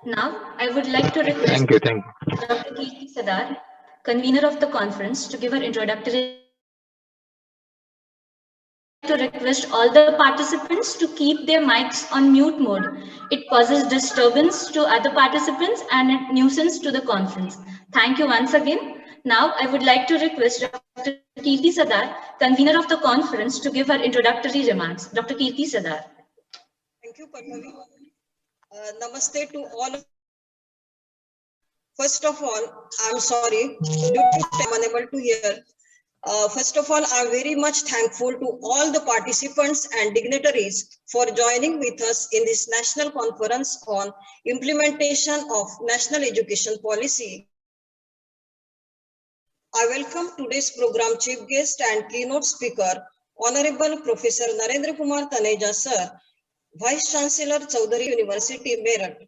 Now, I would like to request Thank you. Thank you. Dr. Kirti Sadar, convener of the conference, to give her introductory to request all the participants to keep their mics on mute mode. It causes disturbance to other participants and a nuisance to the conference. Thank you once again. Now, I would like to request Dr. Kirti Sadar, convener of the conference, to give her introductory remarks. Dr. Kirti Sadar. Thank you, Pallavi. Namaste to all. First of all, I'm sorry, due to time unable to hear. First of all, I'm very much thankful to all the participants and dignitaries for joining with us in this national conference on implementation of national education policy. I welcome today's program chief guest and keynote speaker, Honorable Professor Narendra Kumar Taneja, sir, Vice Chancellor, Chaudhary University, Meerut.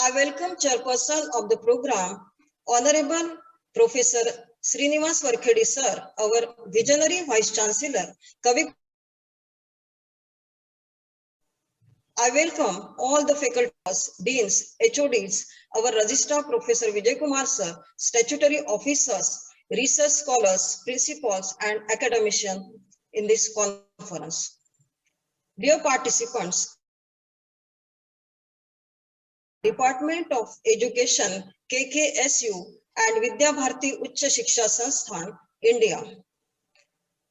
I welcome chairperson of the program, Honorable Professor Srinivas Varkhedi, sir, our visionary Vice Chancellor, Kavi. I welcome all the faculties, deans, HODs, our registrar Professor Vijay Kumar, sir, statutory officers, research scholars, principals, and academicians in this conference. Dear participants, Department of Education, KKSU, and Vidya Bharati Ucha Shiksha Sansthan, India.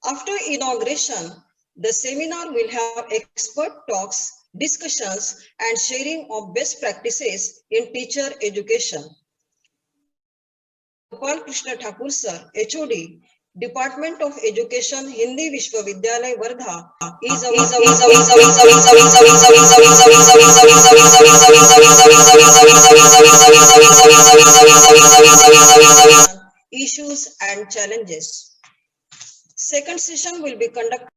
After inauguration, the seminar will have expert talks, discussions, and sharing of best practices in teacher education. Gopal Krishna Thakur sir, HOD, Department of Education, Hindi Vishwavidyalay, Wardha, issues and challenges. Second session will be conducted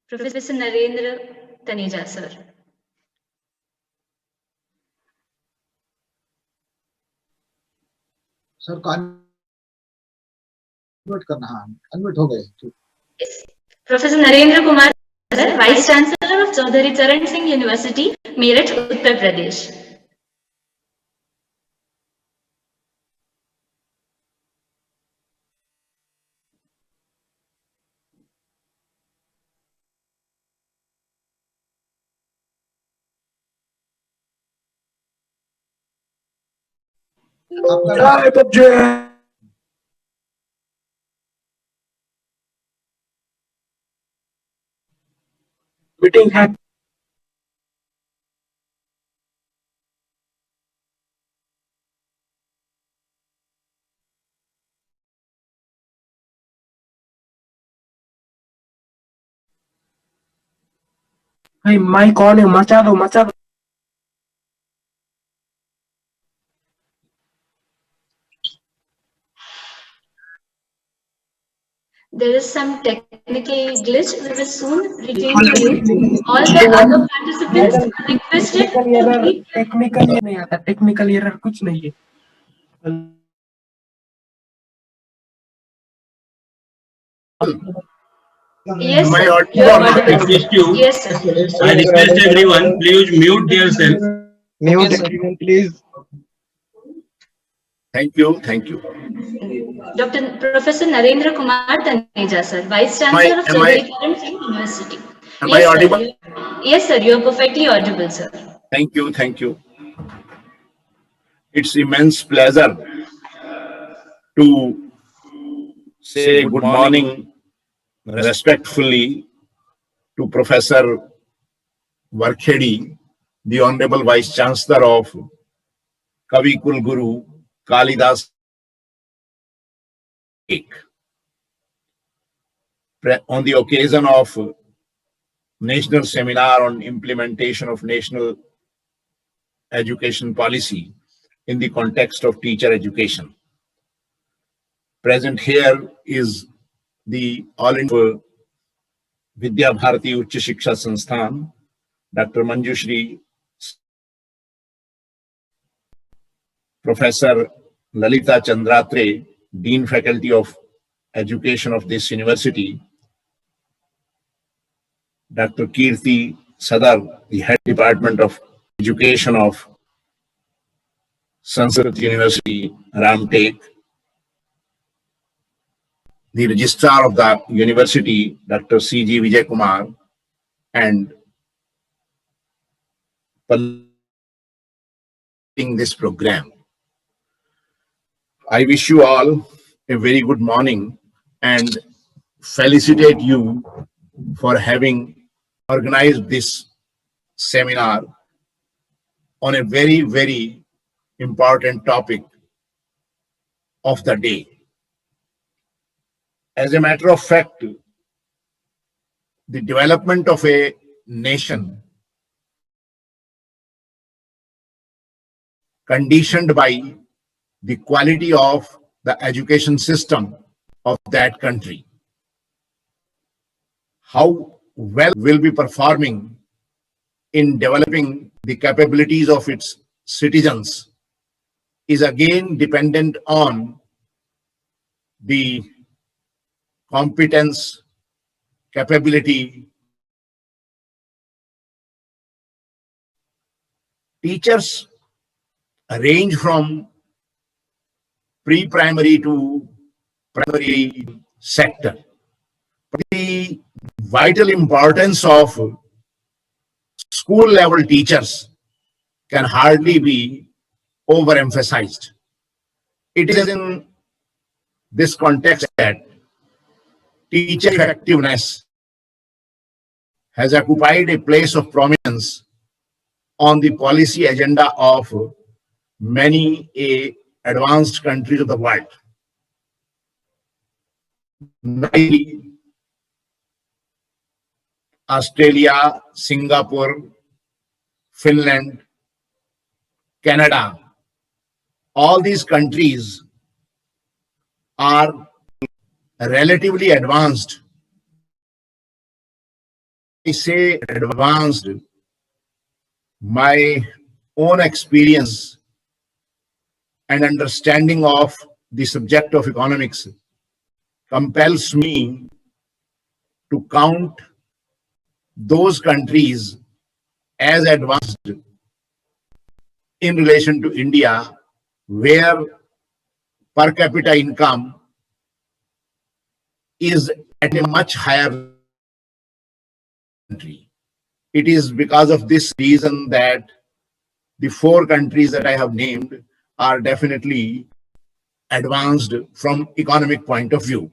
Professor Narendra Taneja, sir. Sir को unmute करना, हाँ unmute हो गए. Yes. Professor Narendra Kumar, sir, Vice Chancellor of Chaudhary Charan Singh University, Meerut, Uttar Pradesh. Meeting है. भाई mic on है, मचा दो मचा दो. There is some technical glitch. We will soon return to you. All the other participants are requested to keep. Technical नहीं आता, technical error कुछ नहीं है. Yes, My sir. audio You are not audible. issue. Yes, sir. I request everyone, please mute themselves. Mute everyone, please. Thank you, thank you. Dr. Professor Narendra Kumar Taneja, sir, Vice Chancellor of Am I- Chaudhary Charan Singh University. Am Yes, I sir. audible? Yes, sir. You are perfectly audible, sir. Thank you, thank you. It's immense pleasure to say good morning respectfully to Professor Varkhedi, the Honorable Vice Chancellor of Kavi Kulguru Kalidas on the occasion of National Seminar on Implementation of National Education Policy in the context of teacher education. Present here is the All-India Vidya Bharati Uच्च Shiksha Sansthan, Dr. Manjushri, Professor Lalita Chandratre, Dean Faculty of Education of this university, Dr. Kirti Sadar, the Head Department of Education of Sanskrit University, Ramtek, the Registrar of the University, Dr. C.G. Vijay Kumar, and this program. I wish you all a very good morning and felicitate you for having organized this seminar on a very, very important topic of the day. As a matter of fact, the development of a nation conditioned by the quality of the education system of that country. How well will be performing in developing the capabilities of its citizens is again dependent on the competence, capability. Teachers range from pre-primary to primary sector. The vital importance of school level teachers can hardly be overemphasized. It is in this context that teacher effectiveness has occupied a place of prominence on the policy agenda of many advanced countries of the world. Australia, Singapore, Finland, Canada, all these countries are relatively advanced I say advanced, my own experience and understanding of the subject of economics compels me to count those countries as advanced in relation to India, where per capita income is at a much higher country. It is because of this reason that the four countries that I have named are definitely advanced from economic point of view.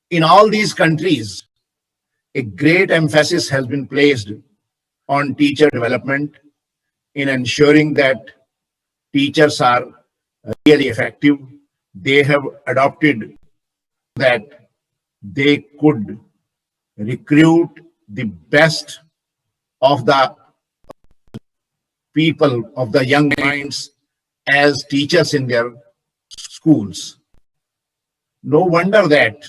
In all these countries, a great emphasis has been placed on teacher development in ensuring that teachers are really effective. They have adopted that they could recruit the best of the people, of the young minds as teachers in their schools. No wonder that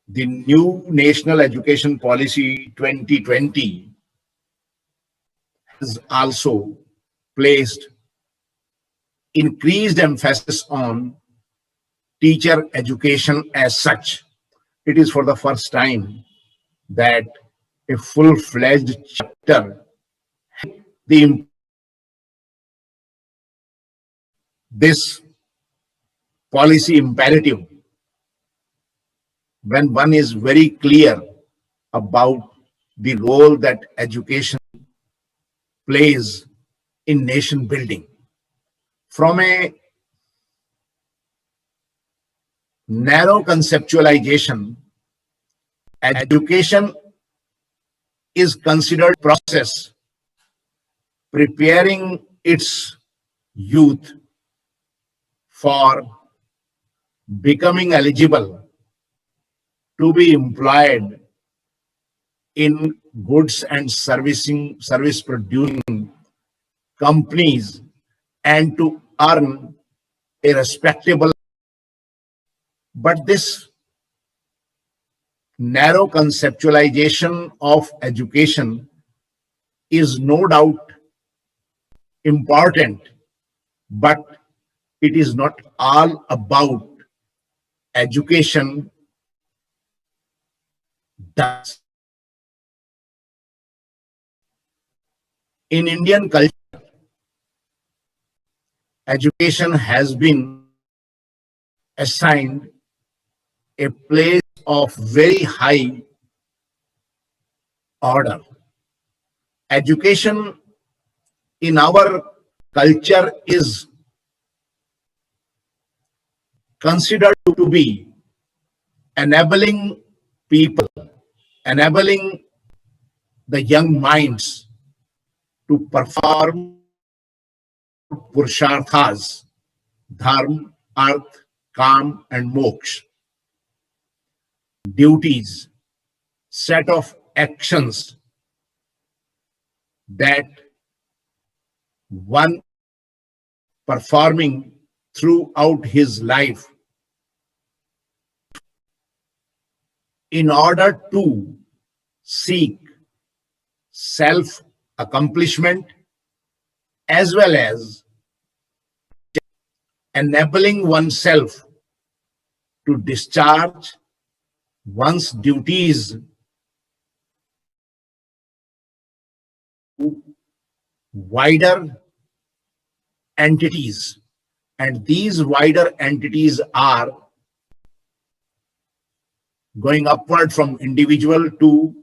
the new National Education Policy 2020 has also placed increased emphasis on teacher education as such. It is for the first time that a full-fledged chapter, the this policy imperative, when one is very clear about the role that education plays in nation building. From a narrow conceptualization, education is considered process preparing its youth for becoming eligible to be employed in goods and service producing companies and to earn a respectable. But this narrow conceptualization of education is no doubt important, but it is not all about education. Does in Indian culture, education has been assigned a place of very high order. Education in our culture is considered to be enabling people, enabling the young minds to perform purusharthas, dharma, arth, kam, and moksha, duties, set of actions that one performing throughout his life in order to seek self accomplishment as well as enabling oneself to discharge one's duties to wider entities. And these wider entities are going upward from individual to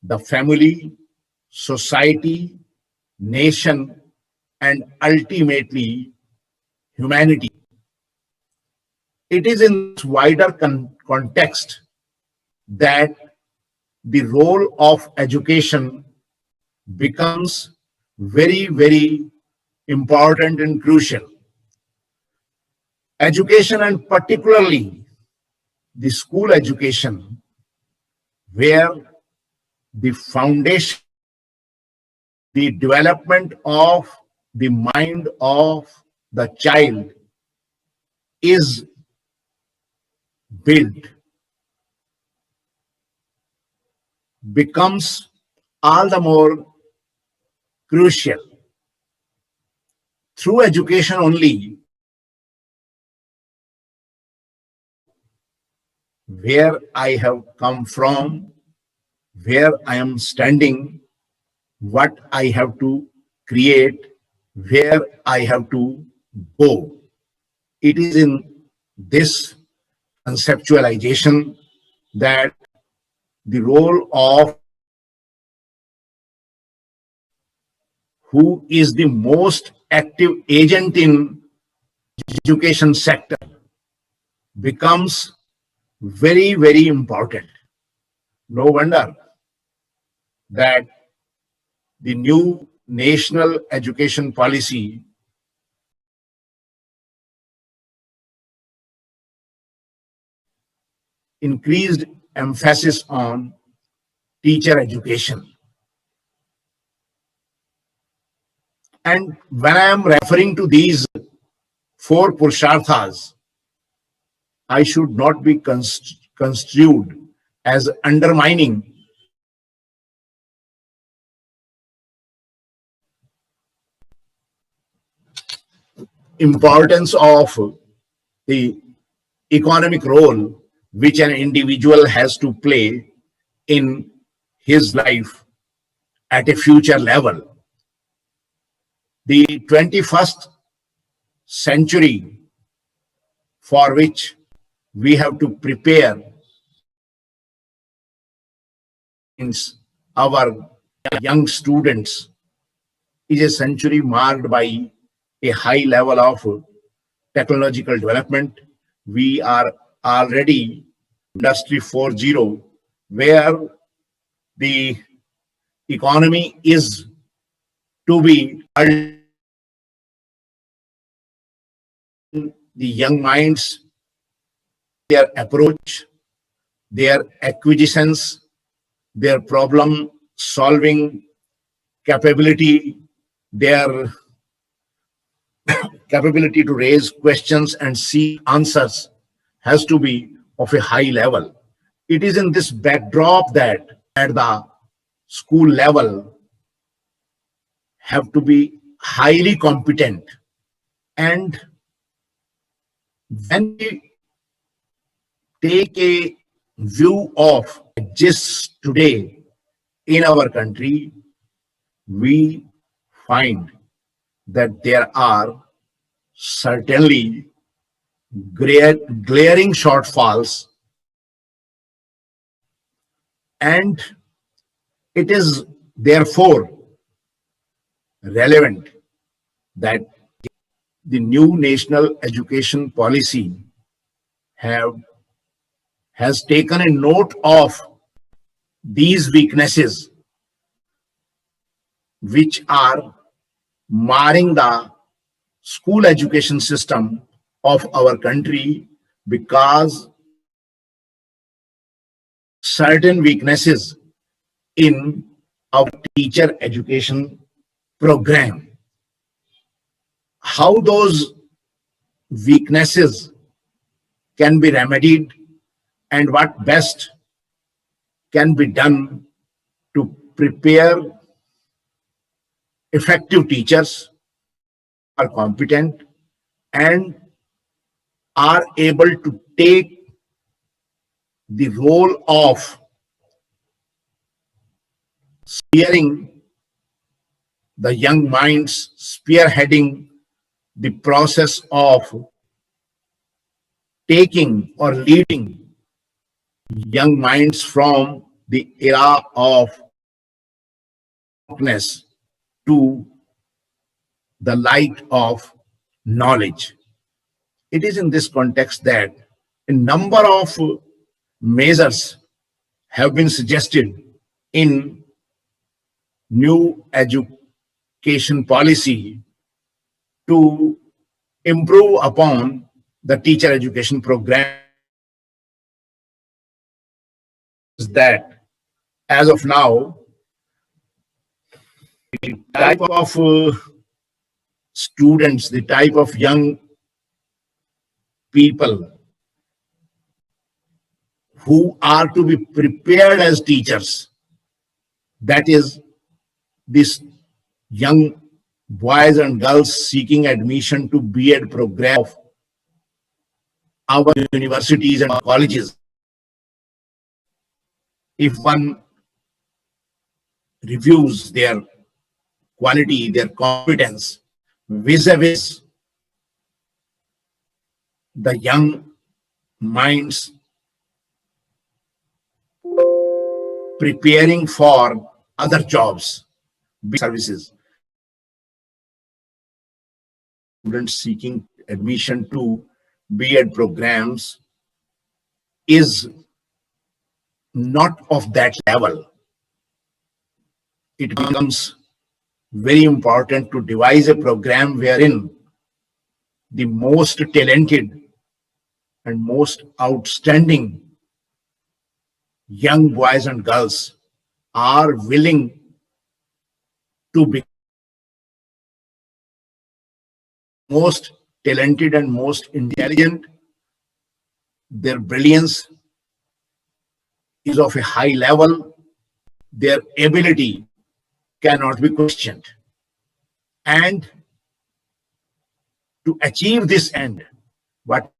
the family, society, nation, and ultimately humanity. It is in this wider context that the role of education becomes very, very important and crucial. Education, and particularly the school education, where the foundation, the development of the mind of the child is built becomes all the more crucial. Through education only, where I have come from, where I am standing, what I have to create, where I have to go. It is in this conceptualization that the role of who is the most active agent in education sector becomes very, very important. No wonder that the new national education policy increased emphasis on teacher education. And when I am referring to these four purusharthas, I should not be construed as undermining importance of the economic role which an individual has to play in his life at a future level. The 21st century for which we have to prepare our young students is a century marked by a high level of technological development. We are already Industry 4.0, where the economy is to be the young minds, their approach, their acquisitions, their problem solving capability, their capability to raise questions and see answers has to be of a high level. It is in this backdrop that at the school level have to be highly competent. And when we take a view of exists today in our country, we find that there are certainly glaring shortfalls, and it is therefore relevant that the new national education policy has taken a note of these weaknesses which are marring the school education system of our country, because certain weaknesses in our teacher education program. How those weaknesses can be remedied and what best can be done to prepare effective teachers who are competent and are able to take the role of steering the young minds, spearheading the process of taking or leading young minds from the era of darkness to the light of knowledge. It is in this context that a number of measures have been suggested in new education policy to improve upon the teacher education program. That as of now, the type of students, the type of young people who are to be prepared as teachers That is, this young boys and girls seeking admission to B.Ed program of our universities and colleges. If one reviews their quality, their competence vis-a-vis the young minds preparing for other jobs, services, students seeking admission to B.Ed programs is not of that level. It becomes very important to devise a program wherein the most talented and most outstanding young boys and girls are willing to be most talented and most intelligent. Their brilliance is of a high level. Their ability cannot be questioned. And to achieve this end, what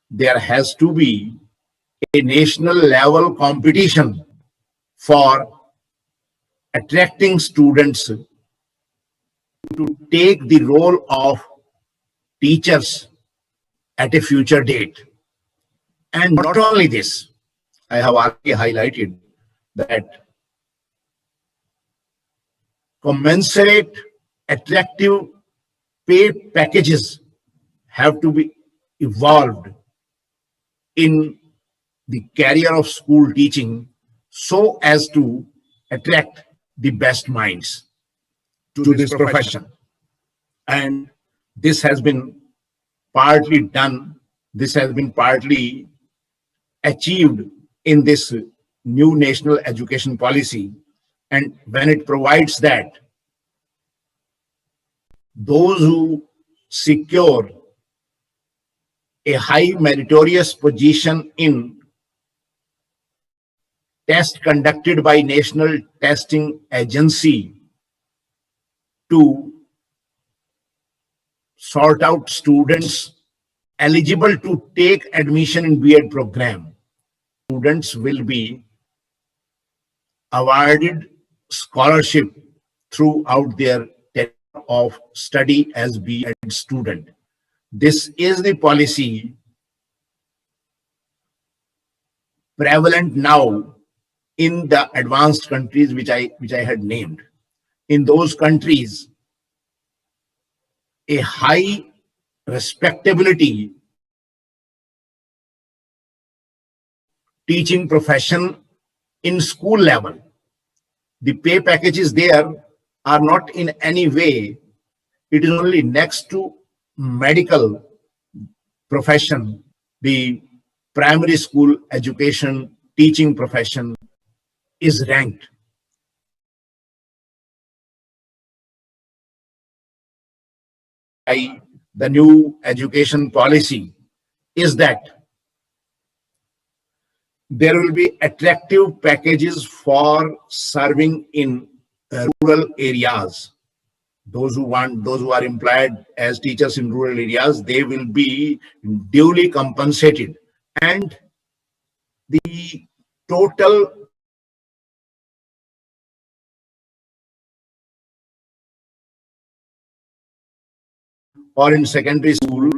there has to be a national level competition for attracting students to take the role of teachers at a future date. And not only this, I have already highlighted that commensurate, attractive pay packages have to be evolved in the career of school teaching so as to attract the best minds to this profession. And this has been partly done, this has been partly achieved in this new national education policy. And when it provides that those who secure a high meritorious position in test conducted by National Testing Agency to sort out students eligible to take admission in B.Ed program, students will be awarded scholarship throughout their tenure of study as B.Ed student. This is the policy prevalent now in the advanced countries which I had named. In those countries, a high respectability teaching profession in school level. The pay packages there are not in any way, it is only next to medical profession, the primary school education teaching profession is ranked. By the new education policy is that there will be attractive packages for serving in rural areas. Those who are employed as teachers in rural areas, they will be duly compensated, and the total or in secondary school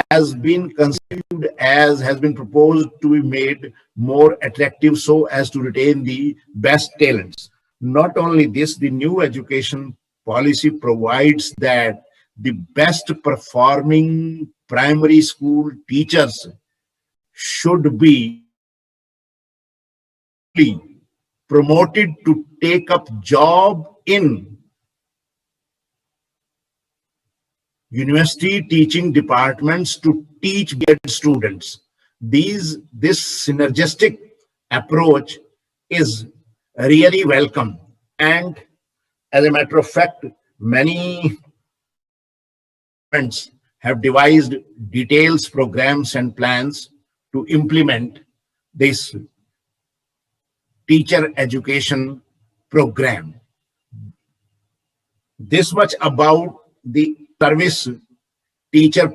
has been conceived as, has been proposed to be made more attractive so as to retain the best talents. Not only this, the new education policy provides that the best performing primary school teachers should be promoted to take up job in university teaching departments to teach B.Ed students. This synergistic approach is really welcome. And as a matter of fact, many governments have devised details, programs, and plans to implement this teacher education program. This much about the service teacher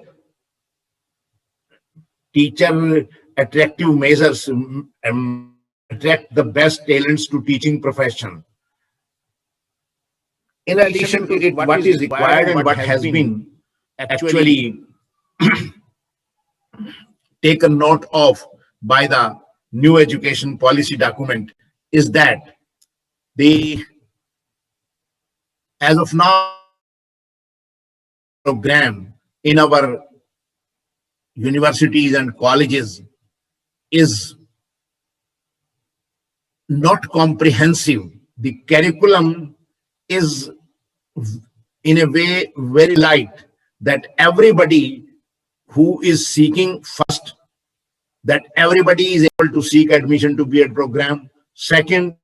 attractive measures attract the best talents to teaching profession. In addition to it, what is required and what has been actually taken note of by the new education policy document is that the as of now program in our universities and colleges is not comprehensive. The curriculum is in a way very light, that everybody who is seeking first, that everybody is able to seek admission to B.Ed program. Second,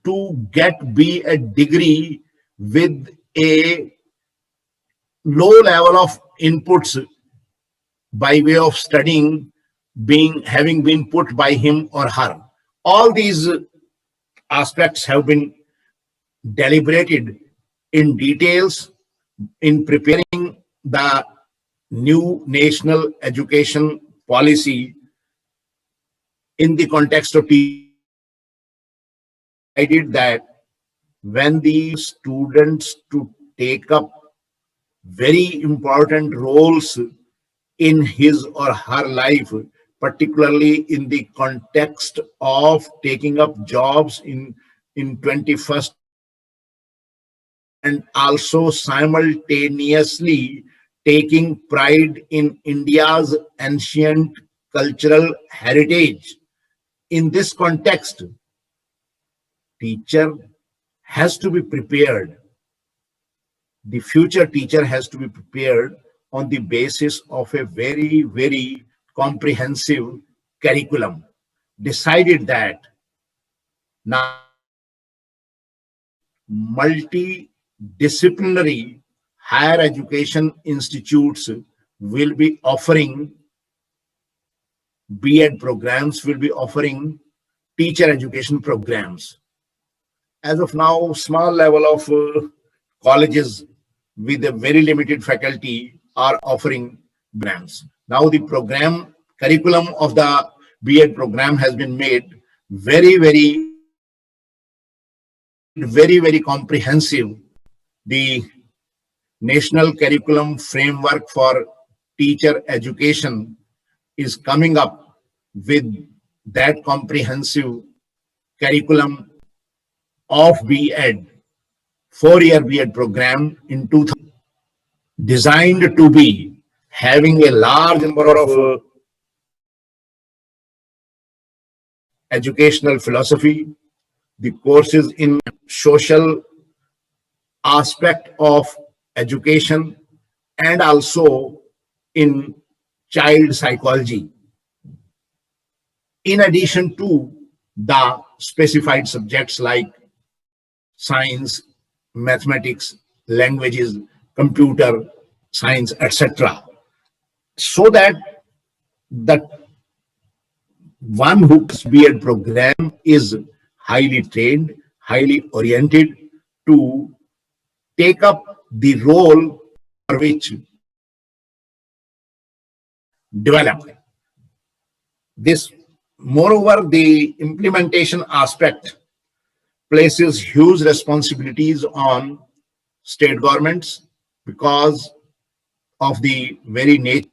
to get B.Ed degree with a low level of inputs by way of studying having been put by him or her. All these aspects have been deliberated in details in preparing the new national education policy in the context of decided that when the students to take up very important roles in his or her life, particularly in the context of taking up jobs in 21st, and also simultaneously taking pride in India's ancient cultural heritage. In this context, teacher has to be prepared. The future teacher has to be prepared on the basis of a very, very comprehensive curriculum. Decided that now multidisciplinary higher education institutes will be offering B.Ed programs, will be offering teacher education programs. As of now, small level of colleges with a very limited faculty are offering programs. Now the program curriculum of the B.Ed program has been made very, very comprehensive. The National Curriculum Framework for Teacher Education is coming up with that comprehensive curriculum of B.Ed, 4-year B.Ed program in 2000, designed to be having a large number of educational philosophy, the courses in social aspect of education, and also in child psychology, in addition to the specified subjects like science, mathematics, languages, computer science, etc. So that the one who's B.Ed program is highly trained, highly oriented to take up the role for which developed. This, moreover, the implementation aspect places huge responsibilities on state governments because of the very nature.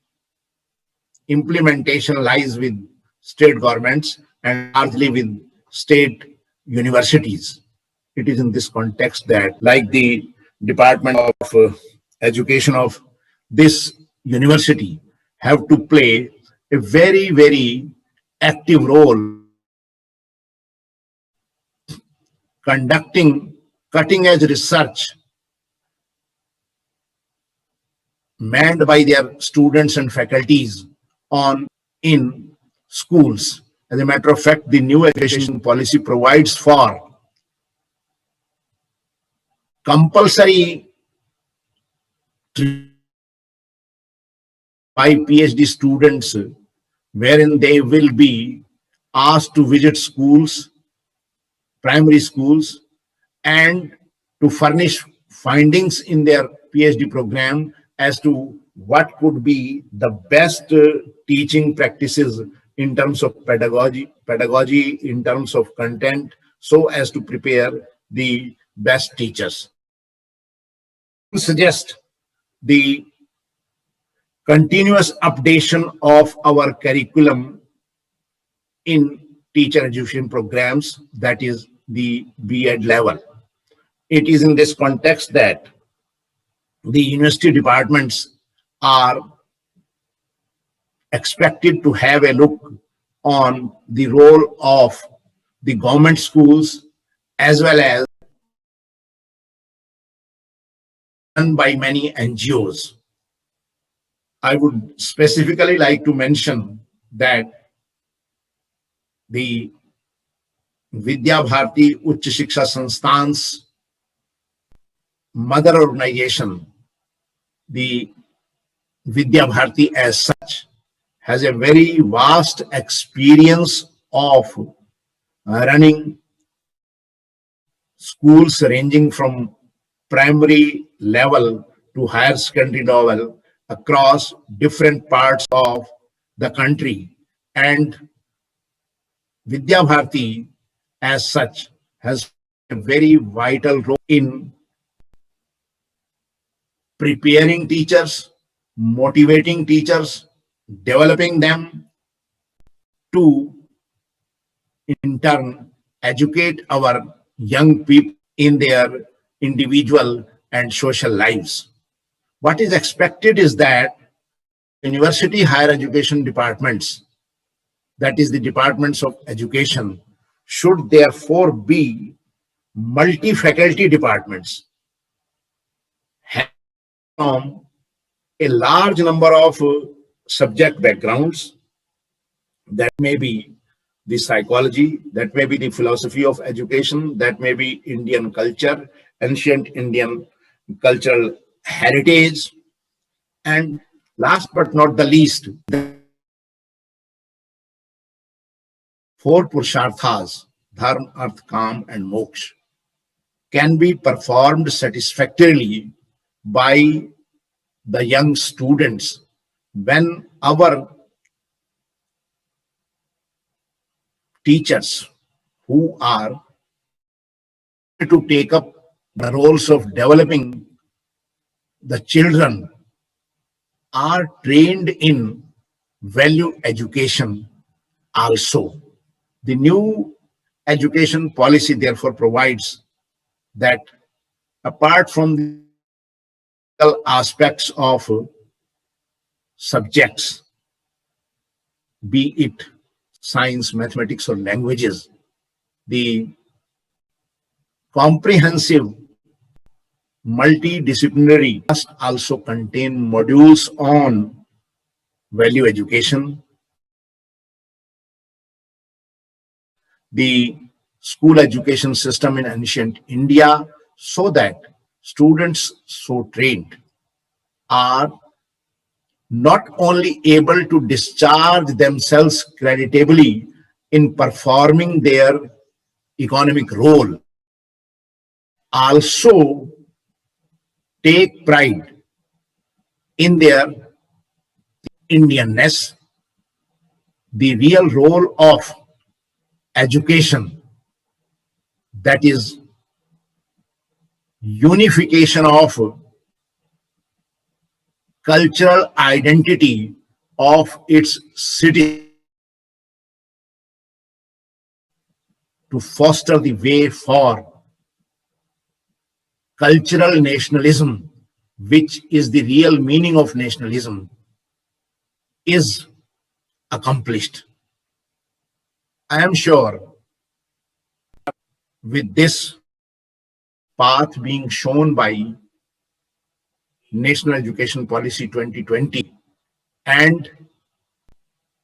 Implementation lies with state governments and largely with state universities. It is in this context that, like the Department of Education of this university, have to play a very, very active role conducting cutting-edge research manned by their students and faculties on in schools. As a matter of fact, the new education policy provides for compulsory by PhD students, wherein they will be asked to visit schools, primary schools, and to furnish findings in their PhD program as to what could be the best teaching practices in terms of pedagogy in terms of content, so as to prepare the best teachers. Suggest the continuous updation of our curriculum in teacher education programs, that is the B.Ed level. It is in this context that the university departments are expected to have a look on the role of the government schools as well as done by many NGOs. I would specifically like to mention that the Vidya Bharati Uच्च Shiksha Sansthan's mother organization, the Vidya Bharati as such, has a very vast experience of running schools ranging from primary level to higher secondary level across different parts of the country. And Vidya Bharati as such has a very vital role in preparing teachers, motivating teachers, developing them to in turn educate our young people in their individual and social lives. What is expected is that university higher education departments, that is the departments of education, should therefore be multi-faculty departments from a large number of subject backgrounds. That may be the psychology, that may be the philosophy of education, that may be Indian culture, ancient Indian cultural heritage, and last but not the least, the four Purusharthas, Dharma, Arth, Kam, and Moksha, can be performed satisfactorily by the young students when our teachers who are to take up the roles of developing the children are trained in value education also. The new education policy therefore provides that apart from the aspects of subjects, be it science, mathematics, or languages, the comprehensive multidisciplinary must also contain modules on value education, the school education system in ancient India, so that students so trained are not only able to discharge themselves creditably in performing their economic role, also take pride in their Indianness, the real role of education, that is unification of cultural identity of its city to foster the way for cultural nationalism, which is the real meaning of nationalism, is accomplished. I am sure with this path being shown by National Education Policy 2020 and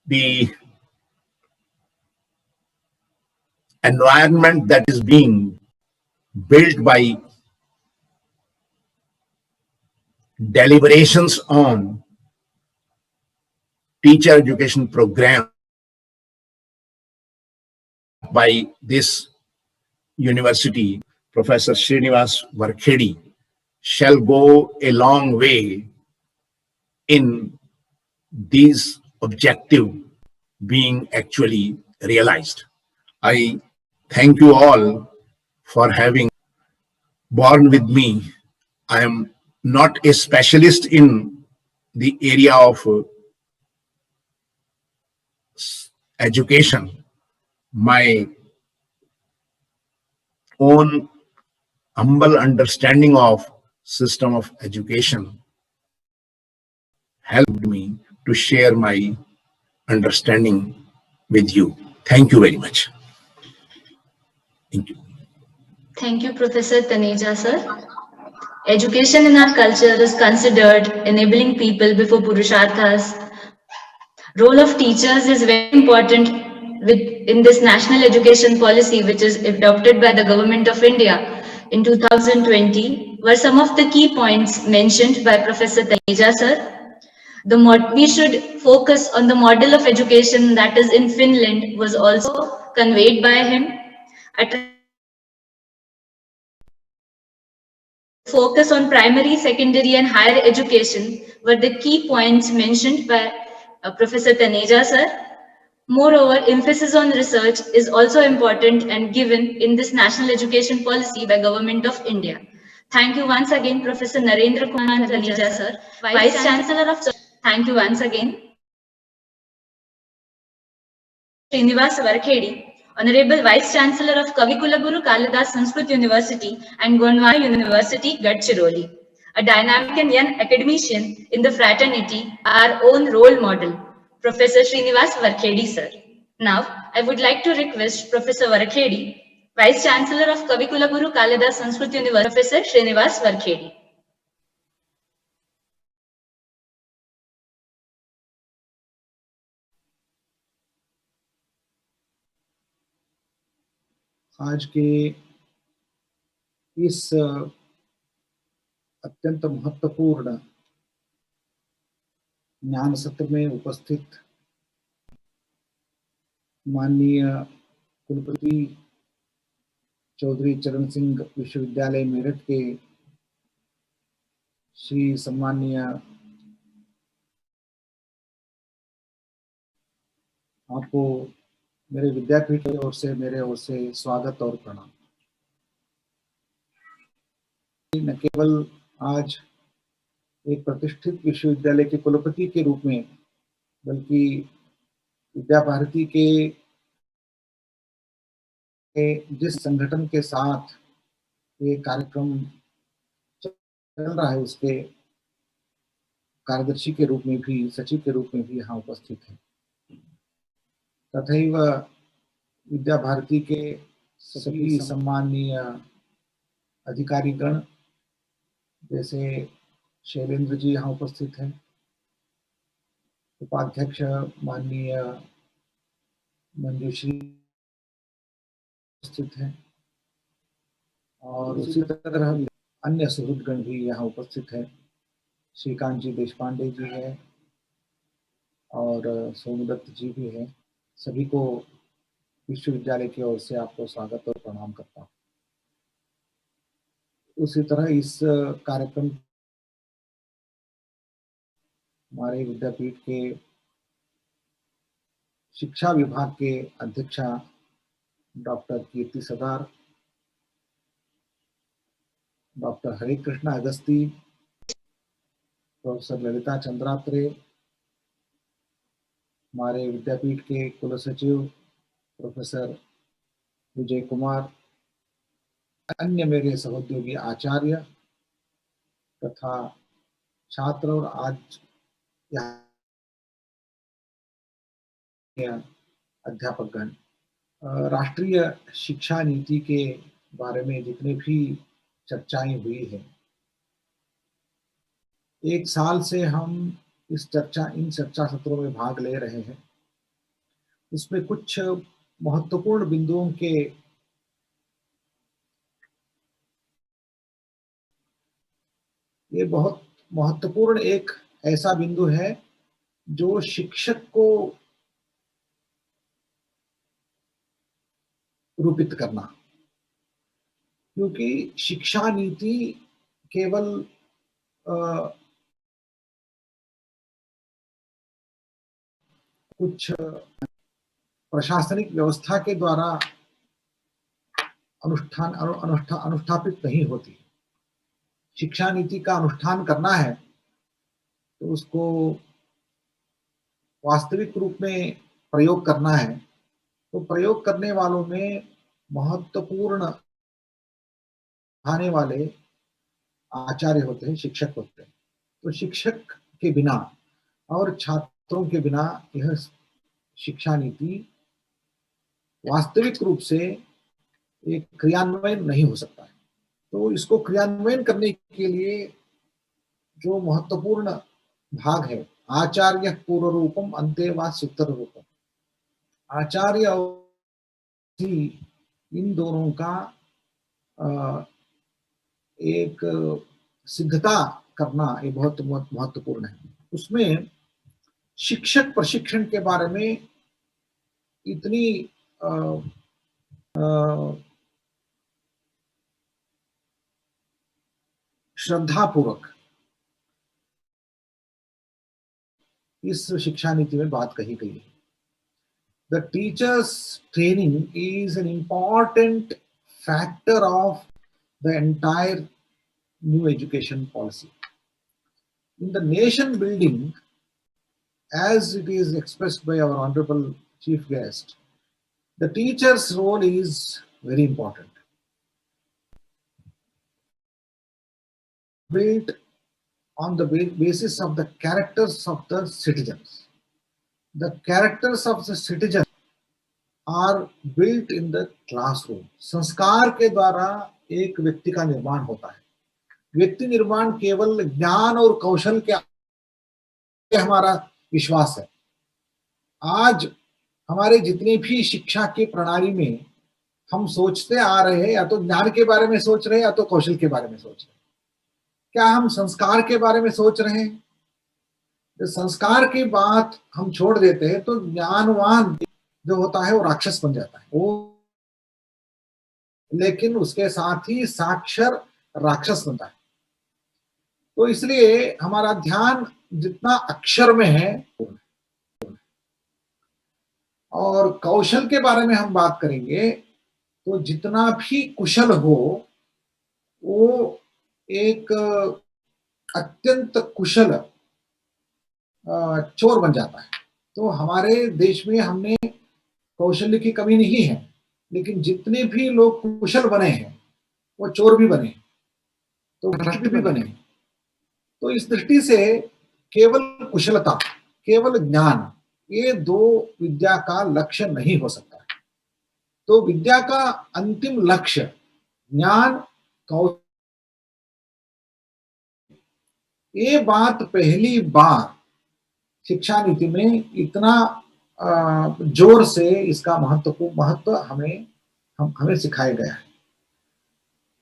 the environment that is being built by deliberations on teacher education program by this university, Professor Srinivas Varkhedi, shall go a long way in these objective being actually realized. I thank you all for having borne with me. I am not a specialist in the area of education. My own humble understanding of system of education helped me to share my understanding with you. Thank you very much. Thank you. Thank you, Professor Taneja, sir. Education in our culture is considered enabling people before Purusharthas. Role of teachers is very important in this national education policy, which is adopted by the Government of India in 2020, were some of the key points mentioned by Professor Taneja, sir. We should focus on the model of education that is in Finland was also conveyed by him. Focus on primary, secondary, and higher education were the key points mentioned by Professor Taneja, sir. Moreover, emphasis on research is also important and given in this national education policy by Government of India. Thank you once again, Professor Narendra Kumar Taneja, sir, Vice Chancellor of. Thank you once again, Srinivas Varkhedi, Honorable Vice Chancellor of Kavikulaguru Kalidas Sanskrit University and Gondwana University, Gadchiroli. A dynamic and young academician in the fraternity, our own role model, Professor Srinivas Varkhedi, sir. Now, I would like to request Professor Varkhedi, Vice Chancellor of Kavikulaguru Kalidas Sanskrit University, Professor Srinivas Varkhedi. आज के इस अत्यंत महत्वपूर्ण ज्ञान सत्र में उपस्थित माननीय कुलपति चौधरी चरण सिंह विश्वविद्यालय मेरठ के श्री सम्माननीय आपको मेरे विद्यापीठ की ओर से मेरे ओर से स्वागत और प्रणाम। न केवल आज एक प्रतिष्ठित विश्वविद्यालय के कुलपति के रूप में, बल्कि विद्या भारती के जिस संगठन के साथ ये कार्यक्रम चल रहा है उसके कार्यदर्शी के रूप में भी, सचिव के रूप में भी यहाँ उपस्थित है। तथैव विद्या भारती के सभी सम्माननीय अधिकारीगण जैसे शैलेंद्र जी यहाँ उपस्थित हैं, उपाध्यक्ष माननीय मंजूश्री उपस्थित हैं, और उसी तरह अन्य सुहृदगण भी यहाँ उपस्थित हैं। श्रीकांत जी देशपांडे जी है और सोमदत्त जी भी है। सभी को विश्वविद्यालय की ओर से आपको स्वागत और प्रणाम करता हूँ। उसी तरह इस कार्यक्रम हमारे विद्यापीठ के शिक्षा विभाग के अध्यक्षा डॉक्टर कीर्ति सदार, डॉक्टर हरे कृष्णा अगस्ती, प्रोफेसर ललिता चंद्रात्रे, हमारे विद्यापीठ के कुल सचिव प्रोफेसर विजय कुमार, अन्य मेरे सहोद्योगी आचार्य तथा छात्र और आज अध्यापकगण, राष्ट्रीय शिक्षा नीति के बारे में जितने भी चर्चाएं हुई है, एक साल से हम इन चर्चा सत्रों में भाग ले रहे हैं। उसमें कुछ महत्वपूर्ण बिंदुओं के ये बहुत महत्वपूर्ण एक ऐसा बिंदु है जो शिक्षक को रूपित करना, क्योंकि शिक्षा नीति केवल कुछ प्रशासनिक व्यवस्था के द्वारा अनुष्ठापित नहीं होती। शिक्षा नीति का अनुष्ठान करना है तो उसको वास्तविक रूप में प्रयोग करना है, तो प्रयोग करने वालों में महत्वपूर्ण आने वाले आचार्य होते हैं, शिक्षक होते हैं। तो शिक्षक के बिना और छात्रों के बिना यह शिक्षा नीति वास्तविक रूप से एक क्रियान्वयन नहीं हो सकता है। तो इसको क्रियान्वयन करने के लिए जो महत्वपूर्ण भाग है, आचार्य पूर्व रूपम अंते वा सूत्र रूपम, आचार्य और इन दोनों का एक सिद्धता करना ये बहुत महत्वपूर्ण है। उसमें शिक्षक प्रशिक्षण के बारे में इतनी श्रद्धापूर्वक इस शिक्षा नीति में बात कही गई है। The teachers training is an important factor of the entire new education policy. In the nation building, as it is expressed by our honorable chief guest, the teacher's role is very important. Built on the basis of the characters of the citizens. The characters of the citizens are built in the classroom. संस्कार के द्वारा एक व्यक्ति का निर्माण होता है। व्यक्ति निर्माण केवल ज्ञान और कौशल के हमारा विश्वास है। आज हमारे जितने भी शिक्षा की प्रणाली में हम सोचते आ रहे हैं, या तो ज्ञान के बारे में सोच रहे हैं या तो कौशल के बारे में सोच रहे हैं। क्या हम संस्कार के बारे में सोच रहे हैं? जब संस्कार की बात हम छोड़ देते हैं तो ज्ञानवान जो होता है वो राक्षस बन जाता है वो, लेकिन उसके साथ ही साक्षर राक्षस बनता है। तो इसलिए हमारा ध्यान जितना अक्षर में है, और कौशल के बारे में हम बात करेंगे तो जितना भी कुशल हो वो एक अत्यंत कुशल चोर बन जाता है। तो हमारे देश में हमने कौशल्य की कमी नहीं है, लेकिन जितने भी लोग कुशल बने हैं वो चोर भी बने, तो भ्रष्ट भी बने। तो इस दृष्टि से केवल कुशलता, केवल ज्ञान, ये दो विद्या का लक्ष्य नहीं हो सकता है। तो विद्या का अंतिम लक्ष्य ज्ञान कौशल, ये बात पहली बार शिक्षा नीति में इतना जोर से इसका महत्व हमें सिखाया गया है।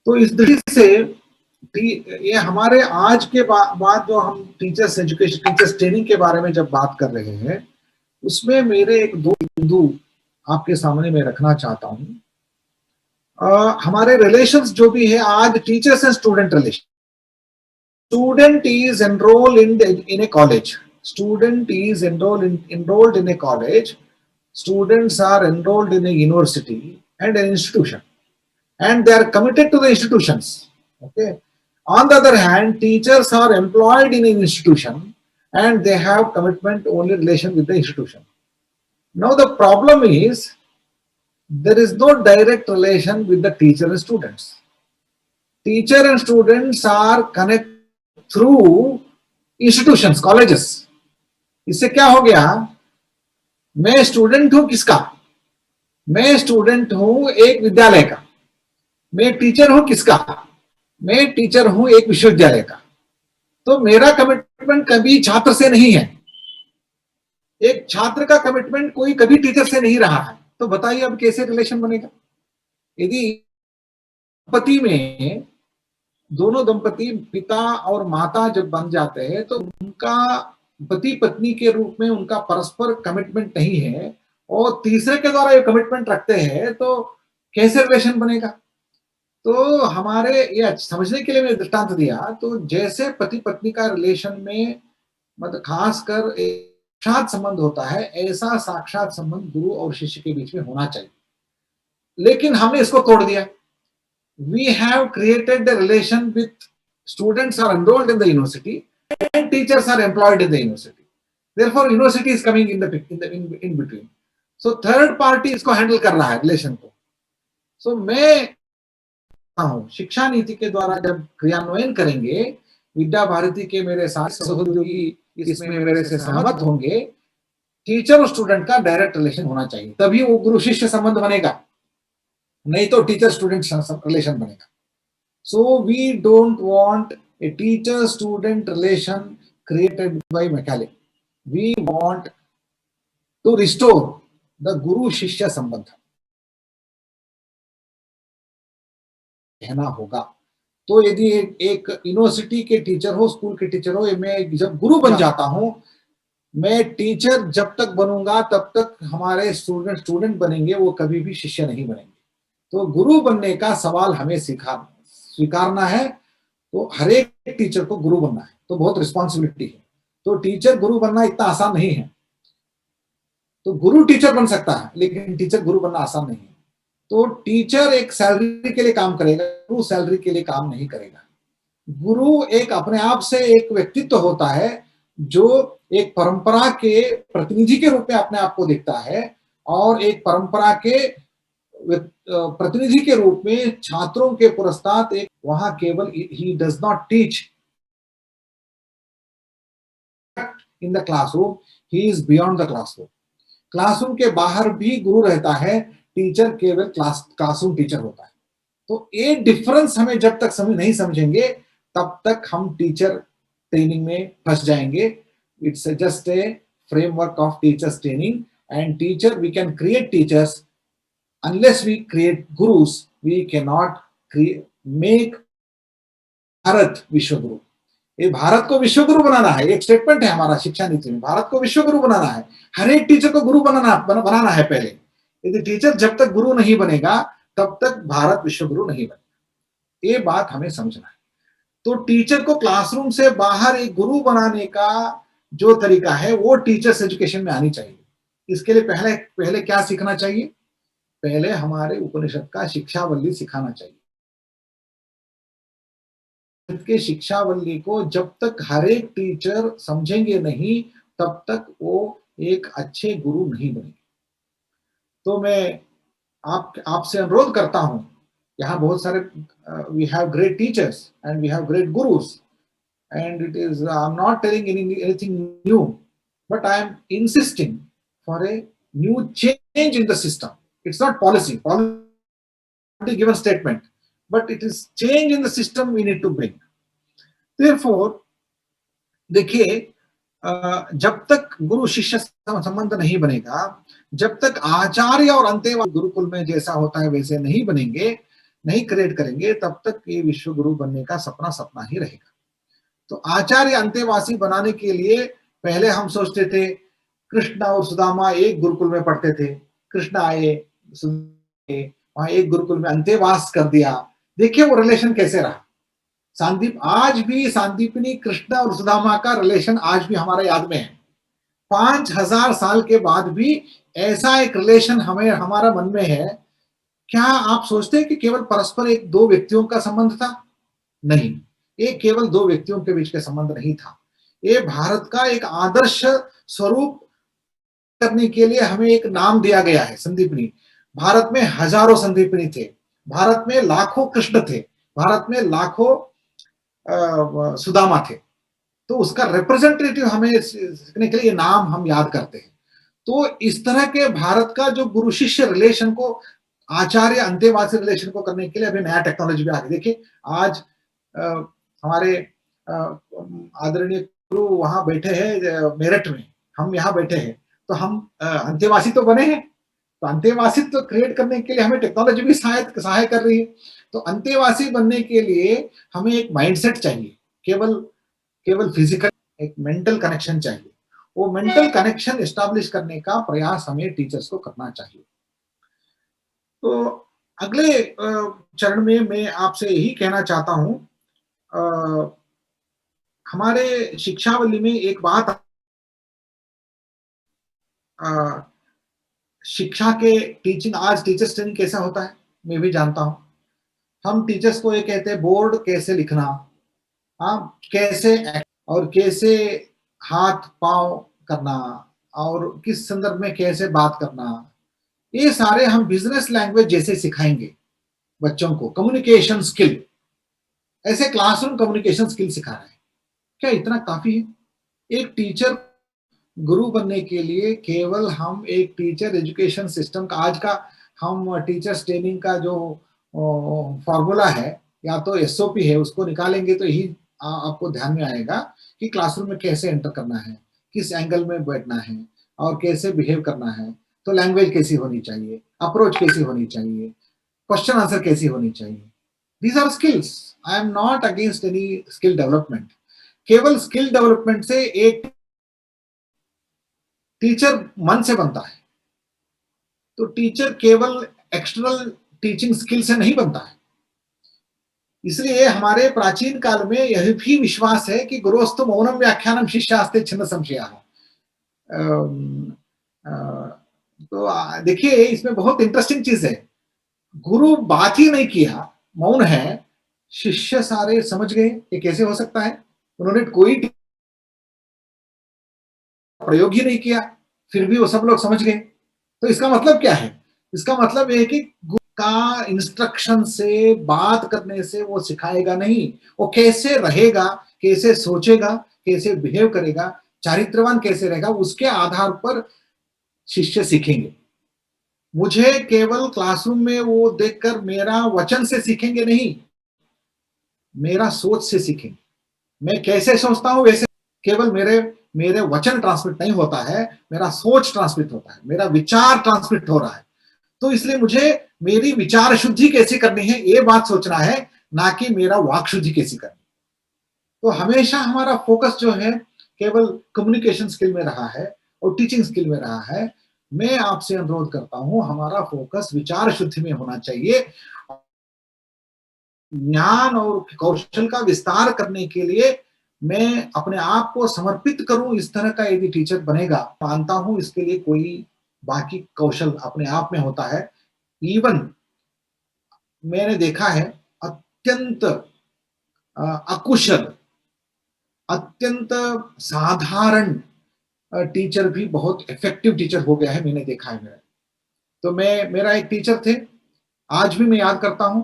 तो इस दृष्टि से ये हमारे आज के बाद जो हम टीचर्स एजुकेशन, टीचर्स ट्रेनिंग के बारे में जब बात कर रहे हैं, उसमें मेरे एक दो बिंदु आपके सामने मैं रखना चाहता हूं। हमारे रिलेशंस जो भी है आज, teachers and student relation. Student is enrolled in a college. Student is enrolled in a college. Students are enrolled in a university and an institution, and they are committed to the institutions. Okay. On the other hand, teachers are employed in an institution and they have commitment only relation with the institution. Now the problem is there is no direct relation with the teacher and students. Teacher and students are connected through institutions, colleges. इससे क्या हो गया, मैं student हूं किसका? मैं student हूं एक विद्यालय का। मैं टीचर हूं किसका? मैं टीचर हूं एक विश्वविद्यालय का। तो मेरा कमिटमेंट कभी छात्र से नहीं है। एक छात्र का कमिटमेंट कोई कभी टीचर से नहीं रहा है। तो बताइए अब कैसे रिलेशन बनेगा? यदि पति में दोनों दंपति पिता और माता जब बन जाते हैं तो उनका पति पत्नी के रूप में उनका परस्पर कमिटमेंट नहीं है और तीसरे के द्वारा ये कमिटमेंट रखते हैं, तो कैसे रिलेशन बनेगा? तो हमारे ये समझने के लिए मैंने दृष्टांत दिया। तो जैसे पति पत्नी का रिलेशन में मतलब खासकर एक साक्षात संबंध होता है, ऐसा साक्षात संबंध गुरु और शिष्य के बीच में होना चाहिए। लेकिन हमने इसको तोड़ दिया। We have created the relation with students are enrolled in the university and teachers are employed in the university. Therefore, university is coming in between. So third party इसको handle कर रहा है रिलेशन को। So मैं शिक्षा नीति के द्वारा जब क्रियान्वयन करेंगे, विद्या भारती के मेरे साथ सहयोगी इसमें मेरे से सहमत होंगे, टीचर और स्टूडेंट का डायरेक्ट रिलेशन होना चाहिए, तभी वो गुरु शिष्य संबंध बनेगा, नहीं तो टीचर स्टूडेंट रिलेशन बनेगा। So we don't want a teacher-student relation created by Macaulay. We want to restore the Guru-Shishya संबंध कहना होगा। तो यदि एक यूनिवर्सिटी के टीचर हो, स्कूल के टीचर हो, मैं जब गुरु बन जाता हूं, मैं टीचर जब तक बनूंगा तब तक हमारे स्टूडेंट बनेंगे, वो कभी भी शिष्य नहीं बनेंगे। तो गुरु बनने का सवाल हमें स्वीकारना है। तो हर एक टीचर को गुरु बनना है, तो बहुत रिस्पॉन्सिबिलिटी है। तो टीचर गुरु बनना इतना आसान नहीं है। तो गुरु टीचर बन सकता है, लेकिन टीचर गुरु बनना आसान नहीं है। तो टीचर एक सैलरी के लिए काम करेगा, गुरु सैलरी के लिए काम नहीं करेगा। गुरु एक अपने आप से एक व्यक्तित्व होता है जो एक परंपरा के प्रतिनिधि के रूप में अपने आप को देखता है और एक परंपरा के प्रतिनिधि के रूप में छात्रों के पुरस्ताद एक वहां केवल he does not teach in the classroom, he is beyond the classroom. Classroom के बाहर भी गुरु रहता है, टीचर केवल क्लासरूम टीचर होता है। तो ये डिफरेंस हमें जब तक नहीं समझेंगे तब तक हम टीचर ट्रेनिंग में फंस जाएंगे। It's just a framework of teachers training and teacher we can create teachers unless we create gurus, we cannot make Bharat विश्व गुरु। ये भारत को विश्व गुरु बनाना है, एक स्टेटमेंट है हमारा शिक्षा नीति में, भारत को विश्व गुरु बनाना है। हर एक टीचर को गुरु बनाना है पहले। यदि टीचर जब तक गुरु नहीं बनेगा तब तक भारत विश्व गुरु नहीं बनेगा। ये बात हमें समझना है। तो टीचर को क्लासरूम से बाहर एक गुरु बनाने का जो तरीका है वो टीचर्स एजुकेशन में आनी चाहिए। इसके लिए पहले क्या सीखना चाहिए? पहले हमारे उपनिषद का शिक्षावल्ली सिखाना चाहिए। के शिक्षावल्ली को जब तक हर एक टीचर समझेंगे नहीं तब तक वो एक अच्छे गुरु नहीं बनेंगे। तो मैं आपसे अनुरोध करता हूं, यहाँ बहुत सारे we have great teachers and we have great gurus and it is I am not telling anything new, but I am insisting for a new change in the system. It's not policy given statement, but it is change in the system we need to bring. Therefore, देखिए, जब तक गुरु शिष्य संबंध नहीं बनेगा, जब तक आचार्य और अंतेवासी गुरुकुल में जैसा होता है वैसे नहीं बनेंगे, नहीं क्रिएट करेंगे, तब तक ये विश्व गुरु बनने का सपना ही रहेगा। तो आचार्य अंतेवासी बनाने के लिए पहले हम सोचते थे कृष्ण और सुदामा एक गुरुकुल में पढ़ते थे, कृष्ण आए वहां एक गुरुकुल में अंतेवास कर दिया। देखिए वो रिलेशन कैसे रहा। आज भी सांदीपनी कृष्ण और सुदामा का रिलेशन आज भी हमारे याद में है। 5000 साल के बाद भी ऐसा एक रिलेशन हमारा मन में है। क्या आप सोचते हैं कि केवल परस्पर एक दो व्यक्तियों का संबंध था? नहीं, ये केवल दो व्यक्तियों के बीच का संबंध नहीं था। ये भारत का एक आदर्श स्वरूप करने के लिए हमें एक नाम दिया गया है, संदीपनी। भारत में हजारों संदीपनी थे, भारत में लाखों कृष्ण थे, भारत में लाखों सुदामा थे। तो उसका रिप्रेजेंटेटिव हमें सीखने के लिए नाम हम याद करते हैं। तो इस तरह के भारत का जो गुरु शिष्य रिलेशन को, आचार्य अंतेवासी रिलेशन को करने के लिए अभी नया टेक्नोलॉजी भी आ गई। देखिए आज हमारे आदरणीय गुरु वहां बैठे हैं मेरठ में, हम यहाँ बैठे हैं, तो हम अंतेवासी तो बने हैं। तो अंतेवासित्व क्रिएट करने के लिए हमें टेक्नोलॉजी भी सहाय कर रही है। तो अंतेवासी बनने के लिए हमें एक माइंडसेट चाहिए, केवल फिजिकल एक मेंटल कनेक्शन चाहिए। वो मेंटल कनेक्शन एस्टैब्लिश करने का प्रयास हमें टीचर्स को करना चाहिए। तो अगले चरण में मैं आपसे यही कहना चाहता हूं, हमारे शिक्षावली में एक बात, शिक्षा के टीचिंग, आज टीचर्स ट्रेनिंग कैसा होता है मैं भी जानता हूं। हम टीचर्स को ये कहते हैं बोर्ड कैसे लिखना, हाँ कैसे और कैसे हाथ पांव करना और किस संदर्भ में कैसे बात करना, ये सारे हम बिजनेस लैंग्वेज जैसे सिखाएंगे बच्चों को। कम्युनिकेशन स्किल, ऐसे क्लासरूम कम्युनिकेशन स्किल सिखा रहे हैं, क्या इतना काफी है? एक टीचर गुरु बनने के लिए केवल हम एक टीचर एजुकेशन सिस्टम का, आज का हम टीचर्स ट्रेनिंग का जो फॉर्मूला है या तो एसओपी है, उसको निकालेंगे तो यही आपको ध्यान में आएगा कि क्लासरूम में कैसे एंटर करना है, किस एंगल में बैठना है और कैसे बिहेव करना है, तो लैंग्वेज कैसी होनी चाहिए, अप्रोच कैसी होनी चाहिए, क्वेश्चन आंसर कैसी होनी चाहिए। These are skills. I am not against any skill development. केवल स्किल डेवलपमेंट से एक टीचर मन से बनता है, तो टीचर केवल एक्सटर्नल टीचिंग स्किल से नहीं बनता है। इसलिए हमारे प्राचीन काल में यह भी विश्वास है कि गुरोस्तु मौनम व्याख्यानम शिष्यास्ते छिन्न संशयाः। तो देखिए इसमें बहुत इंटरेस्टिंग चीज है, गुरु बात ही नहीं किया, मौन है, शिष्य सारे समझ गए ये कैसे हो सकता है, उन्होंने कोई प्रयोग ही नहीं किया, फिर भी वो सब लोग समझ गए। तो इसका मतलब क्या है? इसका मतलब है कि गुरु का इंस्ट्रक्शन से, बात करने से वो सिखाएगा नहीं, वो कैसे रहेगा, कैसे सोचेगा, कैसे बिहेव करेगा, चारित्रवान कैसे रहेगा, उसके आधार पर शिष्य सीखेंगे। मुझे केवल क्लासरूम में वो देखकर मेरा वचन से सीखेंगे नहीं, मेरा सोच से सीखेंगे। मैं कैसे सोचता हूं वैसे, केवल मेरे वचन ट्रांसमिट नहीं होता है, मेरा सोच ट्रांसमिट होता है, मेरा विचार ट्रांसमिट हो रहा है। तो इसलिए मुझे मेरी विचार शुद्धि कैसे करनी है ये बात सोचना है, ना कि मेरा वाक शुद्धि कैसे करनी। तो हमेशा हमारा फोकस जो है केवल कम्युनिकेशन स्किल में रहा है और टीचिंग स्किल में रहा है। मैं आपसे अनुरोध करता हूं हमारा फोकस विचार शुद्धि में होना चाहिए। ज्ञान और कौशल का विस्तार करने के लिए मैं अपने आप को समर्पित करूं, इस तरह का यदि टीचर बनेगा, मानता हूं इसके लिए कोई बाकी कौशल अपने आप में होता है। इवन मैंने देखा है अत्यंत अकुशल, अत्यंत साधारण टीचर भी बहुत इफेक्टिव टीचर हो गया है, मैंने देखा है। तो मेरा एक टीचर थे, आज भी मैं याद करता हूं।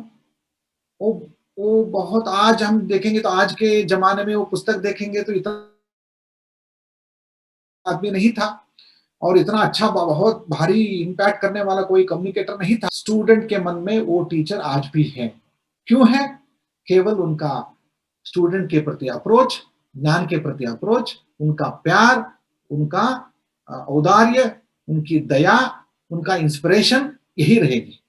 वो बहुत, आज हम देखेंगे तो आज के जमाने में वो पुस्तक देखेंगे तो इतना आदमी नहीं था और इतना अच्छा, बहुत भारी इंपैक्ट करने वाला कोई कम्युनिकेटर नहीं था। स्टूडेंट के मन में वो टीचर आज भी है। क्यों है? केवल उनका स्टूडेंट के प्रति अप्रोच, ज्ञान के प्रति अप्रोच, उनका प्यार, उनका औदार्य, उनकी दया, उनका इंस्पिरेशन, यही रहेगी।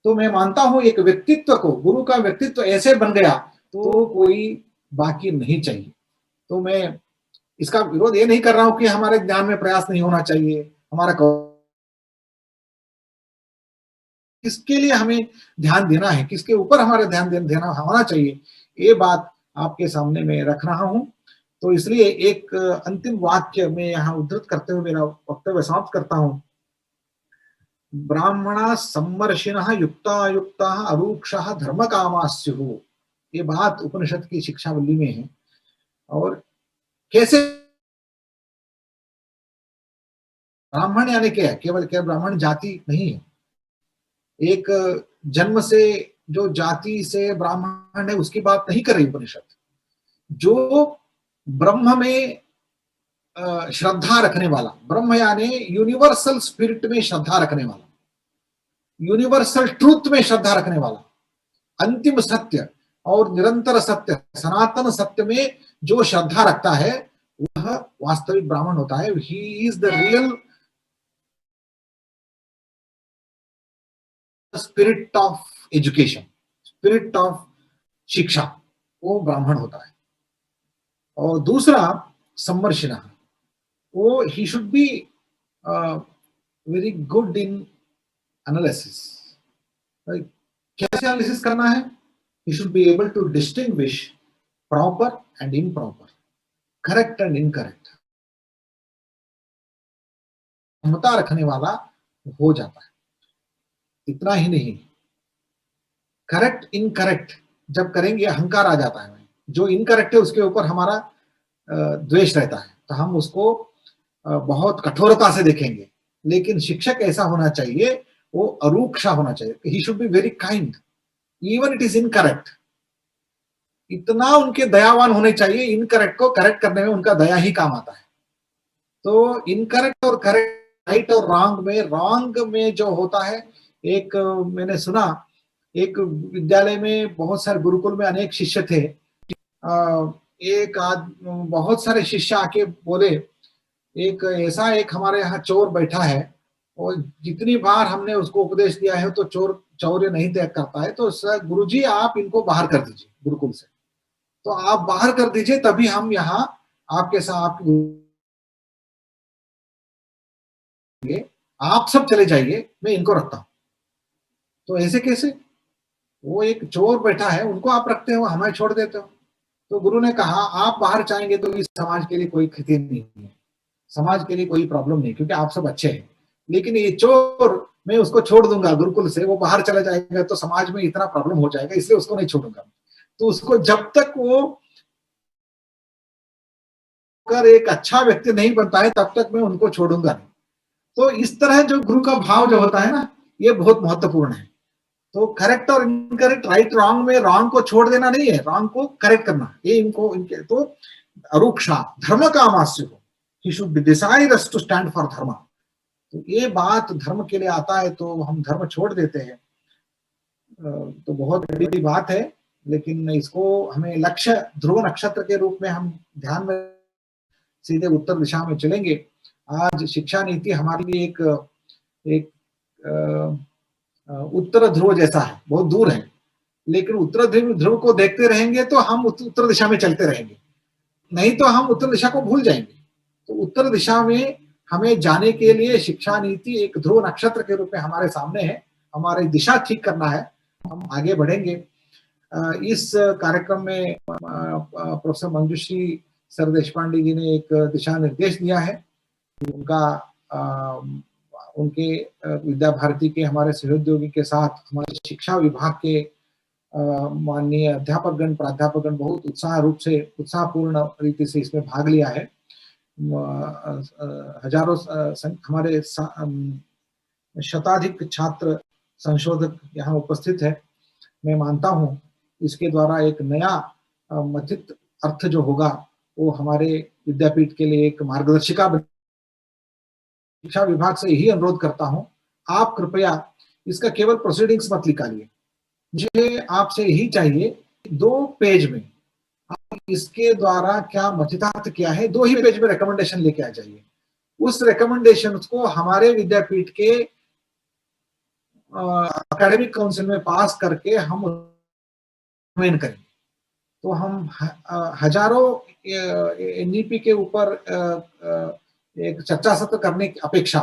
तो मैं मानता हूं एक व्यक्तित्व को, गुरु का व्यक्तित्व ऐसे बन गया तो कोई बाकी नहीं चाहिए। तो मैं इसका विरोध ये नहीं कर रहा हूं कि हमारे ज्ञान में प्रयास नहीं होना चाहिए, हमारा किसके लिए हमें ध्यान देना है, किसके ऊपर हमारे ध्यान देना होना चाहिए, ये बात आपके सामने मैं रख रहा हूं। तो इसलिए एक अंतिम वाक्य मैं यहाँ उद्धृत करते हुए मेरा वक्तव्य समाप्त करता हूं। ब्राह्मणा सम्मर्षिणः युक्तायुक्ताः अरूक्षः धर्मकामाः। ये बात उपनिषद की शिक्षावली में है। और कैसे ब्राह्मण यानी क्या है? केवल ब्राह्मण जाति नहीं है, एक जन्म से जो जाति से ब्राह्मण है उसकी बात नहीं कर रही उपनिषद। जो ब्रह्म में श्रद्धा रखने वाला, ब्रह्म यानी यूनिवर्सल स्पिरिट में श्रद्धा रखने वाला, यूनिवर्सल ट्रूथ में श्रद्धा रखने वाला, अंतिम सत्य और निरंतर सत्य, सनातन सत्य में जो श्रद्धा रखता है वह वास्तविक ब्राह्मण होता है। He is the real spirit of education, spirit of शिक्षा, वो ब्राह्मण होता है। और दूसरा, सम्मर्शिनः, वो he should be very good in analysis. कैसे एनालिसिस करना है? He should be able to distinguish proper and improper, correct and incorrect. क्षमता रखने वाला हो जाता है। इतना ही नहीं, करेक्ट इनकरेक्ट जब करेंगे अहंकार आ जाता है। जो इनकरेक्ट है उसके ऊपर हमारा द्वेष रहता है, तो हम उसको बहुत कठोरता से देखेंगे। लेकिन शिक्षक ऐसा होना चाहिए, वो अरूक्षा होना चाहिए। ही should be very kind even it is incorrect. इतना उनके दयावान होने चाहिए, इनकरेक्ट को करेक्ट करने में उनका दया ही काम आता है। तो इनकरेक्ट और करेक्ट, राइट और रॉन्ग में जो होता है, एक मैंने सुना, एक विद्यालय में बहुत सारे गुरुकुल में अनेक शिष्य थे। बहुत सारे शिष्य आके बोले, एक हमारे यहाँ चोर बैठा है और जितनी बार हमने उसको उपदेश दिया है तो चौर्य नहीं त्याग करता है, तो सर गुरुजी आप इनको बाहर कर दीजिए गुरुकुल से। तो आप बाहर कर दीजिए, तभी हम यहाँ आपके साथ, आप सब चले जाइए, मैं इनको रखता हूं। तो ऐसे कैसे? वो एक चोर बैठा है, उनको आप रखते हो, हमें छोड़ देते हो। तो गुरु ने कहा आप बाहर जाएंगे तो इस समाज के लिए कोई क्षति नहीं है, समाज के लिए कोई प्रॉब्लम नहीं, क्योंकि आप सब अच्छे हैं। लेकिन ये चोर, मैं उसको छोड़ दूंगा गुरुकुल से, वो बाहर चला जाएगा तो समाज में इतना प्रॉब्लम हो जाएगा, इसलिए उसको नहीं छोड़ूंगा। तो उसको जब तक वो कर एक अच्छा व्यक्ति नहीं बनता है तब तक मैं उनको छोड़ूंगा नहीं। तो इस तरह जो गुरु का भाव जो होता है ना, ये बहुत महत्वपूर्ण है। तो करेक्ट और इनकरेक्ट, राइट रॉन्ग में रॉन्ग को छोड़ देना नहीं है, रॉन्ग को करेक्ट करना, ये इनके तो अरूक्षा धर्म का आमास्य हो, he should be desirous to stand for dharma. तो ये बात धर्म के लिए आता है तो हम धर्म छोड़ देते हैं, तो बहुत बड़ी बात है। लेकिन इसको हमें लक्ष्य ध्रुव नक्षत्र के रूप में हम ध्यान में सीधे उत्तर दिशा में चलेंगे। आज शिक्षा नीति हमारे लिए एक उत्तर ध्रुव जैसा है, बहुत दूर है, लेकिन उत्तर ध्रुव को देखते रहेंगे तो हम उत्तर दिशा में चलते रहेंगे, नहीं तो हम उत्तर दिशा को भूल जाएंगे। तो उत्तर दिशा में हमें जाने के लिए शिक्षा नीति एक ध्रुव नक्षत्र के रूप में हमारे सामने है, हमारी दिशा ठीक करना है, हम आगे बढ़ेंगे। इस कार्यक्रम में प्रोफेसर मंजुश्री सर देशपांडे जी ने एक दिशा निर्देश दिया है। उनके विद्या भारती के हमारे सहयोगी के साथ हमारे शिक्षा विभाग के माननीय अध्यापकगण प्राध्यापकगण बहुत उत्साहपूर्ण रीति से इसमें भाग लिया है। हजारों हमारे शताधिक छात्र संशोधक यहाँ उपस्थित है। मैं मानता हूँ इसके द्वारा एक नया मथित अर्थ जो होगा वो हमारे विद्यापीठ के लिए एक मार्गदर्शिका। शिक्षा विभाग से यही अनुरोध करता हूं, आप कृपया इसका केवल प्रोसीडिंग्स मत निकालिए, मुझे आपसे यही चाहिए 2 पेज में आप इसके द्वारा क्या मथितार्थ किया है, 2 ही पेज में रिकमेंडेशन लेके आ जाइए। उस रिकमेंडेशन को हमारे विद्यापीठ के एकेडमिक काउंसिल में पास करके हम करेंगे। तो हम हजारों NEP के ऊपर एक चर्चा सत्र करने की अपेक्षा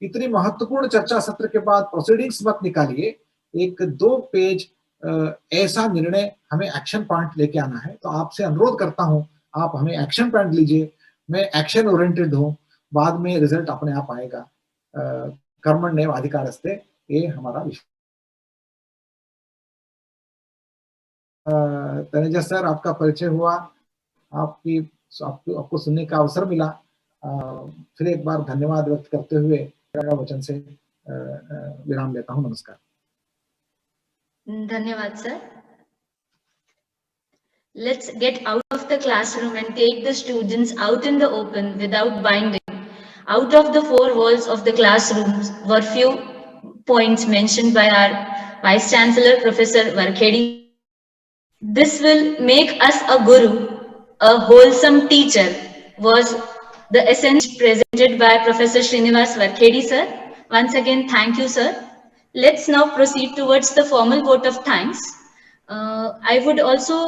इतनी महत्वपूर्ण चर्चा सत्र के बाद प्रोसीडिंग्स मत निकालिए, एक 2 पेज ऐसा निर्णय हमें एक्शन पॉइंट लेके आना है। तो आपसे अनुरोध करता हूं आप हमें एक्शन पॉइंट लीजिए, मैं एक्शन ओरिएंटेड हूं, बाद में रिजल्ट अपने आप आएगा। कर्मण्येव अधिकारस्ते, ये हमारा विषय। तनेजा सर, आपका परिचय हुआ, आपको सुनने का अवसर मिला। फिर एक बार धन्यवाद व्यक्त करते हुए मेरा वचन से विराम लेता हूं। नमस्कार। धन्यवाद sir. Let's get out of the classroom and take the students out in the open without binding. Out of the 4 walls of the classrooms were few points mentioned by our Vice Chancellor, Professor Varkhedi. This will make us a guru, a wholesome teacher, was the essence presented by Professor Srinivas Varkhedi sir. Once again, thank you sir. Let's now proceed towards the formal vote of thanks. I would also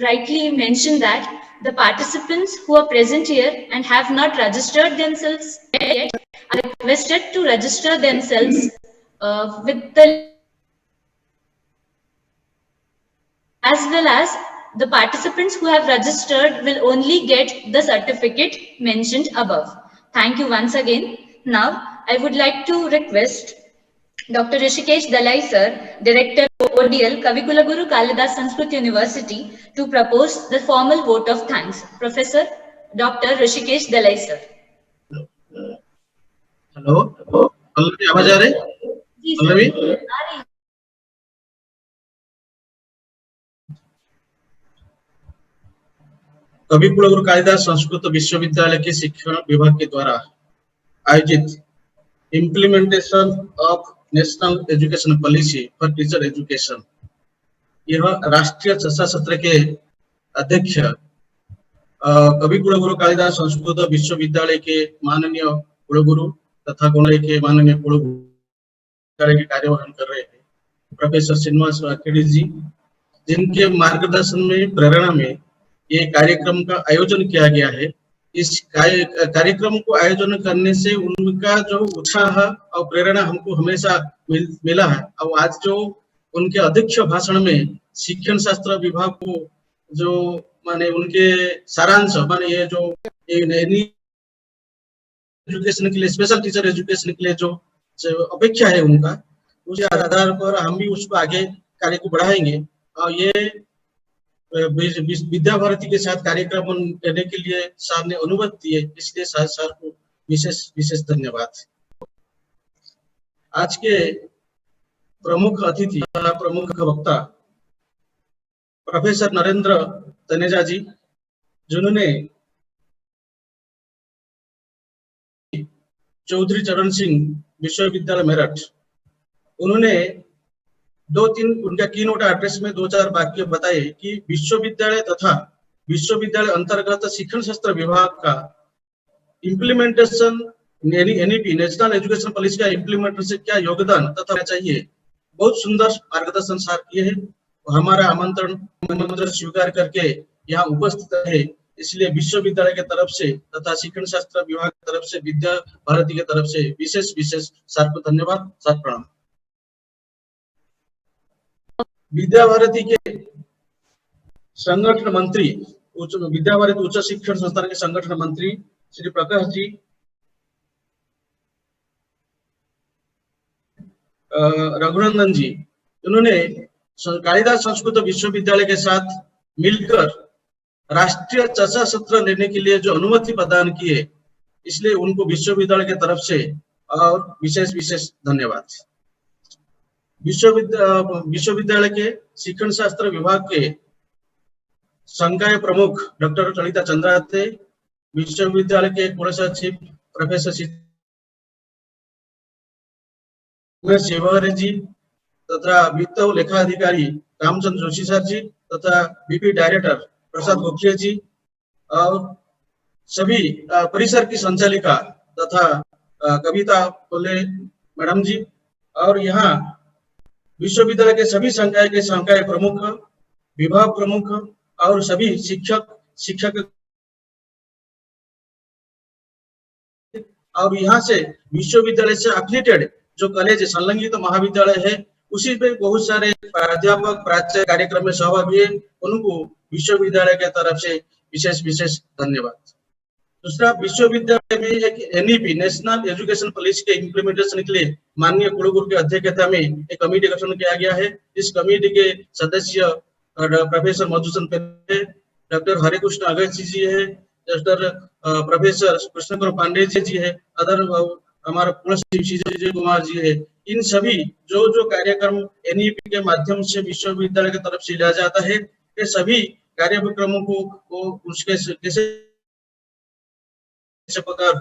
rightly mentioned that the participants who are present here and have not registered themselves yet are requested to register themselves with the as well as the participants who have registered will only get the certificate mentioned above. Thank you once again. Now, I would like to request Dr. Rishikesh Dalai sir, Director ODL, Kavikulaguru Kalidas Sanskrit University, to propose the formal vote of thanks. Professor Dr. Rishikesh Dalai sir. Hello, Pallavi आवाज आ रही? जी sir, Pallavi, आ रही। कविकुलगुरु कालिदास संस्कृत विश्वविद्यालय के शिक्षण विभाग के द्वारा आयोजित implementation of national education policy for teacher education, यह राष्ट्रीय चर्चा सत्र के अध्यक्ष कविकुलगुरु कालिदास संस्कृत विश्वविद्यालय के माननीय कुलगुरु तथा गौड़े के माननीय कुलगुरु के कार्यवाहन कर रहे हैं प्रोफेसर श्रीनिवास वाकेडी जी, जिनके मार्गदर्शन में प्रेरणा में ये कार्यक्रम का आयोजन किया गया है। इस कार्यक्रम को आयोजन करने से उनका जो उत्साह और प्रेरणा हमको हमेशा मिला है। और आज जो उनके अध्यक्ष भाषण में शिक्षण शास्त्र विभाग को जो माने उनके सारांश माने ये जो एजुकेशन के लिए स्पेशल टीचर एजुकेशन के लिए जो अपेक्षा है उनका, उस आधार पर हम भी उसको आगे कार्य को बढ़ाएंगे। और ये विद्या भारती के साथ कार्यक्रम करने के लिए सर ने अनुमति दी है, इसलिए सर को विशेष धन्यवाद। आज के प्रमुख अतिथि प्रमुख वक्ता प्रोफेसर नरेंद्र तनेजा जी, जिन्होंने चौधरी चरण सिंह विश्वविद्यालय मेरठ, उन्होंने उनका कीनोट एड्रेस में 2-4 वाक्य बताए कि विश्वविद्यालय तथा विश्वविद्यालय अंतर्गत शिक्षण शास्त्र विभाग का implementation NEP national education policy का इम्प्लीमेंटेशन क्या योगदान तथा चाहिए, बहुत सुंदर मार्गदर्शन सर किए हैं। हमारा आमंत्रण स्वीकार करके यहाँ उपस्थित है, इसलिए विश्वविद्यालय के तरफ से तथा शिक्षण शास्त्र विभाग की तरफ से विद्या भारती के तरफ से विशेष सर को धन्यवाद। सर प्रणाम। विद्या भारती के संगठन मंत्री, विद्या भारती उच्च शिक्षण संस्थान के संगठन मंत्री श्री प्रकाश जी, रघुनंदन जी, उन्होंने कालिदास संस्कृत विश्वविद्यालय के साथ मिलकर राष्ट्रीय चर्चा सत्र लेने के लिए जो अनुमति प्रदान की है, इसलिए उनको विश्वविद्यालय के तरफ से और विशेष धन्यवाद। विश्वविद्यालय के शिक्षण शास्त्र विभाग के संकाय प्रमुख डॉक्टर ललिता चंद्राते, विश्वविद्यालय के कुलसचिव प्रोफेसर शिवहरे जी तथा वित्त लेखाधिकारी रामचंद्र जोशी सर जी तथा बीपी डायरेक्टर प्रसाद गोखले जी और सभी परिसर की संचालिका तथा कविता बोले मैडम जी, और यहाँ विश्वविद्यालय के सभी संकाय प्रमुख, विभाग प्रमुख और सभी शिक्षक और यहाँ से विश्वविद्यालय से एफिलिएटेड जो कॉलेज संलग्नित महाविद्यालय है, उसी में बहुत सारे प्राध्यापक प्राचार्य कार्यक्रम में सहभागी है, उनको विश्वविद्यालय के तरफ से विशेष धन्यवाद। दूसरा, विश्वविद्यालय में एक एनईपी नेशनल एजुकेशन पॉलिसी के इम्प्लीमेंटेशन के लिए माननीय कुलगुरु की अध्यक्षता में एक कमेटी गठन किया गया है। इस कमेटी के सदस्य प्रोफेसर मधुसूदन पेरे, डॉक्टर हरिकृष्ण अगस्ती जी है, डॉक्टर प्रोफेसर कृष्ण पांडे जी है, अदर हमारा विजय कुमार जी है। इन सभी जो कार्यक्रम एनईपी के माध्यम से विश्वविद्यालय की तरफ से लिया जाता है, ये सभी कार्यक्रमों को उसके कैसे प्रकार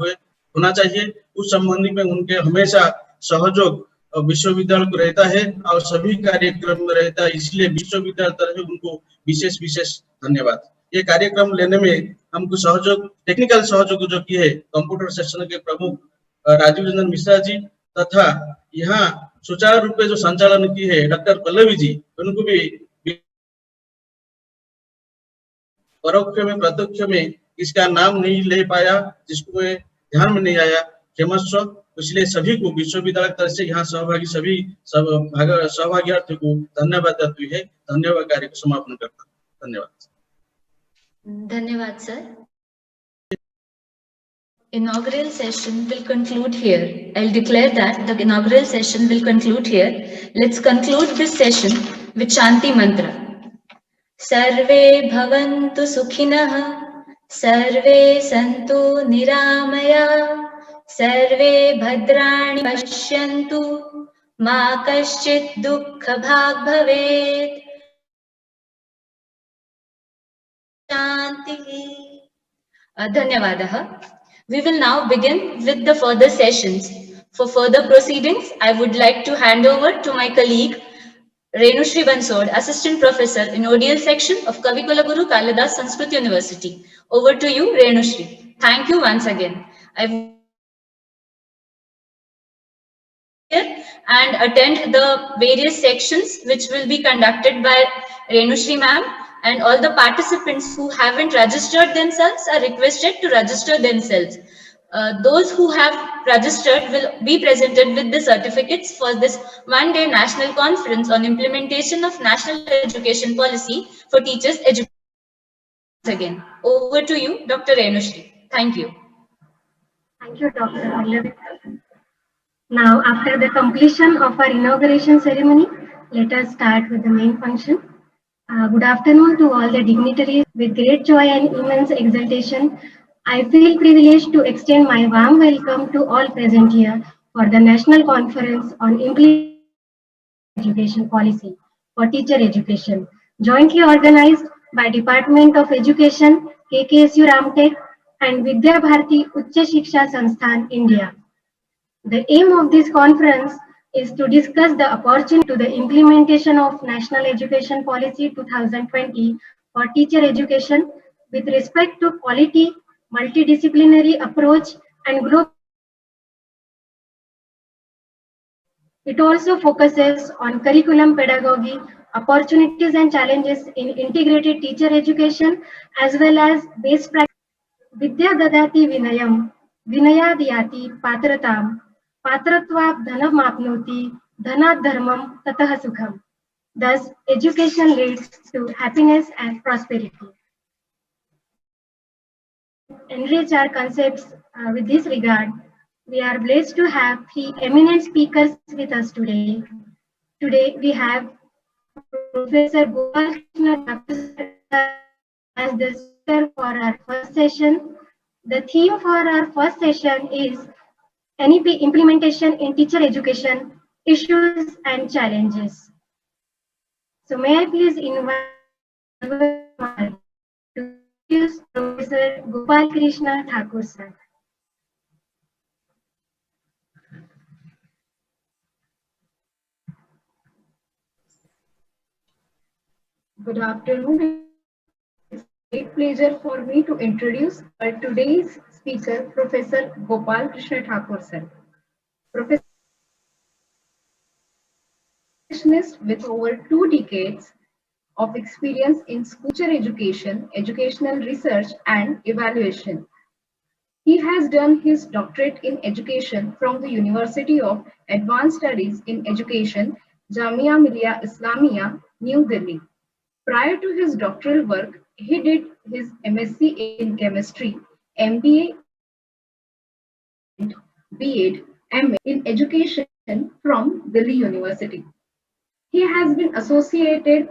होना चाहिए, उस संबंधी में उनके हमेशा सहयोग विश्वविद्यालय को रहता है और सभी कार्यक्रम में रहता है, इसलिए विश्वविद्यालय तरफ उनको विशेष धन्यवाद। ये कार्यक्रम लेने में हमको सहयोग, टेक्निकल सहयोग जो किए है कंप्यूटर सेक्शन के प्रमुख राजीव रंजन मिश्रा जी तथा यहाँ सुचारू रूप से जो संचालन की है डॉक्टर पल्लवी जी, उनको भी परोक्ष में प्रत्यक्ष में किसका नाम नहीं ले पाया, जिसको मैं ध्यान में नहीं आया, क्षमस्व। इसलिए सभी को विश्वविद्यालय तरफ से यहाँ सहभागी सभी सहभागी को धन्यवाद देते हुए धन्यवाद कार्य को समापन करता हूँ। धन्यवाद। धन्यवाद sir. Inaugural session will conclude here. I'll declare that the inaugural session will conclude here. Let's conclude this session with Shanti Mantra. सर्वे भवन्तु सुखिनः, सर्वे सन्तु निरामयाः, सर्वे भद्राणि पश्यन्तु, मा कश्चित् दुःखभाग् भवेत्। शान्तिः। धन्यवादः. We will now begin with the further sessions. For further proceedings, I would like to hand over to my colleague Renushri Bansod, Assistant Professor in ODL section of Kavikula Guru Kalidas Sanskrit University. Over to you, Renushri. Thank you once again. I will and attend the various sections which will be conducted by Renushri ma'am, and all the participants who haven't registered themselves are requested to register themselves. Those who have registered will be presented with the certificates for this one-day national conference on implementation of national education policy for teachers education. Again, over to you, Dr. Renushri. Thank you. Thank you, Dr. Pallavi. Now, after the completion of our inauguration ceremony, let us start with the main function. Good afternoon to all the dignitaries. With great joy and immense exultation, I feel privileged to extend my warm welcome to all present here for the National Conference on Implementation Education Policy for Teacher Education, jointly organized by Department of Education, KKSU Ramtech, and Vidya Bharati Ucha Shiksha Sansthan, India. The aim of this conference is to discuss the opportunity to the implementation of National Education Policy 2020 for teacher education with respect to quality, multidisciplinary approach, and global. It also focuses on curriculum pedagogy, opportunities and challenges in integrated teacher education, as well as best practice. Vidya dadati vinayam, vinayad yati patratam, patratva dhanam apnoti, dhanat dharmam tatah sukham. Thus, education leads to happiness and prosperity. Enrich our concepts with this regard. We are blessed to have three eminent speakers with us today. Today we have Professor Gopal Krishna Thakur as the speaker for our first session. The theme for our first session is NEP implementation in teacher education, issues and challenges. So may I please invite to introduce Professor Gopal Krishna Thakur sir. Good afternoon. It's a great pleasure for me to introduce our today's speaker, Professor Gopal Krishna Thakur sir. Professor with over 2 decades of experience in school education, educational research and evaluation. He has done his doctorate in education from the University of Advanced Studies in Education, Jamia Millia Islamia, New Delhi. Prior to his doctoral work, he did his MSc in chemistry, MBA, B.Ed, MA in education from Delhi University. He has been associated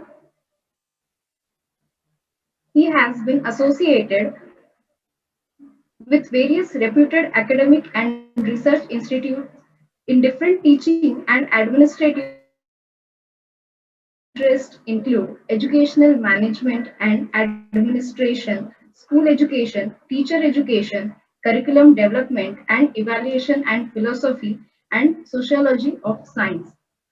with various reputed academic and research institutes in different teaching and administrative interests include educational management and administration, school education, teacher education, curriculum development and evaluation and philosophy and sociology of science.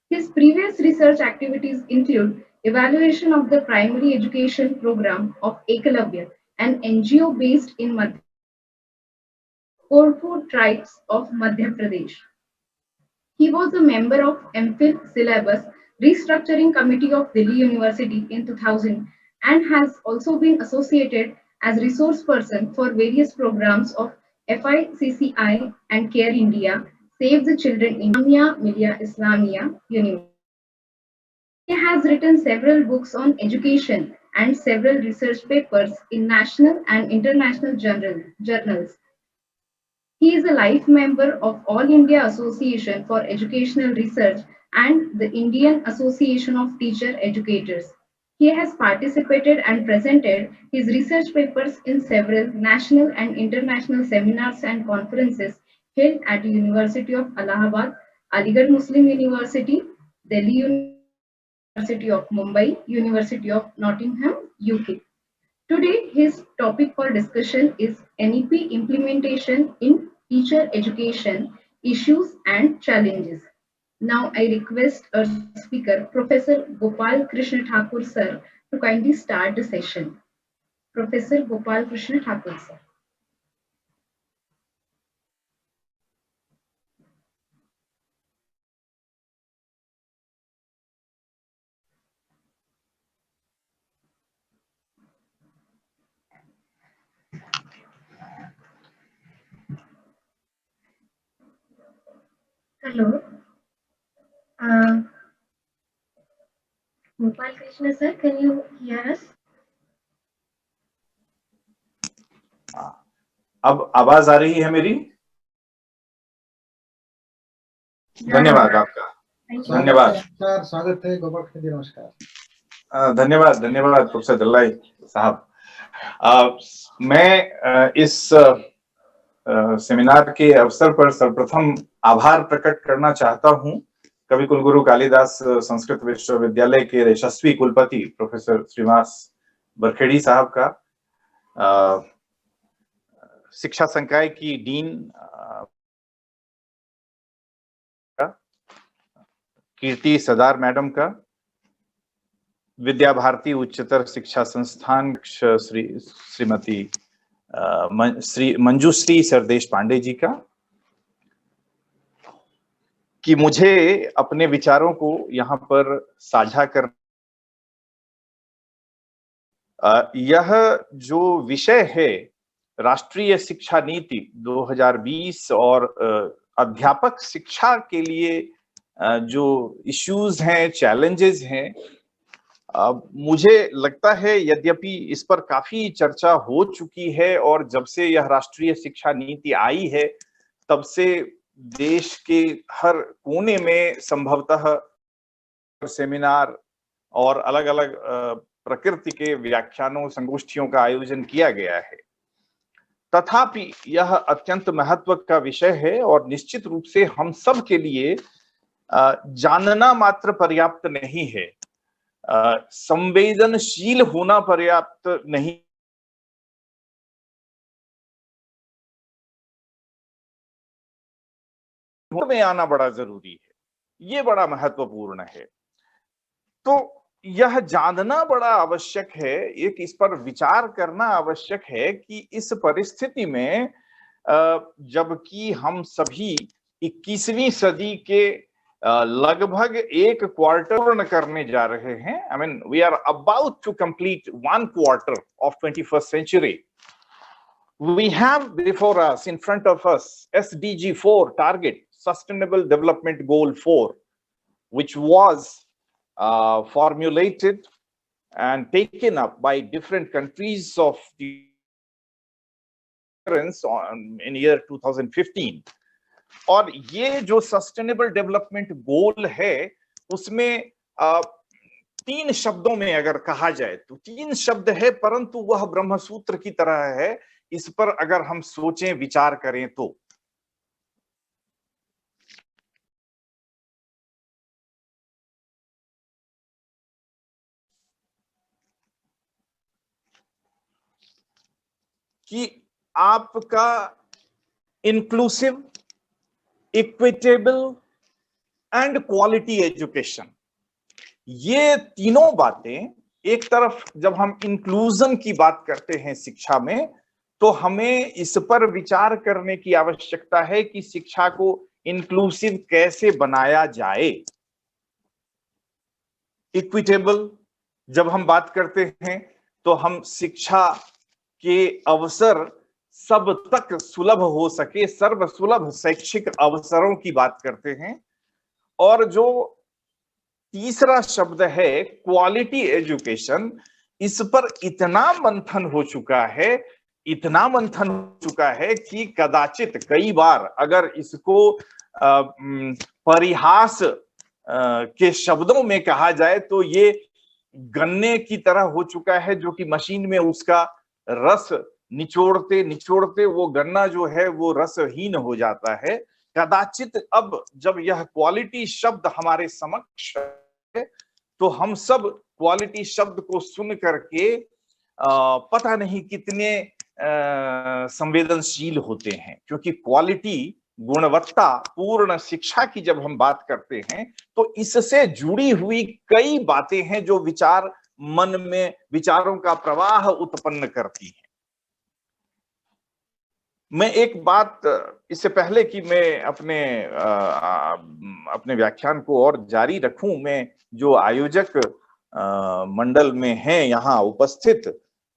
His previous research activities include evaluation of the primary education program of Ekalavya, an NGO based in Korfu tribes of Madhya Pradesh. He was a member of MPhil syllabus restructuring committee of Delhi University in 2000 and has also been associated as resource person for various programs of FICCI and Care India, Save the Children in Jamia Millia Islamia University. He has written several books on education and several research papers in national and international journals. He is a life member of All India Association for Educational Research and the Indian Association of Teacher Educators. He has participated and presented his research papers in several national and international seminars and conferences held at the University of Allahabad, Aligarh Muslim University, Delhi University of Mumbai, University of Nottingham, UK. Today, his topic for discussion is NEP implementation in teacher education, issues and challenges. Now, I request our speaker, Professor Gopal Krishna Thakur sir, to kindly start the session. Professor Gopal Krishna Thakur sir. Hello. Gopal Krishna sir, can you hear us? अब आवाज आ रही है मेरी? धन्यवाद आपका, धन्यवाद sir, स्वागत है गोपाल कृष्ण जी, नमस्कार। धन्यवाद धन्यवाद प्रोफेसर दल्लाई साहब। मैं इस सेमिनार के अवसर पर सर्वप्रथम आभार प्रकट करना चाहता हूं कवि कुलगुरु कालिदास संस्कृत विश्वविद्यालय के यशस्वी कुलपति प्रोफेसर श्रीनिवास बरखेड़ी साहब का, शिक्षा संकाय की डीन कीर्ति सदार मैडम का, विद्या भारती उच्चतर शिक्षा संस्थान श्रीमती मंजूश्री सरदेश पांडे जी का, कि मुझे अपने विचारों को यहाँ पर साझा कर, यह जो विषय है राष्ट्रीय शिक्षा नीति 2020 और अध्यापक शिक्षा के लिए जो इश्यूज हैं, चैलेंजेस हैं, मुझे लगता है यद्यपि इस पर काफी चर्चा हो चुकी है और जब से यह राष्ट्रीय शिक्षा नीति आई है तब से देश के हर कोने में संभवतः सेमिनार और अलग-अलग प्रकृति के व्याख्यानों, संगोष्ठियों का आयोजन किया गया है। तथापि यह अत्यंत महत्व का विषय है और निश्चित रूप से हम सब के लिए जानना मात्र पर्याप्त नहीं है, संवेदनशील होना पर्याप्त नहीं, में आना बड़ा जरूरी है, ये बड़ा महत्वपूर्ण है। तो यह जानना बड़ा आवश्यक है, एक इस पर विचार करना आवश्यक है कि इस परिस्थिति में जबकि हम सभी 21वीं सदी के लगभग एक क्वार्टर पूर्ण करने जा रहे हैं, I mean we are about to complete 1 quarter of 21st century. We have before us, in front of us, SDG 4 target, Sustainable Development Goal 4, which was formulated and taken up by different countries of the in year 2015. और ये जो sustainable development goal है उसमें 3 शब्दों में अगर कहा जाए तो 3 शब्द है, परंतु वह ब्रह्मसूत्र की तरह है। इस पर अगर हम सोचें, विचार करें तो कि आपका inclusive, equitable and quality education, ये तीनों बातें, एक तरफ जब हम इंक्लूजन की बात करते हैं शिक्षा में तो हमें इस पर विचार करने की आवश्यकता है कि शिक्षा को इंक्लूसिव कैसे बनाया जाए, इक्विटेबल जब हम बात करते हैं तो हम शिक्षा के अवसर सब तक सुलभ हो सके, सर्व सुलभ शैक्षिक अवसरों की बात करते हैं। और जो तीसरा शब्द है क्वालिटी एजुकेशन, इस पर इतना मंथन हो चुका है, इतना मंथन हो चुका है कि कदाचित कई बार अगर इसको परिहास के शब्दों में कहा जाए तो ये गन्ने की तरह हो चुका है, जो कि मशीन में उसका रस निचोड़ते निचोड़ते वो गन्ना जो है वो रसहीन हो जाता है। कदाचित अब जब यह क्वालिटी शब्द हमारे समक्ष है तो हम सब क्वालिटी शब्द को सुन करके पता नहीं कितने संवेदनशील होते हैं, क्योंकि क्वालिटी, गुणवत्ता पूर्ण शिक्षा की जब हम बात करते हैं तो इससे जुड़ी हुई कई बातें हैं जो विचार मन में विचारों का प्रवाह उत्पन्न करती हैं। मैं एक बात, इससे पहले कि मैं अपने व्याख्यान को और जारी रखूं, मैं जो आयोजक मंडल में हैं यहाँ उपस्थित,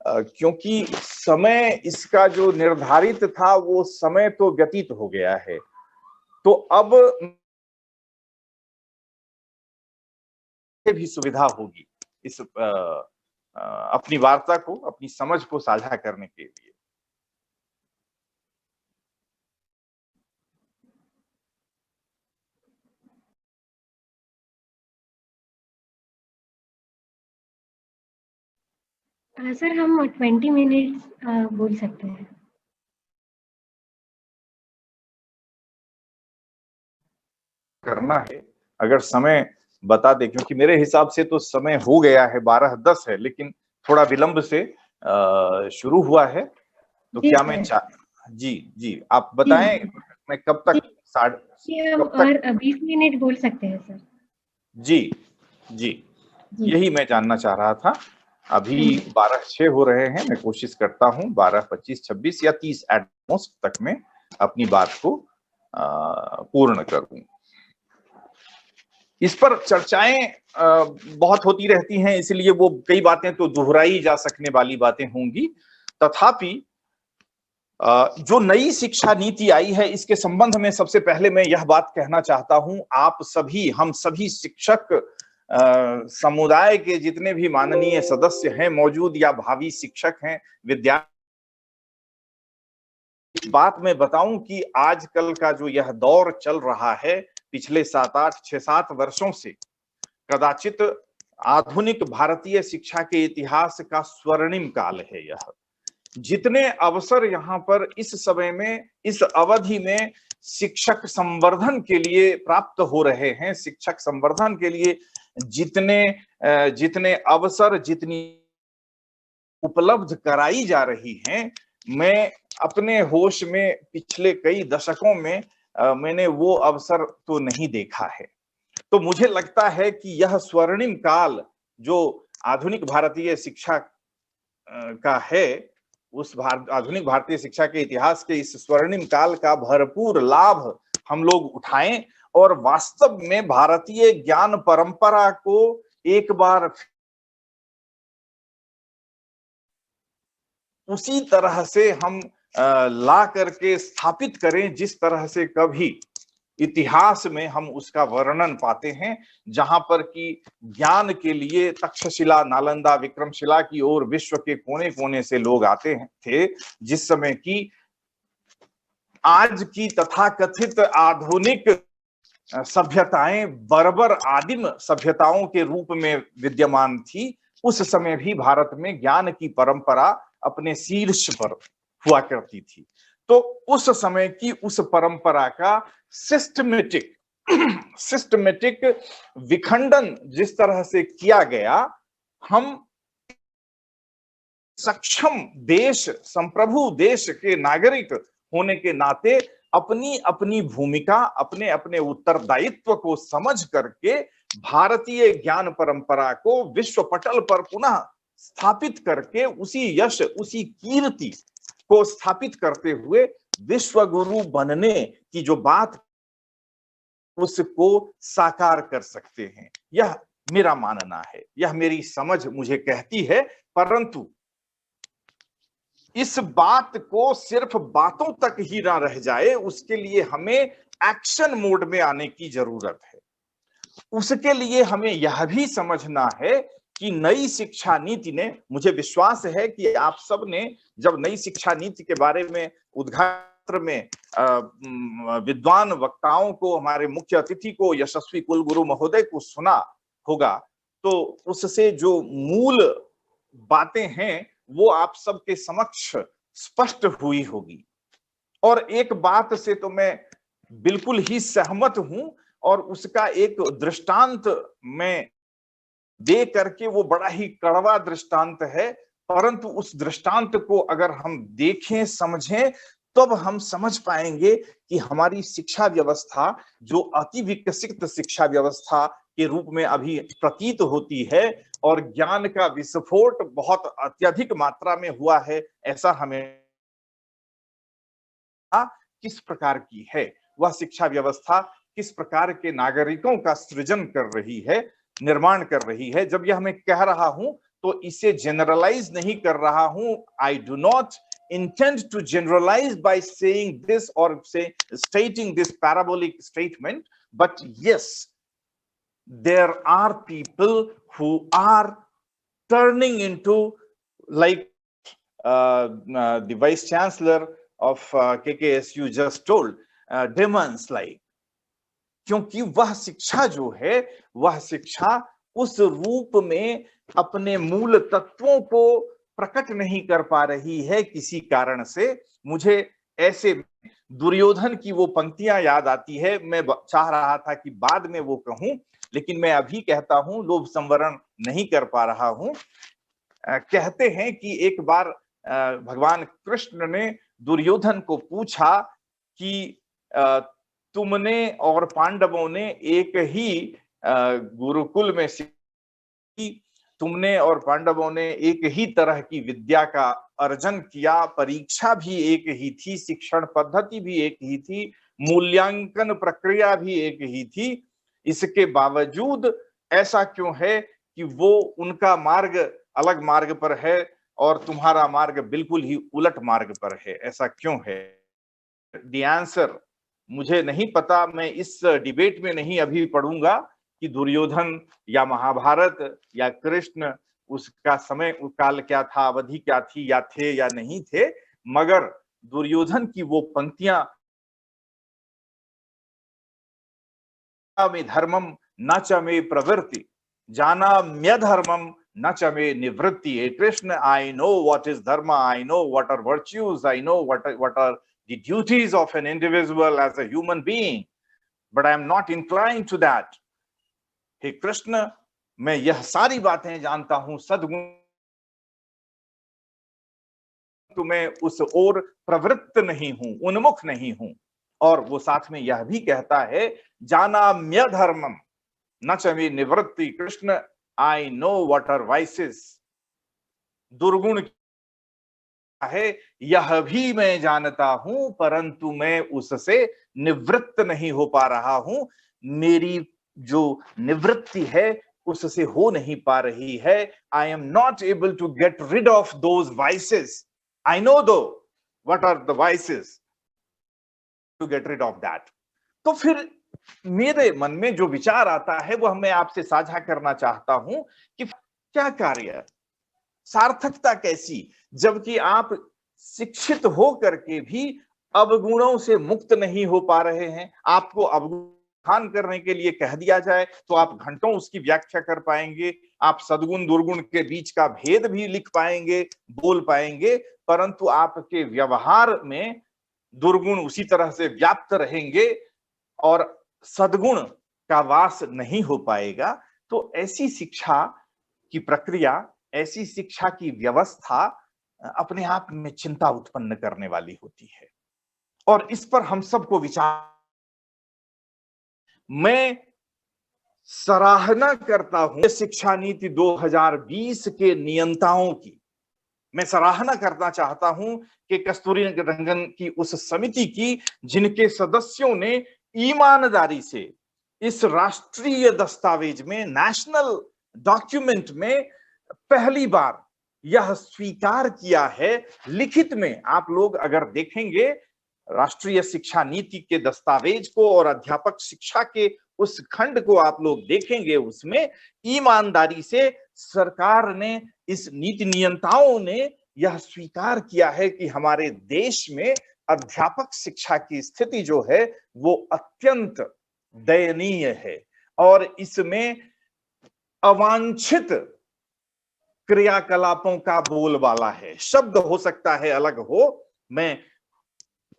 क्योंकि समय इसका जो निर्धारित था वो समय तो व्यतीत हो गया है, तो अब भी सुविधा होगी इस अपनी वार्ता को, अपनी समझ को साझा करने के लिए। सर हम 20 मिनट्स बोल सकते हैं। करना है अगर समय बता दे, क्योंकि मेरे हिसाब से तो समय हो गया है, 12:10 है, लेकिन थोड़ा विलंब से शुरू हुआ है, तो क्या मैं जी जी आप बताएं मैं कब तक और 20 मिनट बोल सकते हैं सर। जी जी यही मैं जानना चाह रहा था। अभी 12:06 हो रहे हैं, मैं कोशिश करता हूं 12:25, 26 या 30 एट मोस्ट तक में अपनी बात को पूर्ण करूं। इस पर चर्चाएं बहुत होती रहती हैं, इसलिए वो कई बातें तो दोहराई जा सकने वाली बातें होंगी। तथापि जो नई शिक्षा नीति आई है इसके संबंध में सबसे पहले मैं यह बात कहना चाहता हूं, आप सभी, हम सभी शिक्षक समुदाय के जितने भी माननीय सदस्य हैं मौजूद या भावी शिक्षक हैं, विद्यार्थी, बात मैं बताऊं कि आजकल का जो यह दौर चल रहा है पिछले 6-7 वर्षों से, कदाचित आधुनिक भारतीय शिक्षा के इतिहास का स्वर्णिम काल है यह। जितने अवसर यहाँ पर इस समय में, इस अवधि में शिक्षक संवर्धन के लिए प्राप्त हो रहे हैं, शिक्षक संवर्धन के लिए जितने अवसर, जितनी उपलब्ध कराई जा रही हैं, मैं अपने होश में पिछले कई दशकों में मैंने वो अवसर तो नहीं देखा है। तो मुझे लगता है कि यह स्वर्णिम काल जो आधुनिक भारतीय शिक्षा का है, उस आधुनिक भारतीय शिक्षा के इतिहास के इस स्वर्णिम काल का भरपूर लाभ हम लोग उठाएं और वास्तव में भारतीय ज्ञान परंपरा को एक बार उसी तरह से हम ला करके स्थापित करें जिस तरह से कभी इतिहास में हम उसका वर्णन पाते हैं, जहां पर कि ज्ञान के लिए तक्षशिला, नालंदा, विक्रमशिला की ओर विश्व के कोने कोने से लोग आते थे, जिस समय की आज की तथाकथित आधुनिक सभ्यताएं बर्बर आदिम सभ्यताओं के रूप में विद्यमान थी, उस समय भी भारत में ज्ञान की परंपरा अपने शीर्ष पर हुआ करती थी। तो उस समय की उस परंपरा का सिस्टमेटिक विखंडन जिस तरह से किया गया, हम सक्षम देश, संप्रभु देश के नागरिक होने के नाते अपनी अपनी भूमिका, अपने अपने उत्तरदायित्व को समझ करके भारतीय ज्ञान परंपरा को विश्व पटल पर पुनः स्थापित करके उसी यश, उसी कीर्ति को स्थापित करते हुए विश्व गुरु बनने की जो बात, उसको साकार कर सकते हैं। मेरा मानना है, यह मेरी समझ मुझे कहती है। परंतु इस बात को सिर्फ बातों तक ही ना रह जाए, उसके लिए हमें एक्शन मोड में आने की जरूरत है। उसके लिए हमें यह भी समझना है कि नई शिक्षा नीति ने, मुझे विश्वास है कि आप सब ने जब नई शिक्षा नीति के बारे में उद्घाटन में विद्वान वक्ताओं को, हमारे मुख्य अतिथि को, यशस्वी कुलगुरु महोदय को सुना होगा, तो उससे जो मूल बातें हैं वो आप सबके समक्ष स्पष्ट हुई होगी। और एक बात से तो मैं बिल्कुल ही सहमत हूं, और उसका एक दृष्टांत मैं दे करके, वो बड़ा ही कड़वा दृष्टांत है, परंतु उस दृष्टांत को अगर हम देखें, समझें, तब हम समझ पाएंगे कि हमारी शिक्षा व्यवस्था, जो अति विकसित शिक्षा व्यवस्था के रूप में अभी प्रतीत होती है और ज्ञान का विस्फोट बहुत अत्यधिक मात्रा में हुआ है, ऐसा हमें किस प्रकार की है वह शिक्षा व्यवस्था, किस प्रकार के नागरिकों का सृजन कर रही है, निर्माण कर रही है। जब यह मैं कह रहा हूं तो इसे जनरलाइज नहीं कर रहा हूं। I do not intend to generalize by saying this or stating this parabolic statement, but yes, there are people who are turning into, like the vice chancellor of KKSU just told, demons like, क्योंकि वह शिक्षा जो है, वह शिक्षा उस रूप में अपने मूल तत्वों को प्रकट नहीं कर पा रही है किसी कारण से। मुझे ऐसे दुर्योधन की वो पंक्तियां याद आती है, मैं चाह रहा था कि बाद में वो कहूं, लेकिन मैं अभी कहता हूं, लोभ संवरण नहीं कर पा रहा हूं। कहते हैं कि एक बार भगवान कृष्ण ने दुर्योधन को पूछा कि तुमने और पांडवों ने एक ही गुरुकुल में तुमने और पांडवों ने एक ही तरह की विद्या का अर्जन किया, परीक्षा भी एक ही थी, शिक्षण पद्धति भी एक ही थी, मूल्यांकन प्रक्रिया भी एक ही थी, इसके बावजूद ऐसा क्यों है कि वो उनका मार्ग अलग मार्ग पर है और तुम्हारा मार्ग बिल्कुल ही उलट मार्ग पर है, ऐसा क्यों है? द आंसर मुझे नहीं पता, मैं इस डिबेट में नहीं अभी पढ़ूंगा कि दुर्योधन या महाभारत या कृष्ण, उसका समय काल क्या था, अवधि क्या थी, या थे या नहीं थे, मगर दुर्योधन की वो पंक्तियां, में धर्मम न च मे प्रवृत्ति, जानाम्य धर्मम न च मे निवृत्ति। ए Krishna, I know what is dharma, I know what are virtues, I know what are the duties of an individual as a human being, but I am not inclined to that. हे कृष्ण, मैं यह सारी बातें जानता हूं, सद्गुण, तो मैं उस ओर प्रवृत्त नहीं हूं, उन्मुख नहीं हूं। और वो साथ में यह भी कहता है, जानाम्य धर्मम न च मे निवृत्ति। Krishna, I know what are vices, दुर्गुण है यह भी मैं जानता हूं, परंतु मैं उससे निवृत्त नहीं हो पा रहा हूं। मेरी जो निवृत्ति है उससे हो नहीं पा रही है। I am not able to get rid of those vices. I know though what are the vices, to get rid of that. तो फिर मेरे मन में जो विचार आता है वह मैं आपसे साझा करना चाहता हूं कि क्या कार्य, सार्थकता कैसी, जबकि आप शिक्षित हो करके भी अवगुणों से मुक्त नहीं हो पा रहे हैं। आपको अवगुण करने के लिए कह दिया जाए तो आप घंटों उसकी व्याख्या कर पाएंगे, आप सद्गुण दुर्गुण के बीच का भेद भी लिख पाएंगे, बोल पाएंगे, परंतु आपके व्यवहार में दुर्गुण उसी तरह से व्याप्त रहेंगे और सद्गुण का वास नहीं हो पाएगा। तो ऐसी शिक्षा की प्रक्रिया, ऐसी शिक्षा की व्यवस्था अपने आप में चिंता उत्पन्न करने वाली होती है, और इस पर हम सबको विचार। मैं सराहना करता हूं शिक्षा नीति 2020 के नियंताओं की। मैं सराहना करना चाहता हूं कि कस्तूरी रंगन की उस समिति की, जिनके सदस्यों ने ईमानदारी से इस राष्ट्रीय दस्तावेज में, नेशनल डॉक्यूमेंट में पहली बार यह स्वीकार किया है लिखित में। आप लोग अगर देखेंगे राष्ट्रीय शिक्षा नीति के दस्तावेज को और अध्यापक शिक्षा के उस खंड को आप लोग देखेंगे, उसमें ईमानदारी से सरकार ने, इस नीति नियंताओं ने यह स्वीकार किया है कि हमारे देश में अध्यापक शिक्षा की स्थिति जो है वो अत्यंत दयनीय है और इसमें अवांछित क्रियाकलापों का बोलबाला है। शब्द हो सकता है अलग हो, मैं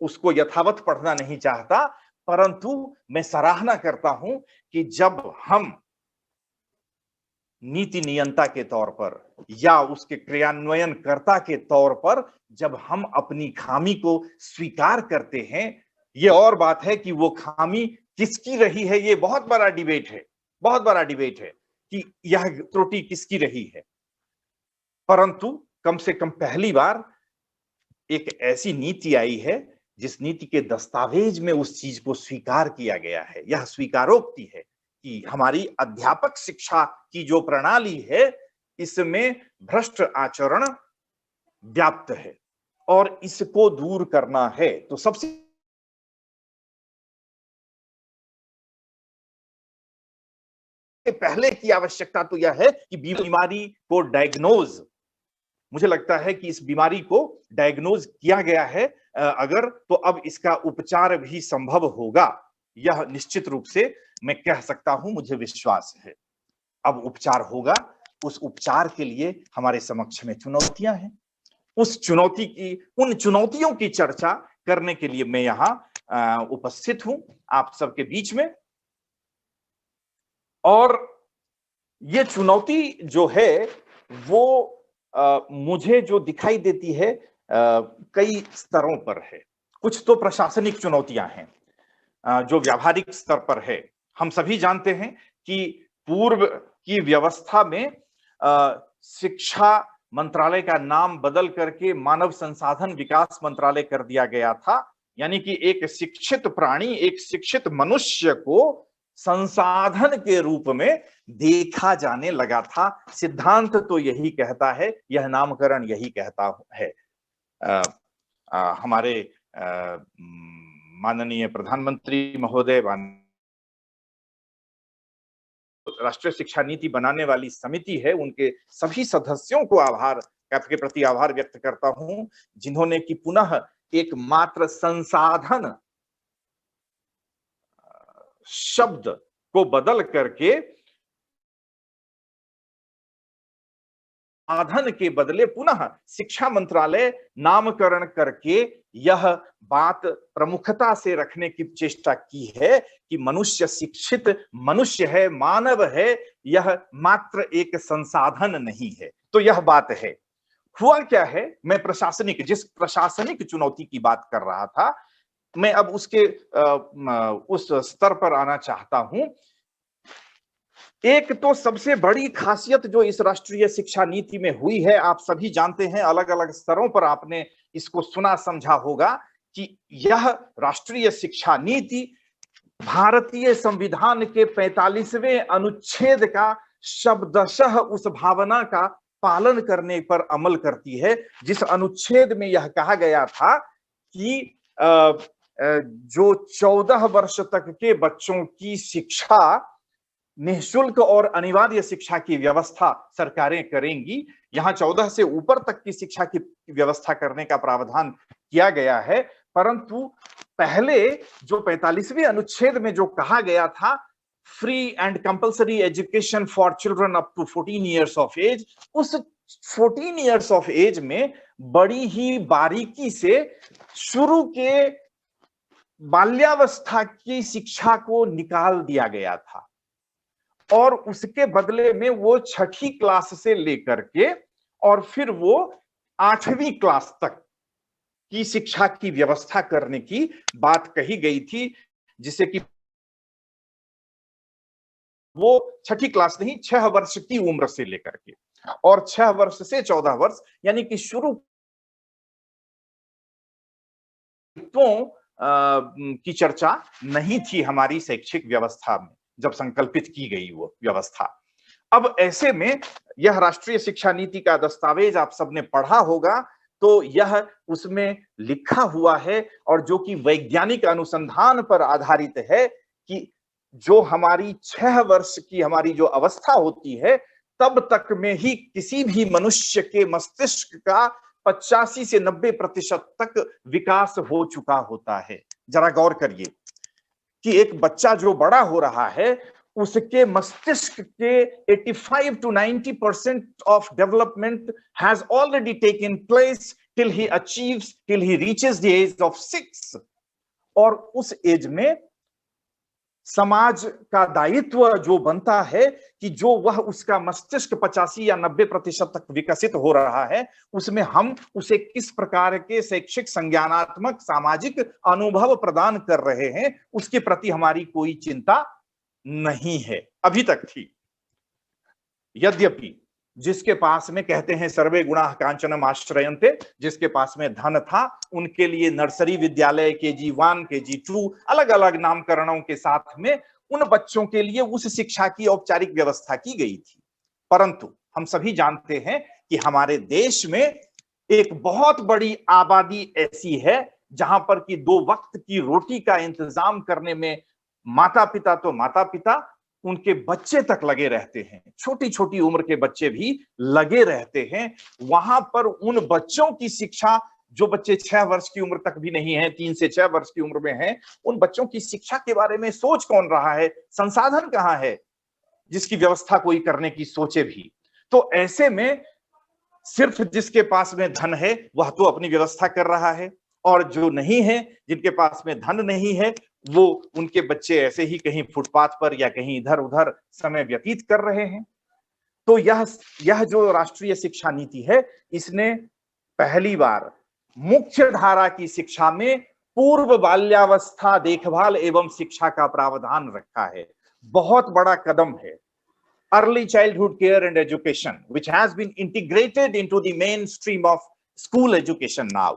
उसको यथावत पढ़ना नहीं चाहता, परंतु मैं सराहना करता हूं कि जब हम नीति नियंता के तौर पर या उसके क्रियान्वयनकर्ता के तौर पर जब हम अपनी खामी को स्वीकार करते हैं, ये और बात है कि वो खामी किसकी रही है, ये बहुत बड़ा डिबेट है, बहुत बड़ा डिबेट है कि यह त्रुटि किसकी रही है। परंतु कम से कम पहली बार एक ऐसी नीति आई है जिस नीति के दस्तावेज में उस चीज को स्वीकार किया गया है। यह स्वीकारोक्ति है कि हमारी अध्यापक शिक्षा की जो प्रणाली है इसमें भ्रष्ट आचरण व्याप्त है और इसको दूर करना है। तो सबसे पहले की आवश्यकता तो यह है कि बीमारी को डायग्नोज, मुझे लगता है कि इस बीमारी को डायग्नोज किया गया है अगर, तो अब इसका उपचार भी संभव होगा, यह निश्चित रूप से मैं कह सकता हूं, मुझे विश्वास है। अब उपचार होगा, उस उपचार के लिए हमारे समक्ष में चुनौतियां हैं। उन चुनौतियों की चर्चा करने के लिए मैं यहां उपस्थित हूं आप सबके बीच में। और ये चुनौती जो है वो मुझे जो दिखाई देती है कई स्तरों पर है। कुछ तो प्रशासनिक चुनौतियां हैं जो व्यावहारिक स्तर पर है। हम सभी जानते हैं कि पूर्व की व्यवस्था में शिक्षा मंत्रालय का नाम बदल करके मानव संसाधन विकास मंत्रालय कर दिया गया था, यानी कि एक शिक्षित प्राणी, एक शिक्षित मनुष्य को संसाधन के रूप में देखा जाने लगा था। सिद्धांत तो यही कहता है, यह नामकरण यही कहता है। हमारे माननीय प्रधानमंत्री महोदय, राष्ट्रीय शिक्षा नीति बनाने वाली समिति है, उनके सभी सदस्यों को आभार के प्रति आभार व्यक्त करता हूं, जिन्होंने कि पुनः एक मात्र संसाधन शब्द को बदल करके साधन के बदले पुनः शिक्षा मंत्रालय नामकरण करके यह बात प्रमुखता से रखने की चेष्टा की है कि मनुष्य शिक्षित मनुष्य है, मानव है, यह मात्र एक संसाधन नहीं है। तो यह बात है। हुआ क्या है, मैं जिस प्रशासनिक चुनौती की बात कर रहा था, मैं अब उसके उस स्तर पर आना चाहता हूं। एक तो सबसे बड़ी खासियत जो इस राष्ट्रीय शिक्षा नीति में हुई है, आप सभी जानते हैं, अलग अलग स्तरों पर आपने इसको सुना समझा होगा कि यह राष्ट्रीय शिक्षा नीति भारतीय संविधान के 45वें अनुच्छेद का शब्दशः उस भावना का पालन करने पर अमल करती है, जिस अनुच्छेद में यह कहा गया था कि जो 14 वर्ष तक के बच्चों की शिक्षा, निःशुल्क और अनिवार्य शिक्षा की व्यवस्था सरकारें करेंगी। यहां 14 से ऊपर तक की शिक्षा की व्यवस्था करने का प्रावधान किया गया है, परंतु पहले जो 45वें अनुच्छेद में जो कहा गया था, free and compulsory education for children up to 14 years of age, उस 14 ईयर्स ऑफ एज में बड़ी ही बारीकी से शुरू के बाल्यावस्था की शिक्षा को निकाल दिया गया था और उसके बदले में वो 6ठी क्लास से लेकर के और फिर वो 8वीं क्लास तक की शिक्षा की व्यवस्था करने की बात कही गई थी, जिसे कि वो 6ठी क्लास नहीं, 6 वर्ष की उम्र से लेकर के और 6 वर्ष से 14 वर्ष, यानी कि शुरू की चर्चा नहीं थी हमारी शैक्षिक व्यवस्था में। जब संकल्पित की गई वो व्यवस्था। अब ऐसे में यह राष्ट्रीय शिक्षा नीति का दस्तावेज आप सबने पढ़ा होगा, तो यह उसमें लिखा हुआ है और जो कि वैज्ञानिक अनुसंधान पर आधारित है कि जो हमारी 6 वर्ष की हमारी जो अवस्था होती है, तब तक में ही किसी भी मनुष्य के मस्तिष्क का 85 से 90% तक विकास हो चुका होता है। जरा गौर करिए कि एक बच्चा जो बड़ा हो रहा है, उसके मस्तिष्क के 85 to 90% of development has already taken place till he reaches the age of 6. और उस एज में समाज का दायित्व जो बनता है कि जो वह उसका मस्तिष्क 85 या 90% तक विकसित हो रहा है, उसमें हम उसे किस प्रकार के शैक्षिक, संज्ञानात्मक, सामाजिक अनुभव प्रदान कर रहे हैं, उसके प्रति हमारी कोई चिंता नहीं है, अभी तक थी। यद्यपि जिसके पास में कहते हैं सर्वे गुणाः कांचनम आश्रयन्ते, जिसके पास में धन था, उनके लिए नर्सरी विद्यालय KG1, KG2 अलग अलग नामकरणों के साथ में उन बच्चों के लिए उस शिक्षा की औपचारिक व्यवस्था की गई थी। परंतु हम सभी जानते हैं कि हमारे देश में एक बहुत बड़ी आबादी ऐसी है जहां पर कि 2 वक्त की रोटी का इंतजाम करने में माता पिता उनके बच्चे तक लगे रहते हैं, छोटी छोटी उम्र के बच्चे भी लगे रहते हैं। वहां पर उन बच्चों की शिक्षा, जो बच्चे 6 वर्ष की उम्र तक भी नहीं है, 3 से 6 वर्ष की उम्र में हैं, उन बच्चों की शिक्षा के बारे में सोच कौन रहा है? संसाधन कहां है जिसकी व्यवस्था कोई करने की सोचे भी? तो ऐसे में सिर्फ जिसके पास में धन है वह तो अपनी व्यवस्था कर रहा है, और जो नहीं है, जिनके पास में धन नहीं है, वो उनके बच्चे ऐसे ही कहीं फुटपाथ पर या कहीं इधर उधर समय व्यतीत कर रहे हैं। तो यह जो राष्ट्रीय शिक्षा नीति है, इसने पहली बार मुख्य धारा की शिक्षा में पूर्व बाल्यावस्था देखभाल एवं शिक्षा का प्रावधान रखा है। बहुत बड़ा कदम है। Early childhood care and education, which has been integrated into the mainstream of school education now,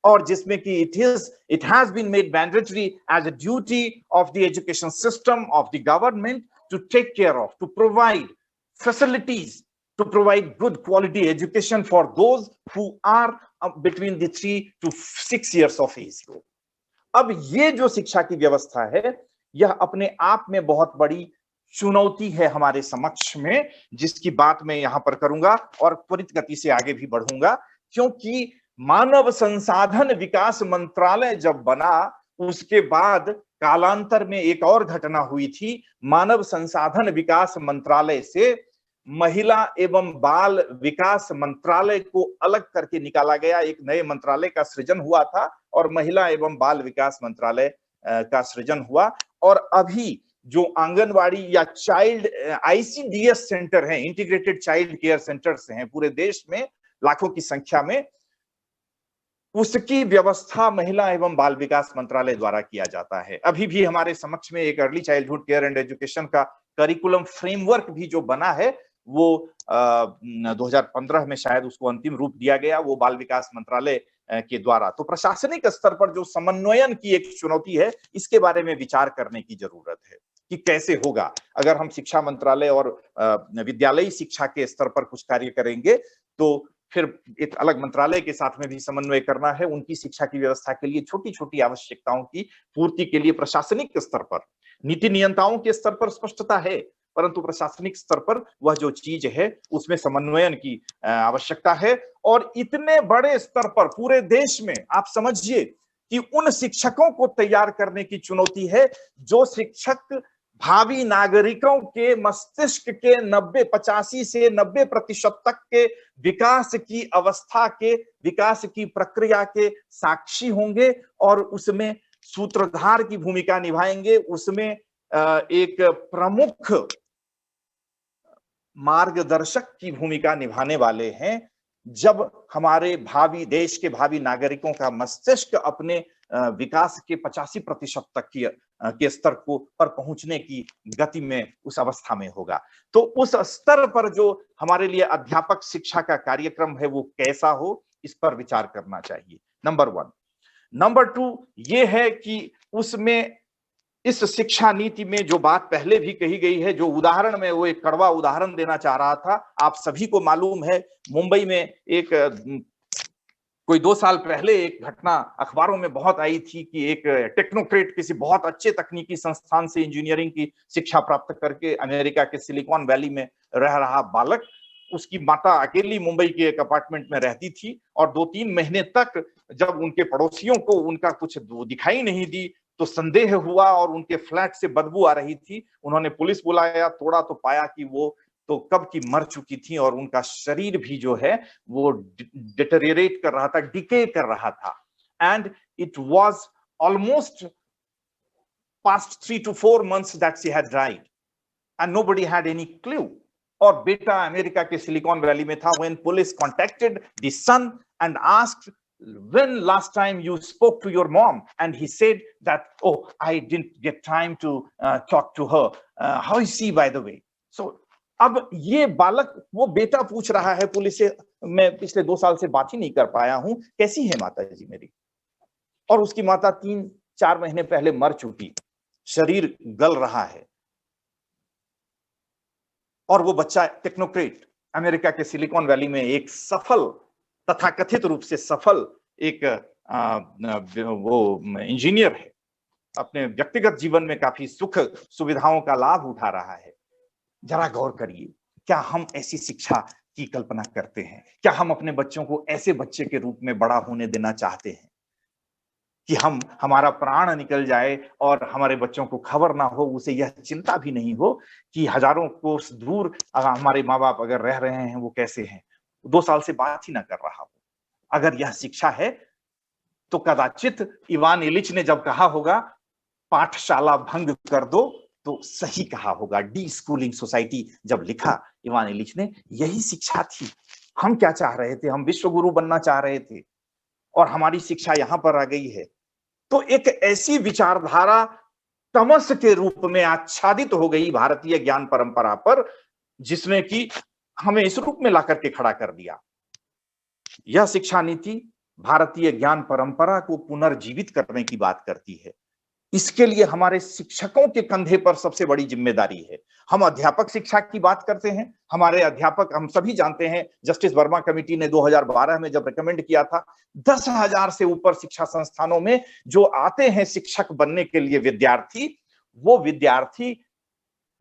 और जिसमें कि it has been made mandatory as a duty of the education system of the government to take care of, to provide facilities, to provide good quality education for those who are between the 3 to 6 years of age group. अब ये जो शिक्षा की व्यवस्था है, यह अपने आप में बहुत बड़ी चुनौती है हमारे समक्ष में, जिसकी बात मैं यहां पर करूंगा और त्वरित गति से आगे भी बढ़ूंगा, क्योंकि मानव संसाधन विकास मंत्रालय जब बना, उसके बाद कालांतर में एक और घटना हुई थी। मानव संसाधन विकास मंत्रालय से महिला एवं बाल विकास मंत्रालय को अलग करके निकाला गया, एक नए मंत्रालय का सृजन हुआ था और महिला एवं बाल विकास मंत्रालय का सृजन हुआ। और अभी जो आंगनवाड़ी या चाइल्ड ICDS सेंटर हैं, इंटीग्रेटेड चाइल्ड केयर सेंटर्स हैं पूरे देश में लाखों की संख्या में, उसकी व्यवस्था महिला एवं बाल विकास मंत्रालय द्वारा किया जाता है। अभी भी हमारे समक्ष में एक early childhood care and education का करिकुलम फ्रेमवर्क भी जो बना है, वो 2015 में शायद उसको अंतिम रूप दिया गया, वो बाल विकास मंत्रालय के द्वारा। तो प्रशासनिक स्तर पर जो समन्वयन की एक चुनौती है, इसके बारे में विचार करने की जरूरत है कि कैसे होगा। अगर हम शिक्षा मंत्रालय और विद्यालयी शिक्षा के स्तर पर कुछ कार्य करेंगे, तो फिर एक अलग मंत्रालय के साथ में भी समन्वय करना है। उनकी शिक्षा की व्यवस्था के लिए छोटी छोटी आवश्यकताओं की पूर्ति के लिए प्रशासनिक स्तर पर, नीति नियंताओं के स्तर पर स्पष्टता है, परंतु प्रशासनिक स्तर पर वह जो चीज है उसमें समन्वयन की आवश्यकता है। और इतने बड़े स्तर पर पूरे देश में आप समझिए कि उन शिक्षकों को तैयार करने की चुनौती है जो शिक्षक भावी नागरिकों के मस्तिष्क के 85 से 90% तक के विकास की अवस्था के, विकास की प्रक्रिया के साक्षी होंगे और उसमें सूत्रधार की भूमिका निभाएंगे, उसमें एक प्रमुख मार्गदर्शक की भूमिका निभाने वाले हैं। जब हमारे भावी देश के भावी नागरिकों का मस्तिष्क अपने विकास के 85% तक के स्तर को पर पहुंचने की गति में उस अवस्था में होगा, तो उस स्तर पर जो हमारे लिए अध्यापक शिक्षा का कार्यक्रम है वो कैसा हो, इस पर विचार करना चाहिए। नंबर 1। नंबर 2 ये है कि उसमें इस शिक्षा नीति में जो बात पहले भी कही गई है, जो उदाहरण में वो एक कड़वा उदाहरण देना चाह रहा था, आप सभी को मालूम है मुंबई में एक कोई 2 साल पहले एक घटना अखबारों में बहुत आई थी कि एक टेक्नोक्रेट किसी बहुत अच्छे तकनीकी संस्थान से इंजीनियरिंग की शिक्षा प्राप्त करके अमेरिका के सिलिकॉन वैली में रह रहा बालक, उसकी माता अकेली मुंबई के एक अपार्टमेंट में रहती थी और 2-3 महीने तक जब उनके पड़ोसियों को उनका कुछ दिखाई नहीं दी तो संदेह हुआ और उनके फ्लैट से बदबू आ रही थी। उन्होंने पुलिस बुलाया, तोड़ा तो पाया कि वो तो कब की मर चुकी थी और उनका शरीर भी जो है वो डिटेरियोरेट कर रहा था, डिके कर रहा था। And it was almost past 3 to 4 months that she had died and nobody had any clue. और बेटा अमेरिका के सिलिकॉन वैली में था। when police contacted the son and asked when last time you spoke to your mom, and he said that oh I didn't get time to talk to her, how is she by the way. So अब ये बालक, वो बेटा पूछ रहा है police से, मैं पिछले 2 साल से बात ही नहीं कर पाया हूं, कैसी है माता जी मेरी। और उसकी माता 3-4 महीने पहले मर चुकी, शरीर गल रहा है और वो बच्चा टेक्नोक्रेट अमेरिका के सिलिकॉन वैली में एक सफल, तथाकथित रूप से सफल एक वो इंजीनियर है, अपने व्यक्तिगत जीवन में काफी सुख सुविधाओं का लाभ उठा रहा है। जरा गौर करिए, क्या हम ऐसी शिक्षा की कल्पना करते हैं? क्या हम अपने बच्चों को ऐसे बच्चे के रूप में बड़ा होने देना चाहते हैं कि हमारा प्राण निकल जाए और हमारे बच्चों को खबर ना हो, उसे यह चिंता भी नहीं हो कि हजारों कोस दूर हमारे माँ बाप अगर रह रहे हैं वो कैसे हैं, 2 साल से बात ही ना कर रहा हो। अगर यह शिक्षा है तो कदाचित इवान इलिच ने जब कहा होगा पाठशाला भंग कर दो तो सही कहा होगा। डी स्कूलिंग सोसाइटी जब लिखा इवान इलिच ने, यही शिक्षा थी। हम क्या चाह रहे थे? हम विश्व गुरु बनना चाह रहे थे और हमारी शिक्षा यहां पर आ गई है। तो एक ऐसी विचारधारा तमस के रूप में आच्छादित हो गई भारतीय ज्ञान परंपरा पर, जिसने कि हमें इस रूप में लाकर के खड़ा कर दिया। यह शिक्षा नीति भारतीय ज्ञान परंपरा को पुनर्जीवित करने की बात करती है। इसके लिए हमारे शिक्षकों के कंधे पर सबसे बड़ी जिम्मेदारी है। हम अध्यापक शिक्षा की बात करते हैं, हमारे अध्यापक, हम सभी जानते हैं, जस्टिस वर्मा कमेटी ने 2012 में जब रिकमेंड किया था, 10,000 से ऊपर शिक्षा संस्थानों में जो आते हैं शिक्षक बनने के लिए विद्यार्थी, वो विद्यार्थी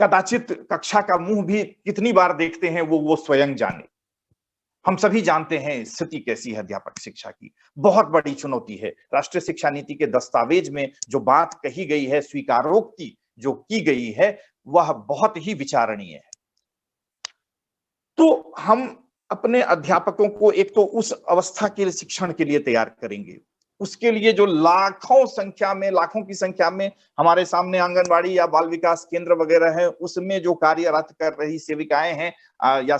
कदाचित कक्षा का मुंह भी कितनी बार देखते हैं वो स्वयं जाने। हम सभी जानते हैं स्थिति कैसी है अध्यापक शिक्षा की। बहुत बड़ी चुनौती है। राष्ट्रीय शिक्षा नीति के दस्तावेज में जो बात कही गई है, स्वीकारोक्ति जो की गई है, वह बहुत ही विचारणीय है। तो हम अपने अध्यापकों को एक तो उस अवस्था के शिक्षण के लिए तैयार करेंगे, उसके लिए जो लाखों की संख्या में हमारे सामने आंगनवाड़ी या बाल विकास केंद्र वगैरह है, उसमें जो कार्यरत कर रही सेविकाएं हैं या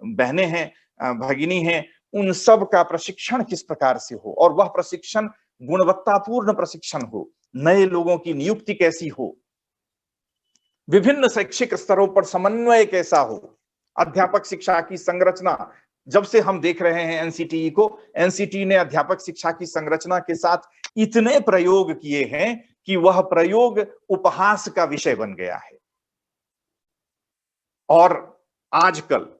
बहनें हैं, भगिनी हैं, उन सब का प्रशिक्षण किस प्रकार से हो और वह प्रशिक्षण गुणवत्तापूर्ण प्रशिक्षण हो, नए लोगों की नियुक्ति कैसी हो, विभिन्न शैक्षिक स्तरों पर समन्वय कैसा हो, अध्यापक शिक्षा की संरचना। जब से हम देख रहे हैं एनसीटीई को, एनसीटी ने अध्यापक शिक्षा की संरचना के साथ इतने प्रयोग किए हैं कि वह प्रयोग उपहास का विषय बन गया है। और आजकल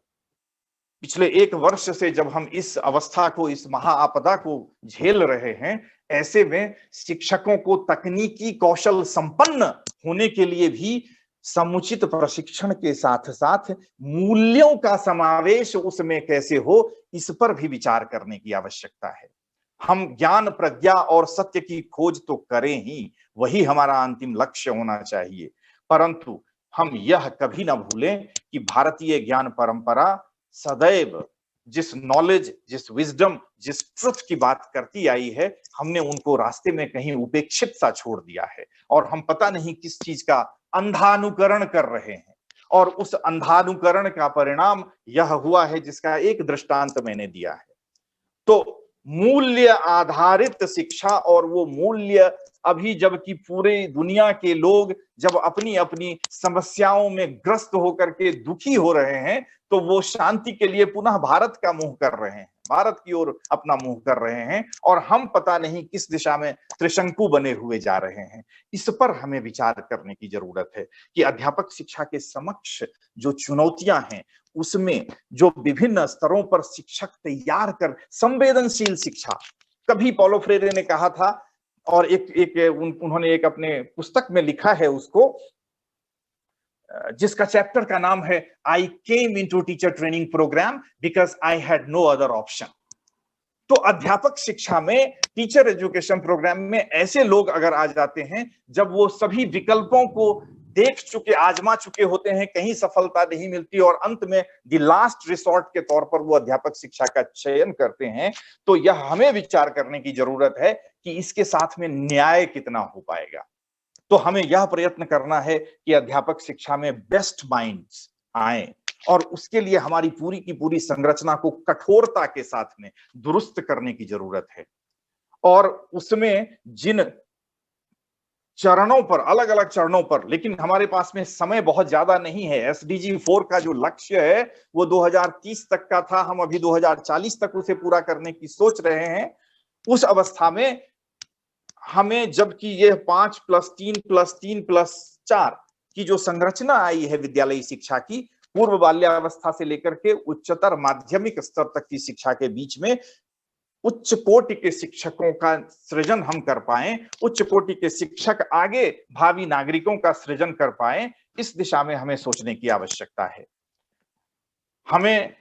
पिछले 1 वर्ष से जब हम इस अवस्था को, इस महाआपदा को झेल रहे हैं, ऐसे में शिक्षकों को तकनीकी कौशल संपन्न होने के लिए भी समुचित प्रशिक्षण के साथ साथ मूल्यों का समावेश उसमें कैसे हो, इस पर भी विचार करने की आवश्यकता है। हम ज्ञान, प्रज्ञा और सत्य की खोज तो करें ही, वही हमारा अंतिम लक्ष्य होना चाहिए, परंतु हम यह कभी ना भूलें कि भारतीय ज्ञान परंपरा सदैव जिस नॉलेज, जिस विजडम, जिस ट्रुथ की बात करती आई है, हमने उनको रास्ते में कहीं उपेक्षित सा छोड़ दिया है और हम पता नहीं किस चीज का अंधानुकरण कर रहे हैं। और उस अंधानुकरण का परिणाम यह हुआ है जिसका एक दृष्टांत मैंने दिया है। तो मूल्य आधारित शिक्षा, और वो मूल्य अभी जबकि पूरे दुनिया के लोग जब अपनी अपनी समस्याओं में ग्रस्त होकर के दुखी हो रहे हैं, तो वो शांति के लिए पुनः भारत का मुंह कर रहे हैं। भारत की ओर अपना मुंह कर रहे हैं और हम पता नहीं किस दिशा में त्रिशंकु बने हुए जा रहे हैं। इस पर हमें विचार करने की जरूरत है कि अध्यापक शिक्षा के समक्ष जो चुनौतियां हैं उसमें जो विभिन्न स्तरों पर शिक्षक तैयार कर संवेदनशील शिक्षा, कभी पॉलो फ्रेरे ने कहा था और उन्होंने एक अपने पुस्तक में लिखा है उसको, जिसका चैप्टर का नाम है I came into teacher training programme because I had no other option. तो अध्यापक शिक्षा में, टीचर एजुकेशन प्रोग्राम में ऐसे लोग अगर आ जाते हैं जब वो सभी विकल्पों को देख चुके, आजमा चुके होते हैं, कहीं सफलता नहीं मिलती और अंत में द लास्ट रिसोर्ट के तौर पर वो अध्यापक शिक्षा का चयन करते हैं, तो यह हमें विचार करने की जरूरत है कि इसके साथ में न्याय कितना हो पाएगा। तो हमें यह प्रयत्न करना है कि अध्यापक शिक्षा में बेस्ट माइंड्स आए और उसके लिए हमारी पूरी की पूरी संरचना को कठोरता के साथ में दुरुस्त करने की जरूरत है। और उसमें जिन चरणों पर, अलग अलग चरणों पर, लेकिन हमारे पास में समय बहुत ज्यादा नहीं है। एसडीजी 4 का जो लक्ष्य है वो 2030 तक का था, हम अभी 2040 तक उसे पूरा करने की सोच रहे हैं। उस अवस्था में हमें, जबकि ये 5+3+3+4 की जो संरचना आई है विद्यालयी शिक्षा की, पूर्व बाल्यावस्था से लेकर के उच्चतर माध्यमिक स्तर तक की शिक्षा के बीच में उच्च कोटि के शिक्षकों का सृजन हम कर पाए, उच्च कोटि के शिक्षक आगे भावी नागरिकों का सृजन कर पाए, इस दिशा में हमें सोचने की आवश्यकता है। हमें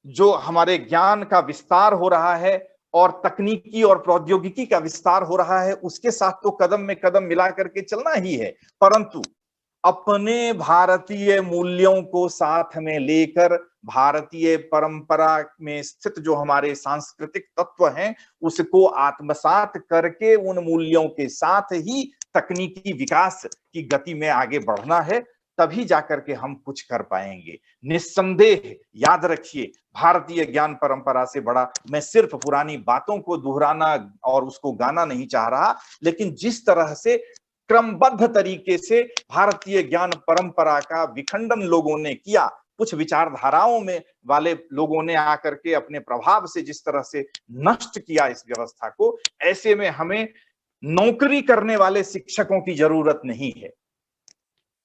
जो हमारे ज्ञान का विस्तार हो रहा है और तकनीकी और प्रौद्योगिकी का विस्तार हो रहा है, उसके साथ तो कदम में कदम मिला करके चलना ही है, परंतु अपने भारतीय मूल्यों को साथ में लेकर, भारतीय परंपरा में स्थित जो हमारे सांस्कृतिक तत्व हैं उसको आत्मसात करके उन मूल्यों के साथ ही तकनीकी विकास की गति में आगे बढ़ना है, तभी जाकर के हम कुछ कर पाएंगे। निस्संदेह याद रखिए, भारतीय ज्ञान परंपरा से बड़ा मैं सिर्फ पुरानी बातों को दोहराना और उसको गाना नहीं चाह रहा, लेकिन जिस तरह से क्रमबद्ध तरीके से भारतीय ज्ञान परंपरा का विखंडन लोगों ने किया, कुछ विचारधाराओं में वाले लोगों ने आकर के अपने प्रभाव से जिस तरह से नष्ट किया इस व्यवस्था को, ऐसे में हमें नौकरी करने वाले शिक्षकों की जरूरत नहीं है।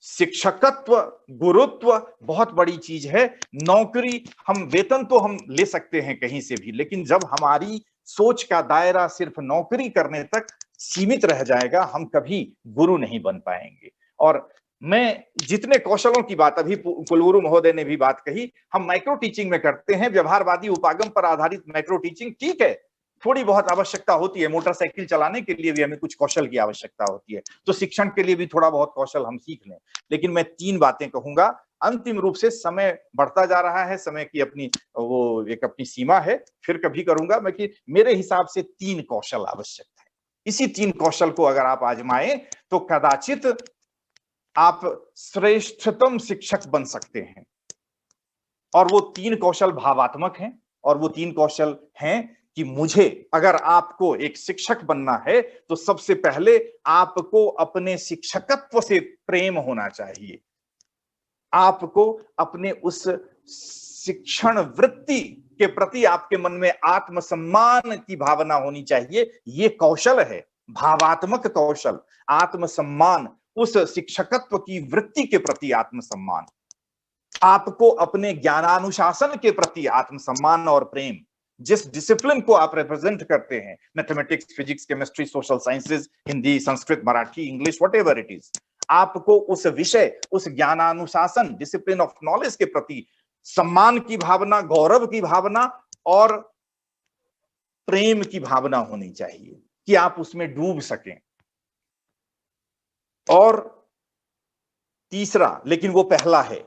शिक्षकत्व, गुरुत्व बहुत बड़ी चीज है। नौकरी, हम वेतन तो हम ले सकते हैं कहीं से भी, लेकिन जब हमारी सोच का दायरा सिर्फ नौकरी करने तक सीमित रह जाएगा, हम कभी गुरु नहीं बन पाएंगे। और मैं जितने कौशलों की बात, अभी कुलगुरु महोदय ने भी बात कही, हम माइक्रो टीचिंग में करते हैं, व्यवहारवादी उपागम पर आधारित माइक्रो टीचिंग, ठीक है, थोड़ी बहुत आवश्यकता होती है। मोटरसाइकिल चलाने के लिए भी हमें कुछ कौशल की आवश्यकता होती है, तो शिक्षण के लिए भी थोड़ा बहुत कौशल हम सीख लें। लेकिन मैं 3 बातें कहूंगा। अंतिम रूप से समय बढ़ता जा रहा है, समय की अपनी वो एक अपनी सीमा है, फिर कभी करूंगा मैं कि मेरे हिसाब से 3 कौशल आवश्यक है। इसी 3 कौशल को अगर आप आजमाएं तो कदाचित आप श्रेष्ठतम शिक्षक बन सकते हैं। और वो 3 कौशल भावात्मक हैं, और वो 3 कौशल हैं कि मुझे, अगर आपको एक शिक्षक बनना है तो सबसे पहले आपको अपने शिक्षकत्व से प्रेम होना चाहिए, आपको अपने उस शिक्षण वृत्ति के प्रति आपके मन में आत्मसम्मान की भावना होनी चाहिए। ये कौशल है, भावात्मक कौशल, आत्मसम्मान, उस शिक्षकत्व की वृत्ति के प्रति आत्मसम्मान, आपको अपने ज्ञानानुशासन के प्रति आत्मसम्मान और प्रेम, जिस डिसिप्लिन को आप रिप्रेजेंट करते हैं, mathematics, physics, chemistry, social sciences, Hindi, Sanskrit, Marathi, English, whatever it is, आपको उस विषय, उस ज्ञानानुशासन, डिसिप्लिन ऑफ नॉलेज के प्रति सम्मान की भावना, गौरव की भावना और प्रेम की भावना होनी चाहिए कि आप उसमें डूब सकें। और तीसरा, लेकिन वो पहला है,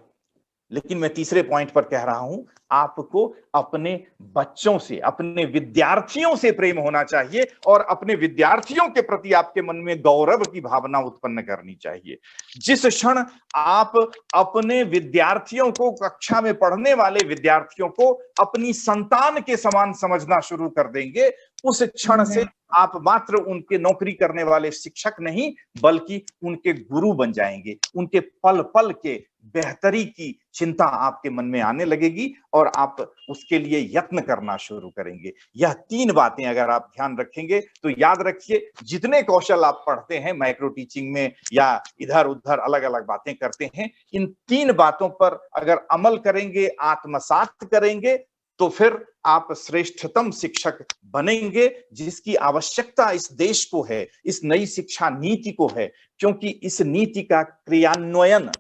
लेकिन मैं तीसरे पॉइंट पर कह रहा हूं, आपको अपने बच्चों से, अपने विद्यार्थियों से प्रेम होना चाहिए और अपने विद्यार्थियों के प्रति आपके मन में गौरव की भावना उत्पन्न करनी चाहिए। जिस क्षण आप अपने विद्यार्थियों को, कक्षा में पढ़ने वाले विद्यार्थियों को अपनी संतान के समान समझना शुरू कर देंगे, उस क्षण से आप मात्र उनके नौकरी करने वाले शिक्षक नहीं बल्कि उनके गुरु बन जाएंगे, उनके पल पल के बेहतरी की चिंता आपके मन में आने लगेगी और आप उसके लिए यत्न करना शुरू करेंगे। यह 3 बातें अगर आप ध्यान रखेंगे तो याद रखिए, जितने कौशल आप पढ़ते हैं माइक्रो टीचिंग में या इधर उधर अलग अलग बातें करते हैं, इन 3 बातों पर अगर अमल करेंगे, आत्मसात करेंगे, तो फिर आप श्रेष्ठतम शिक्षक बनेंगे, जिसकी आवश्यकता इस देश को है, इस नई शिक्षा नीति को है, क्योंकि इस नीति का क्रियान्वयन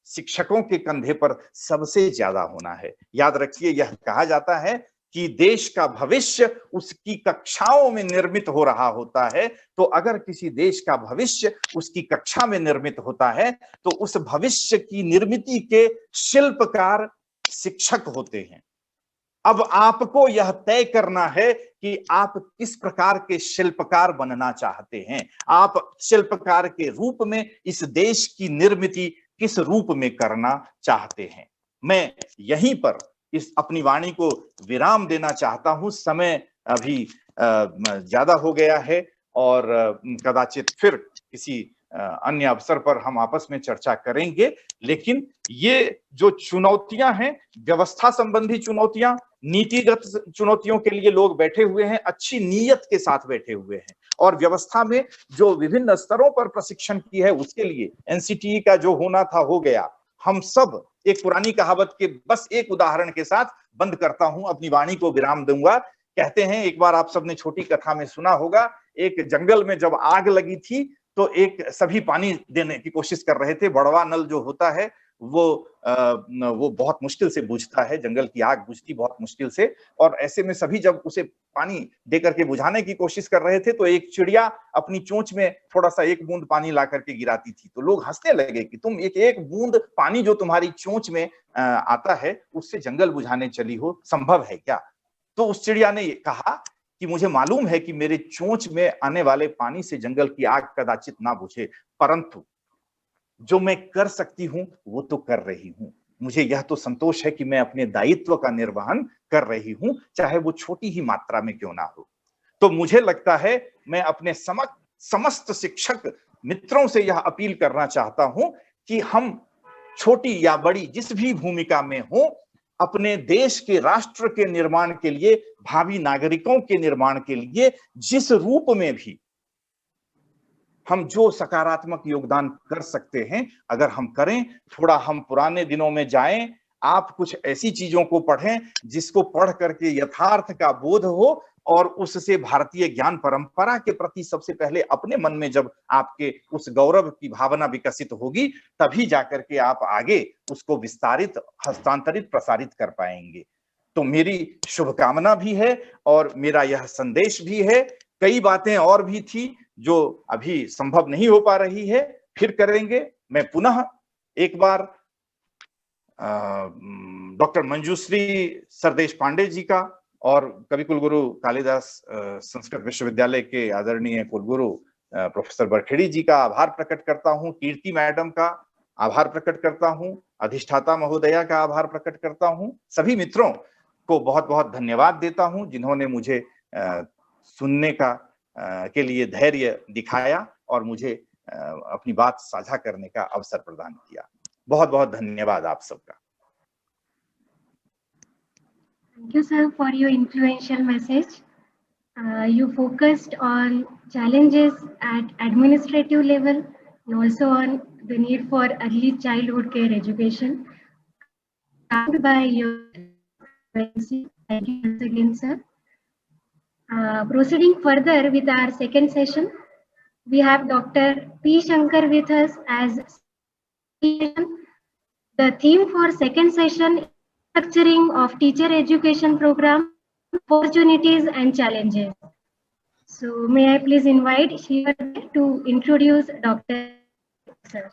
शिक्षकों के कंधे पर सबसे ज्यादा होना है। याद रखिए, यह कहा जाता है कि देश का भविष्य उसकी कक्षाओं में निर्मित हो रहा होता है। तो अगर किसी देश का भविष्य उसकी कक्षा में निर्मित होता है, तो उस भविष्य की निर्मिति के शिल्पकार शिक्षक होते हैं। अब आपको यह तय करना है कि आप किस प्रकार के शिल्पकार बनना चाहते हैं। आप शिल्पकार के रूप में इस देश की निर्मिति किस रूप में करना चाहते हैं। मैं यहीं पर इस अपनी वाणी को विराम देना चाहता हूं। समय अभी ज्यादा हो गया है और कदाचित फिर किसी अन्य अवसर पर हम आपस में चर्चा करेंगे। लेकिन ये जो चुनौतियां हैं, व्यवस्था संबंधी चुनौतियां, नीतिगत चुनौतियों के लिए लोग बैठे हुए हैं, अच्छी नीयत के साथ बैठे हुए हैं, और व्यवस्था में जो विभिन्न स्तरों पर प्रशिक्षण की है उसके लिए एनसीटीई का जो होना था हो गया। हम सब एक पुरानी कहावत के बस एक उदाहरण के साथ बंद करता हूं, अपनी वाणी को विराम दूंगा। कहते हैं, एक बार आप सबने छोटी कथा में सुना होगा, एक जंगल में जब आग लगी थी तो एक सभी पानी देने की कोशिश कर रहे थे। बड़वा नल जो होता है वो बहुत मुश्किल से बुझता है, जंगल की आग बुझती बहुत मुश्किल से, और ऐसे में सभी जब उसे पानी देकर के बुझाने की कोशिश कर रहे थे तो एक चिड़िया अपनी चोंच में थोड़ा सा एक बूंद पानी ला करके गिराती थी। तो लोग हंसने लगे कि तुम एक बूंद पानी जो तुम्हारी चोंच में आता है उससे जंगल बुझाने चली हो, संभव है क्या? तो उस चिड़िया ने कहा कि मुझे मालूम है कि मेरे चोंच में आने वाले पानी से जंगल की आग कदाचित ना बुझे, परंतु जो मैं कर सकती हूं वो तो कर रही हूं। मुझे यह तो संतोष है कि मैं अपने दायित्व का निर्वहन कर रही हूं, चाहे वो छोटी ही मात्रा में क्यों ना हो। तो मुझे लगता है मैं अपने समस्त शिक्षक मित्रों से यह अपील करना चाहता हूं कि हम छोटी या बड़ी जिस भी भूमिका में हो, अपने देश के राष्ट्र के निर्माण के लिए, भावी नागरिकों के निर्माण के लिए जिस रूप में भी हम जो सकारात्मक योगदान कर सकते हैं अगर हम करें। थोड़ा हम पुराने दिनों में जाएं, आप कुछ ऐसी चीजों को पढ़ें जिसको पढ़ करके यथार्थ का बोध हो, और उससे भारतीय ज्ञान परंपरा के प्रति सबसे पहले अपने मन में जब आपके उस गौरव की भावना विकसित होगी, तभी जाकर के आप आगे उसको विस्तारित, हस्तांतरित, प्रसारित कर पाएंगे। तो मेरी शुभकामना भी है और मेरा यह संदेश भी है। कई बातें और भी थी जो अभी संभव नहीं हो पा रही है, फिर करेंगे। मैं पुनः एक बार डॉक्टर मंजूश्री सरदेश पांडे जी का और कवि कुलगुरु कालिदास संस्कृत विश्वविद्यालय के आदरणीय कुलगुरु प्रोफेसर बरखेड़ी जी का आभार प्रकट करता हूं, कीर्ति मैडम का आभार प्रकट करता हूं, अधिष्ठाता महोदया का आभार प्रकट करता हूं। सभी मित्रों को बहुत बहुत धन्यवाद देता हूं जिन्होंने मुझे सुनने का के लिए धैर्य दिखाया और मुझे अपनी बात साझा करने का अवसर प्रदान किया। बहुत बहुत धन्यवाद आप सबका। Thank you, sir, for your influential message. You focused on challenges at administrative level and also on the need for early childhood care education. By your thank you once again, sir. Proceeding further with our second session, we have Dr. P. Shankar with us as the theme for second session is structuring of teacher education program, opportunities and challenges. So may I please invite Shiva to introduce Dr. Sir.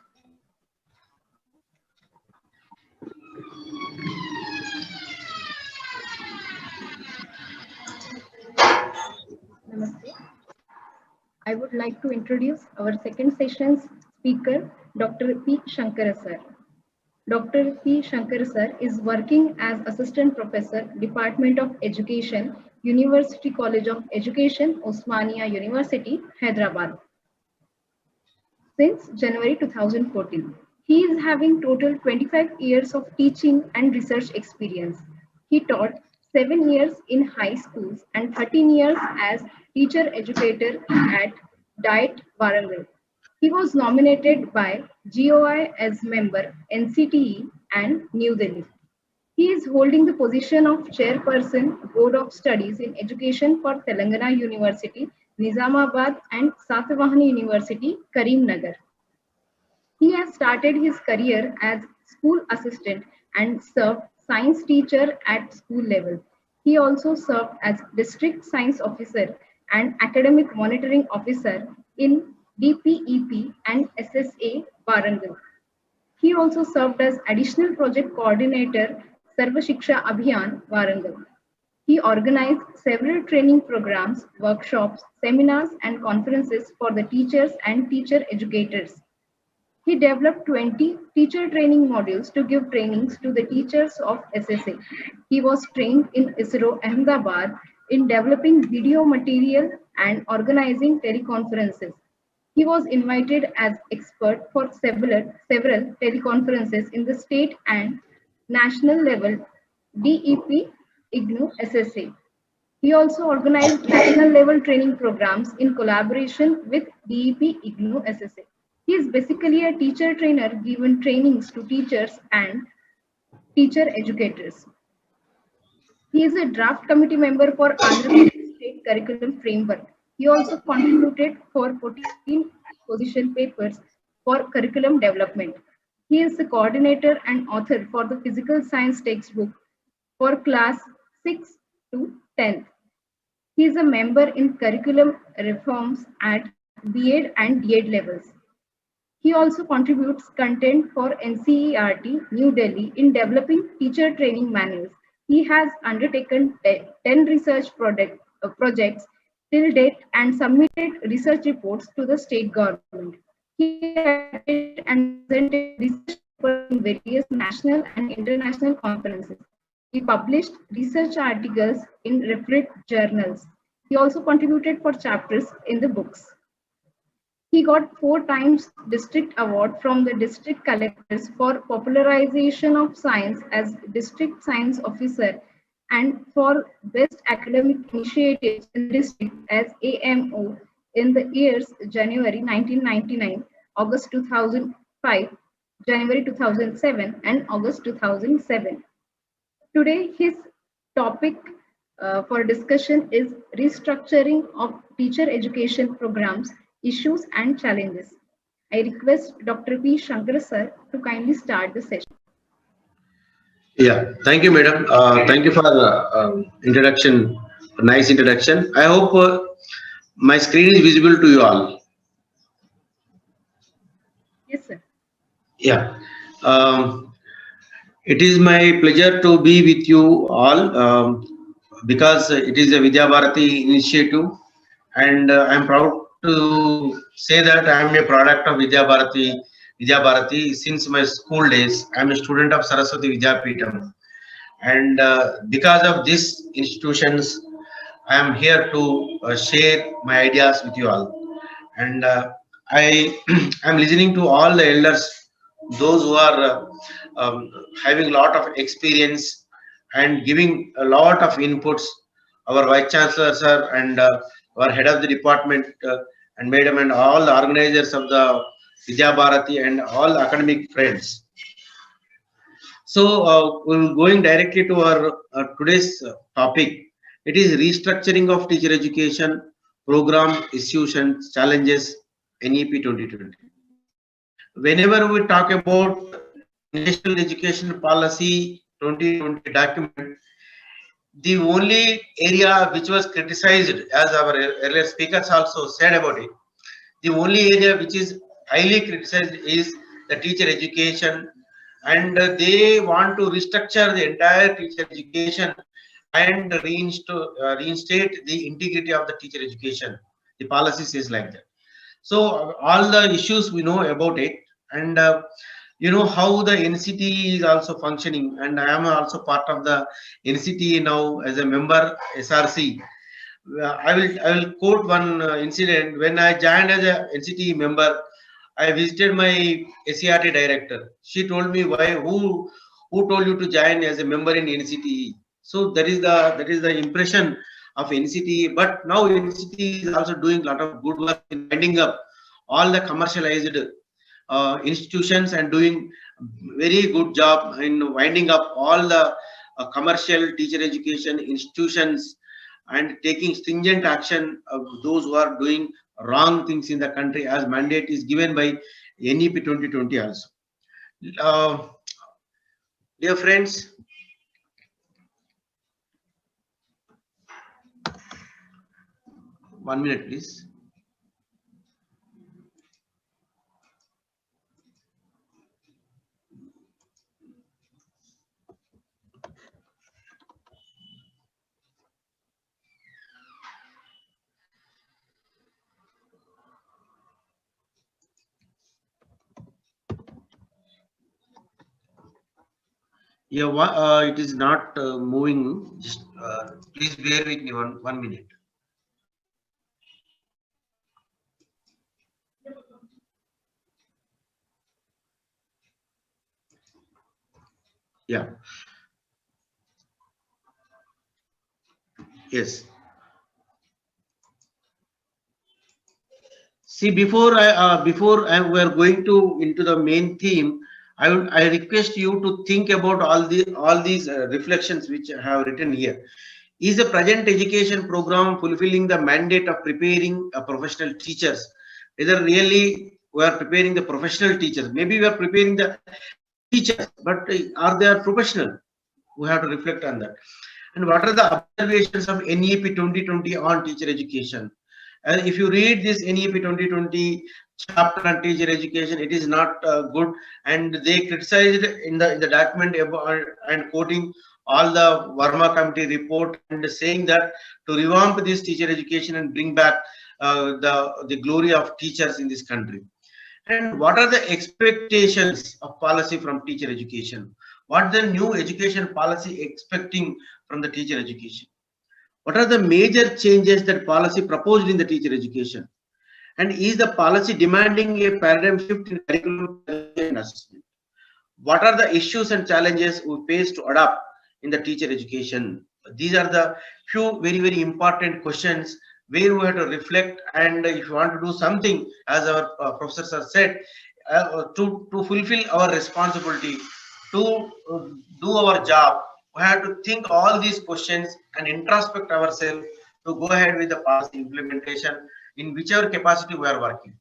Namaste. I would like to introduce our second session's speaker, Dr. P. Shankar sir. Dr. P. Shankar sir is working as Assistant Professor, Department of Education, University College of Education, Osmania University, Hyderabad, since January 2014. He is having total 25 years of teaching and research experience. He taught 7 years in high schools and 13 years as teacher educator at Diet Warangal. He was nominated by GOI as member NCTE and New Delhi. He is holding the position of Chairperson, Board of Studies in Education for Telangana University, Nizamabad and Satavahani University, Karimnagar. He has started his career as school assistant and served science teacher at school level. He also served as district science officer and academic monitoring officer in DPEP and SSA Warangal. He also served as additional project coordinator Sarva Shiksha Abhiyan Warangal. He organized several training programs, workshops, seminars and conferences for the teachers and teacher educators. He developed 20 teacher training modules to give trainings to the teachers of SSA. He was trained in ISRO Ahmedabad in developing video material and organizing teleconferences. He was invited as expert for several teleconferences in the state and national level DEP IGNU SSA. He also organized national level training programs in collaboration with DEP IGNU SSA. He is basically a teacher trainer giving trainings to teachers and teacher educators. He is a draft committee member for Andhra Pradesh State Curriculum Framework. He also contributed for 14 position papers for curriculum development. He is the coordinator and author for the physical science textbook for class 6 to 10th. He is a member in curriculum reforms at B.Ed and D.Ed levels. He also contributes content for NCERT New Delhi in developing teacher training manuals. He has undertaken 10 research projects till date and submitted research reports to the state government. He attended and presented research papers in various national and international conferences. He published research articles in referred journals. He also contributed for chapters in the books. He got 4 times district award from the district collectors for popularization of science as district science officer and for best academic initiatives in district as AMO in the years January 1999, August 2005, January 2007 and August 2007. Today his topic for discussion is restructuring of teacher education programs, issues and challenges. I request Dr. P. Shankar sir to kindly start the session. Yeah, thank you, madam. Thank you for the introduction, nice introduction. I hope my screen is visible to you all. Yes, sir. Yeah. It is my pleasure to be with you all because it is a Vidya Bharati initiative, and I am proud to say that I am a product of Vidya Bharati since my school days. I am a student of Saraswati Vidyapeetham, and because of these institutions, I am here to share my ideas with you all. And I am listening to all the elders, those who are having a lot of experience and giving a lot of inputs. Our vice chancellor sir and our head of the department and madam and all the organizers of the Vidya Bharati and all academic friends. So we're going directly to our today's topic. It is restructuring of teacher education program, issues and challenges, NEP 2020. Whenever we talk about National Education Policy 2020 document, the only area which was criticized, as our earlier speakers also said about it, the only area which is highly criticized is the teacher education, and they want to restructure the entire teacher education and reinstate the integrity of the teacher education. The policy says like that. So all the issues we know about it, and you know how the NCT is also functioning, and I am also part of the NCT now as a member SRC. I will quote one incident. When I joined as a NCT member, I visited my SCRT director. She told me who told you to join as a member in NCTE. So that is the impression of NCTE. But now NCTE is also doing a lot of good work in winding up all the commercialized institutions and doing very good job in winding up all the commercial teacher education institutions and taking stringent action of those who are doing wrong things in the country as mandate is given by NEP 2020 also. Uh, Dear friends, one minute please. Yeah, it is not moving. Just please bear with me one minute. Yeah. Yes. See, before we are going to into the main theme, I request you to think about all these reflections which I have written here. Is the present education program fulfilling the mandate of preparing professional teachers? Whether really we are preparing the professional teachers? Maybe we are preparing the teachers, but are they professional? We have to reflect on that. And what are the observations of NEP 2020 on teacher education? If you read this NEP 2020 chapter on teacher education, it is not good, and they criticized in the document about, and quoting all the Verma committee report and saying that to revamp this teacher education and bring back the glory of teachers in this country. And what are the expectations of policy from teacher education? What the new education policy expecting from the teacher education? What are the major changes that policy proposed in the teacher education? And is the policy demanding a paradigm shift in curriculum and assessment? What are the issues and challenges we face to adapt in the teacher education? These are the few very important questions where we have to reflect, and if you want to do something, as our professors have said, to fulfill our responsibility, to do our job, we have to think all these questions and introspect ourselves to go ahead with the policy implementation in whichever capacity we are working.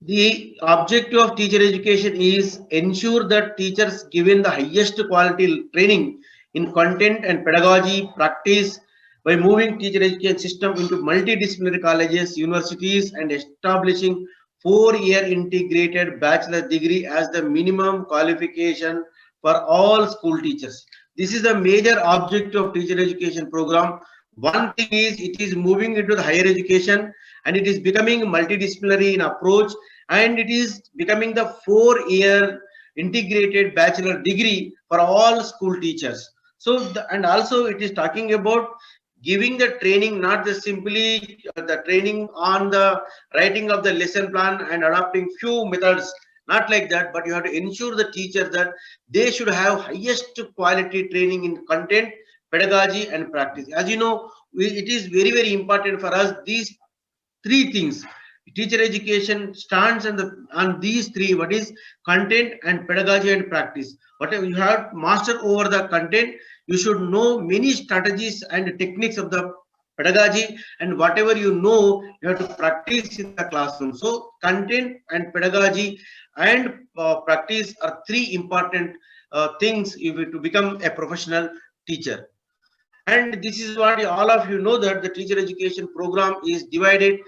The objective of teacher education is ensure that teachers given the highest quality training in content and pedagogy practice by moving teacher education system into multidisciplinary colleges, universities, and establishing 4-year integrated bachelor degree as the minimum qualification for all school teachers. This is the major objective of teacher education program. One thing is it is moving into the higher education, and it is becoming multidisciplinary in approach, and it is becoming the 4-year integrated bachelor degree for all school teachers. So and also it is talking about giving the training, not just simply the training on the writing of the lesson plan and adopting few methods, not like that, but you have to ensure the teacher that they should have highest quality training in content, pedagogy, and practice. As you know, it is very important for us, these three things. Teacher education stands on these three: what is content and pedagogy and practice. Whatever you have mastered over the content, you should know many strategies and techniques of the pedagogy, and whatever you know, you have to practice in the classroom. So content and pedagogy and practice are three important things if you to become a professional teacher. And this is what all of you know, that the teacher education program is divided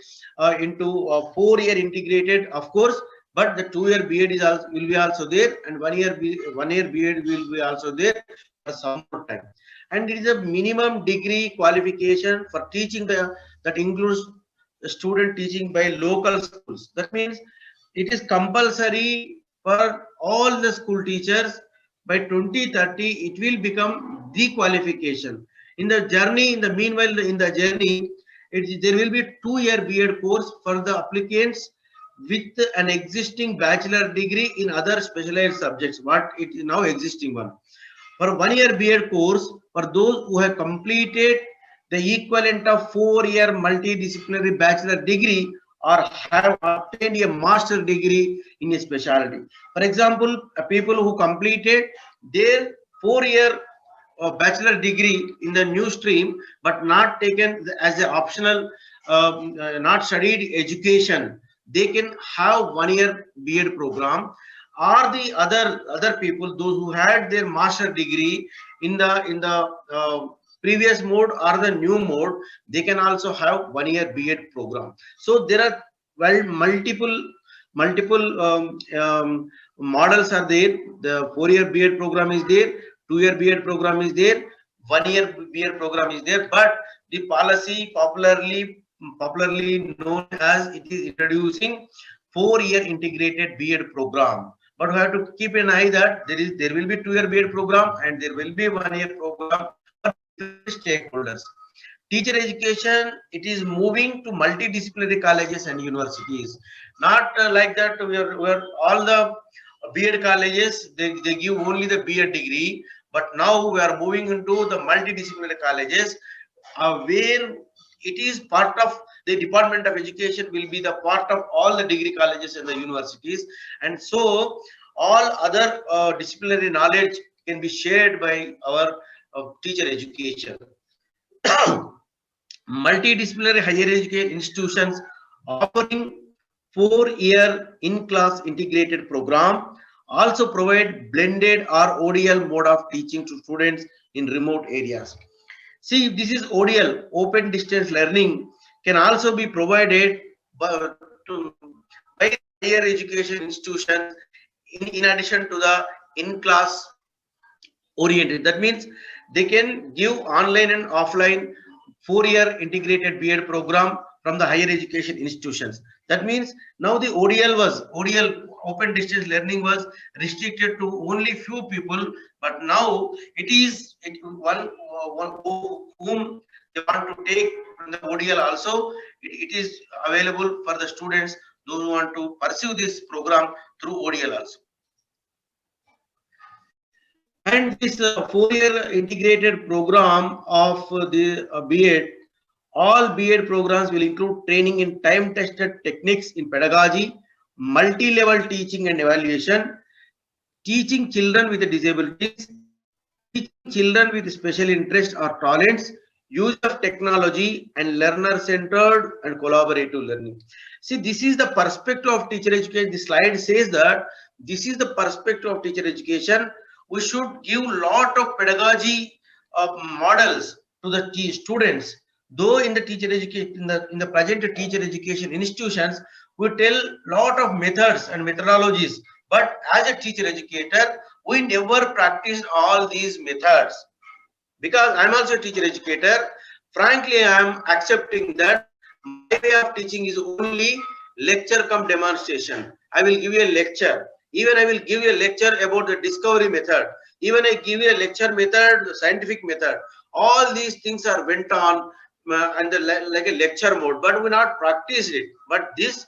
into a 4-year integrated, of course, but the 2-year B.Ed is also, will be also there, and 1-year B.Ed will be also there for some more time. And it is a minimum degree qualification for teaching that includes the student teaching by local schools. That means it is compulsory for all the school teachers. By 2030, it will become the qualification. In the journey, in the meanwhile, in the journey, there will be 2-year B.Ed course for the applicants with an existing bachelor degree in other specialized subjects, what it is now existing one. For 1-year B.Ed course, for those who have completed the equivalent of 4-year multidisciplinary bachelor degree or have obtained a master degree in a specialty. For example, people who completed their 4-year bachelor degree in the new stream but not taken as an optional, not studied education, they can have 1-year B.Ed program. Or the other people, those who had their master degree in the previous mode or the new mode, they can also have 1-year B.Ed program. So there are multiple models are there. The 4-year B.Ed program is there, 2-year B.Ed program is there, 1-year B.Ed program is there, but the policy popularly known as it is introducing 4-year integrated B.Ed program. But we have to keep an eye that there will be 2-year B.Ed program and there will be 1-year program for stakeholders. Teacher education, it is moving to multidisciplinary colleges and universities. Not like that where all the B.Ed colleges, they give only the B.Ed degree, but now we are moving into the multidisciplinary colleges where it is part of the Department of Education will be the part of all the degree colleges and the universities, and so all other disciplinary knowledge can be shared by our teacher education. Multidisciplinary higher education institutions offering 4-year in-class integrated program also provide blended or ODL mode of teaching to students in remote areas. See, this is ODL, open distance learning, can also be provided by higher education institutions in addition to the in-class oriented. That means they can give online and offline 4-year integrated B.Ed program from the higher education institutions. That means now the ODL open distance learning was restricted to only few people, but now it is one whom they want to take from the ODL also. It is available for the students those who want to pursue this program through ODL also. And this 4-year integrated program of the B.Ed, all B.Ed programs will include training in time-tested techniques in pedagogy, multi-level teaching and evaluation, teaching children with disabilities, teaching children with special interest or talents, use of technology, and learner-centered and collaborative learning. See, this is the perspective of teacher education. The slide says that this is the perspective of teacher education. We should give lot of pedagogy models to the students. Though in the teacher education, in the present teacher education institutions, we tell lot of methods and methodologies, but as a teacher educator, we never practice all these methods. Because I'm also a teacher educator, frankly, I am accepting that my way of teaching is only lecture cum demonstration. I will give you a lecture. Even I will give you a lecture about the discovery method. Even I give you a lecture method, scientific method. All these things are went on and like a lecture mode, but we not practice it. But this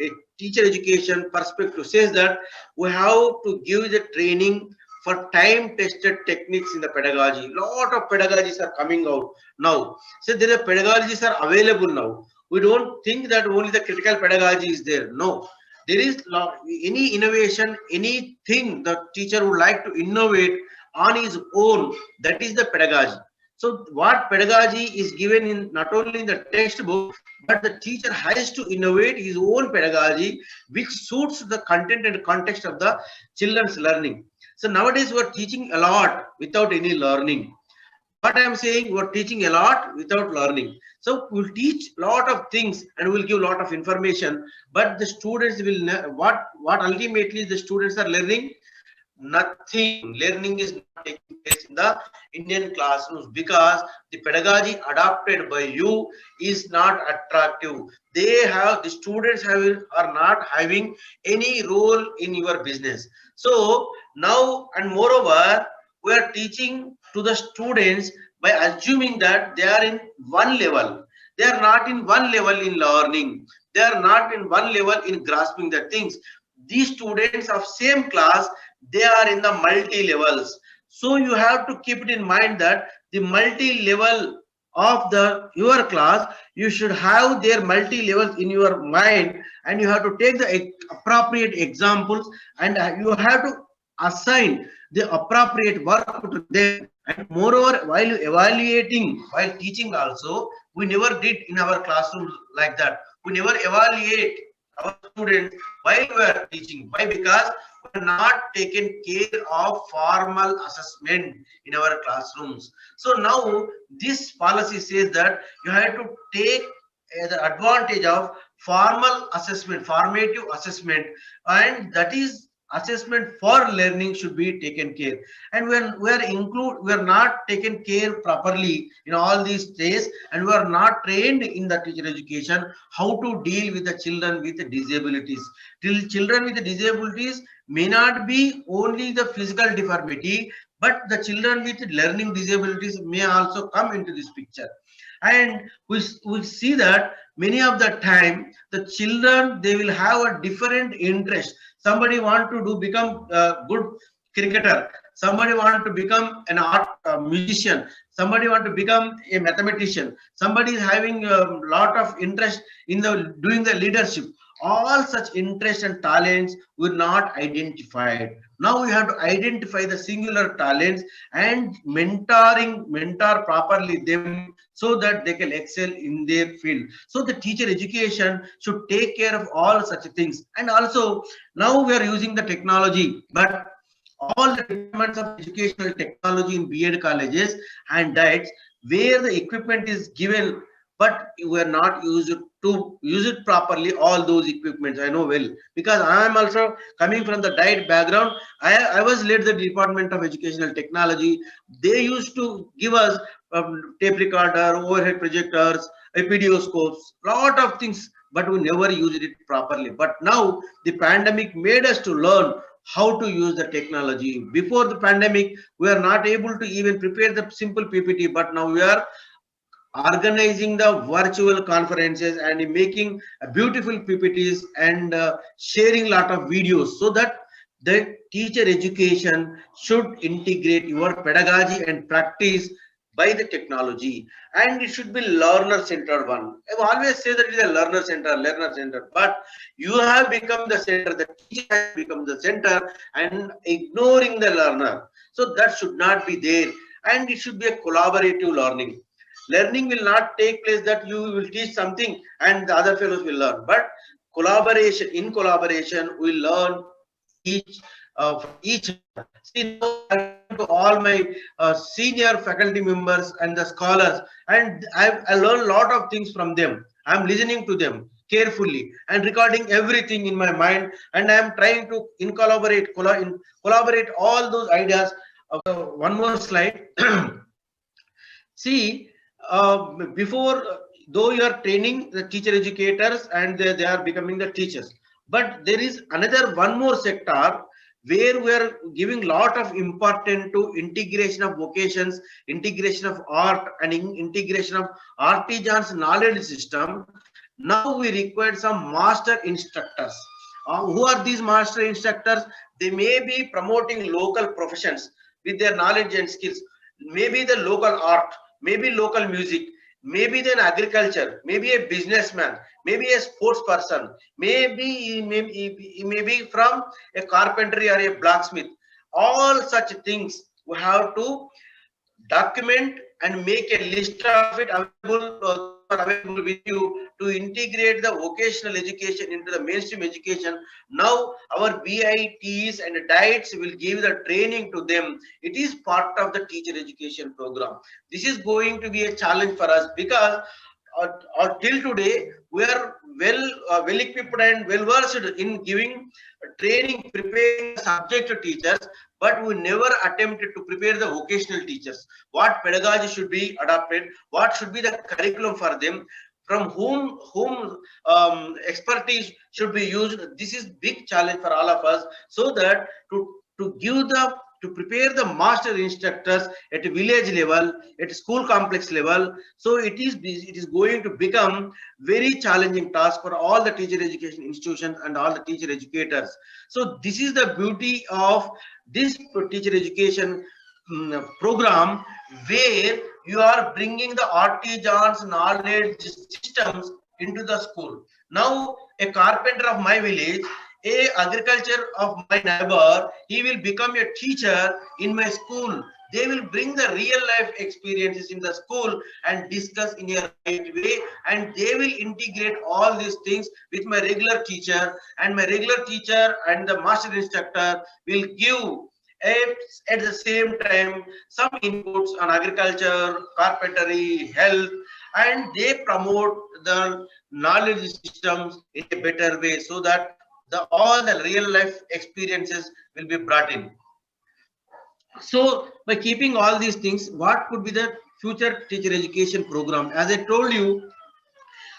a teacher education perspective says that we have to give the training for time-tested techniques in the pedagogy. Lot of pedagogies are coming out now. So there are pedagogies are available now. We don't think that only the critical pedagogy is there. No, there is any innovation, anything the teacher would like to innovate on his own. That is the pedagogy. So what pedagogy is given in not only in the textbook, but the teacher has to innovate his own pedagogy, which suits the content and context of the children's learning. So nowadays we are teaching a lot without any learning. What I am saying, we are teaching a lot without learning. So we'll teach a lot of things and we'll give a lot of information, but the students will what ultimately the students are learning. nothing. Learning is not taking place in the Indian classrooms because the pedagogy adopted by you is not attractive. The students are not having any role in your business. So now, and moreover, we are teaching to the students by assuming that they are in one level. They are not in one level in learning. They are not in one level in grasping the things. These students of same class, they are in the multi levels. So you have to keep it in mind that the multi level of your class, you should have their multi levels in your mind, and you have to take the appropriate examples, and you have to assign the appropriate work to them. And moreover, while evaluating, while teaching also, we never did in our classroom like that. We never evaluate our students while we are teaching. Why? Because we are not taken care of formal assessment in our classrooms. So now this policy says that you have to take the advantage of formal assessment, formative assessment, and that is assessment for learning should be taken care. And when we are not taken care properly in all these days, and we are not trained in the teacher education how to deal with the children with disabilities. Children with disabilities may not be only the physical deformity, but the children with learning disabilities may also come into this picture. And we see that many of the time the children, they will have a different interest. Somebody want to become a good cricketer, somebody want to become an art musician, somebody want to become a mathematician, somebody is having a lot of interest in the doing the leadership. All such interests and talents were not identified. Now we have to identify the singular talents and mentor properly them so that they can excel in their field. So the teacher education should take care of all such things. And also now we are using the technology, but all the departments of educational technology in B.Ed colleges and diets where the equipment is given, but we are not used to use it properly. All those equipments I know well, because I am also coming from the diet background. I was led the department of educational technology. They used to give us tape recorder, overhead projectors, epidoscopes, lot of things, but we never used it properly. But now the pandemic made us to learn how to use the technology. Before the pandemic, we are not able to even prepare the simple PPT, but now we are organizing the virtual conferences and making beautiful PPTs and sharing a lot of videos, so that the teacher education should integrate your pedagogy and practice by the technology, and it should be learner centered one. I always say that it is a learner center, but you have become the center, the teacher has become the center and ignoring the learner. So that should not be there, and it should be a collaborative learning. Learning will not take place that you will teach something and the other fellows will learn, but collaboration, in collaboration we learn from each other. See, now I to all my senior faculty members and the scholars, and I learn a lot of things from them. I'm listening to them carefully and recording everything in my mind, and I am trying to collaborate all those ideas. One more slide. See, before, though you are training the teacher educators and they are becoming the teachers, but there is another one more sector where we are giving lot of importance to integration of vocations, integration of art, and integration of artisans knowledge system. Now we require some master instructors. Who are these master instructors? They may be promoting local professions with their knowledge and skills, maybe the local art, maybe local music, maybe then agriculture, maybe a businessman, maybe a sports person, maybe he may be from a carpentry or a blacksmith. All such things we have to document and make a list of it available with you to integrate the vocational education into the mainstream education. Now our BITs and diets will give the training to them. It is part of the teacher education program. This is going to be a challenge for us, because till today we are well equipped and well versed in giving training, preparing subject teachers, but we never attempted to prepare the vocational teachers. What pedagogy should be adopted, what should be the curriculum for them, from whom expertise should be used. This is big challenge for all of us, so that to prepare the master instructors at a village level, at school complex level. So it is going to become very challenging task for all the teacher education institutions and all the teacher educators. So this is the beauty of this teacher education program, where you are bringing the artisans knowledge systems into the school. Now a carpenter of my village, a agriculture of my neighbor, he will become a teacher in my school. They will bring the real life experiences in the school and discuss in a right way, and they will integrate all these things with my regular teacher, and my regular teacher and the master instructor will give at the same time some inputs on agriculture, carpentry, health, and they promote the knowledge systems in a better way, so that all the real life experiences will be brought in. So by keeping all these things, what could be the future teacher education program? As I told you,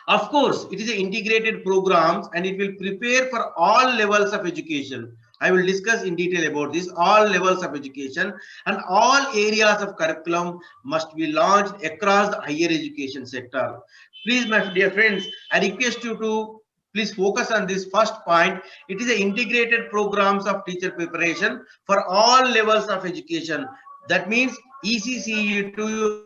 of course, it is an integrated programs, and it will prepare for all levels of education. I will discuss in detail about this. All levels of education and all areas of curriculum must be launched across the higher education sector. Please, my dear friends, I request you to please focus on this first point. It is an integrated programs of teacher preparation for all levels of education. That means ECCE to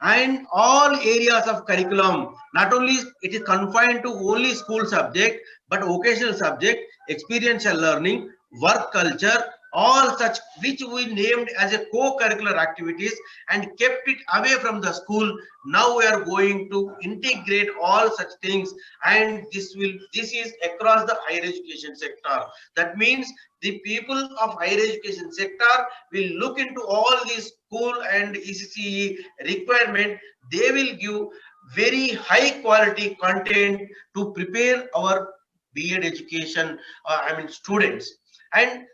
and all areas of curriculum. Not only it is confined to only school subject, but vocational subject, experiential learning, work culture, all such which we named as a co-curricular activities and kept it away from the school. Now we are going to integrate all such things, and this is across the higher education sector. That means the people of higher education sector will look into all these school and ECCE requirement. They will give very high quality content to prepare our B.Ed education, students, and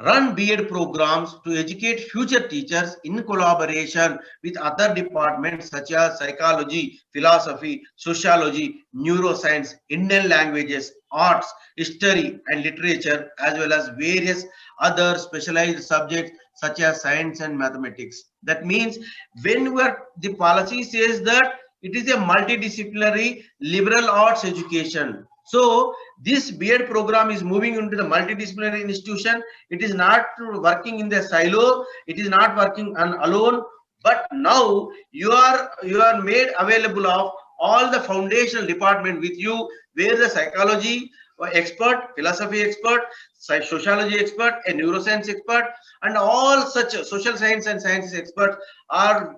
run B.Ed programs to educate future teachers in collaboration with other departments such as psychology, philosophy, sociology, neuroscience, Indian languages, arts, history and literature, as well as various other specialized subjects such as science and mathematics. That means the policy says that it is a multidisciplinary liberal arts education. So this B.Ed program is moving into the multidisciplinary institution. It is not working in the silo. It is not working alone. But now you are made available of all the foundational department with you, where the psychology expert, philosophy expert, sociology expert, a neuroscience expert, and all such social science and sciences experts are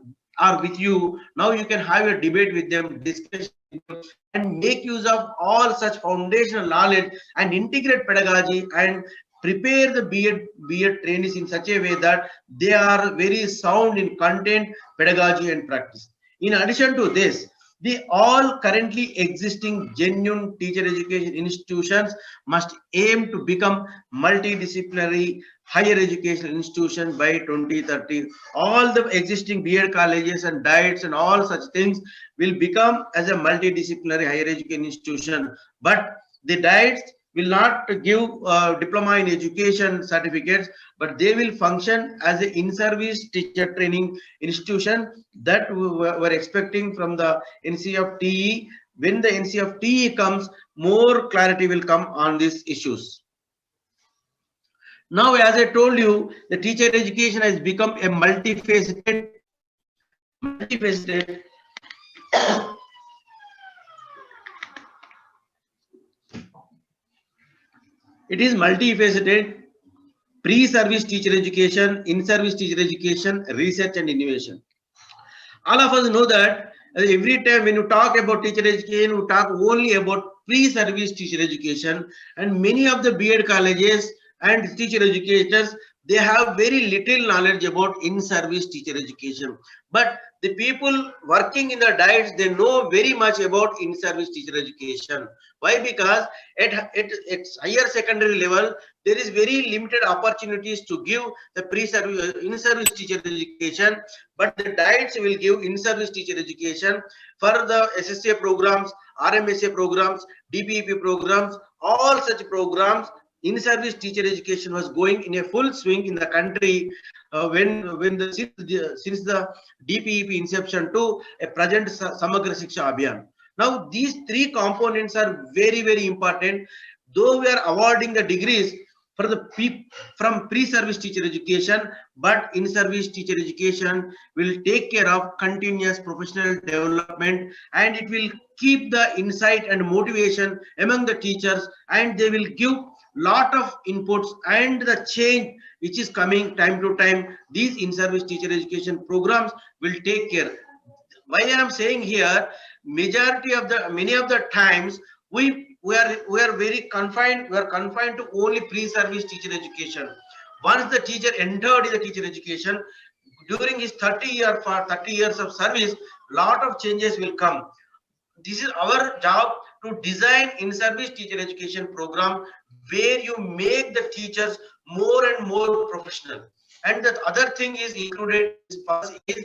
with you. Now you can have a debate with them, discussion with them, and make use of all such foundational knowledge and integrate pedagogy and prepare the B.Ed trainees in such a way that they are very sound in content, pedagogy and practice. In addition to this, the all currently existing genuine teacher education institutions must aim to become multidisciplinary higher education institution by 2030. All the existing B.Ed colleges and diets and all such things will become as a multidisciplinary higher education institution. But the diets will not give diploma in education certificates, but they will function as an in-service teacher training institution that we were expecting from the NC of TE. When the NC of TE comes, more clarity will come on these issues. Now, as I told you, the teacher education has become a multifaceted. It is multifaceted: pre-service teacher education, in-service teacher education, research and innovation. All of us know that every time when you talk about teacher education, we talk only about pre-service teacher education, and many of the B.Ed colleges and teacher educators they have very little knowledge about in-service teacher education. But the people working in the diets, they know very much about in-service teacher education. Why? Because at higher secondary level, there is very limited opportunities to give the pre-service in-service teacher education, but the diets will give in-service teacher education for the SSA programs, RMSA programs, DPEP programs, all such programs. In-service teacher education was going in a full swing in the country since the DPEP inception to a present Samagra Shiksha Abhiyan. Now these three components are very important. Though we are awarding the degrees for the from pre-service teacher education, but in-service teacher education will take care of continuous professional development, and it will keep the insight and motivation among the teachers, and they will give lot of inputs and the change which is coming time to time. These in-service teacher education programs will take care. Why I am saying here, many of the times we are very confined. We are confined to only pre-service teacher education. Once the teacher entered in the teacher education, during his 30 years of service, lot of changes will come. This is our job to design in-service teacher education program where you make the teachers more and more professional. And the other thing is included is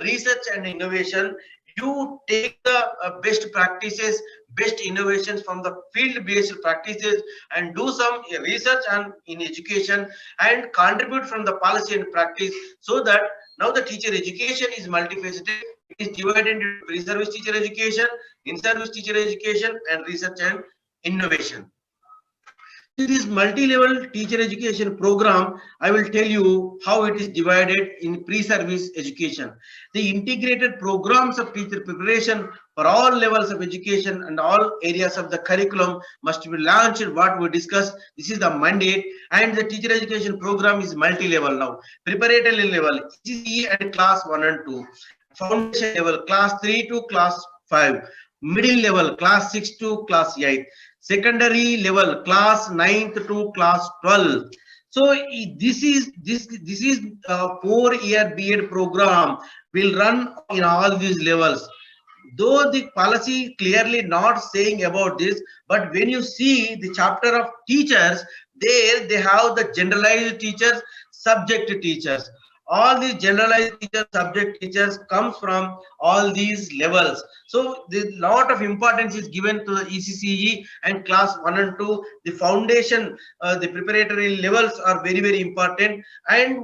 research and innovation. You take the best practices, best innovations from the field-based practices and do some research in education and contribute from the policy and practice, so that now the teacher education is multifaceted. It is divided into pre-service teacher education, in-service teacher education, and research and innovation. This multi-level teacher education program, I will tell you how it is divided in pre-service education. The integrated programs of teacher preparation for all levels of education and all areas of the curriculum must be launched. What we discussed, this is the mandate, and the teacher education program is multi-level now. Preparatory level, ECE and class 1 and 2. Foundation level, class 3 to class 5. Middle level, class 6 to class 8. Secondary level, class 9th to class 12. So this is a 4-year B.Ed program will run in all these levels. Though the policy clearly not saying about this, but when you see the chapter of teachers, there they have the generalized teachers, subject teachers. All these generalized teachers, subject teachers comes from all these levels. So the lot of importance is given to the ECCE and class 1 and 2. The foundation, the preparatory levels are very important, and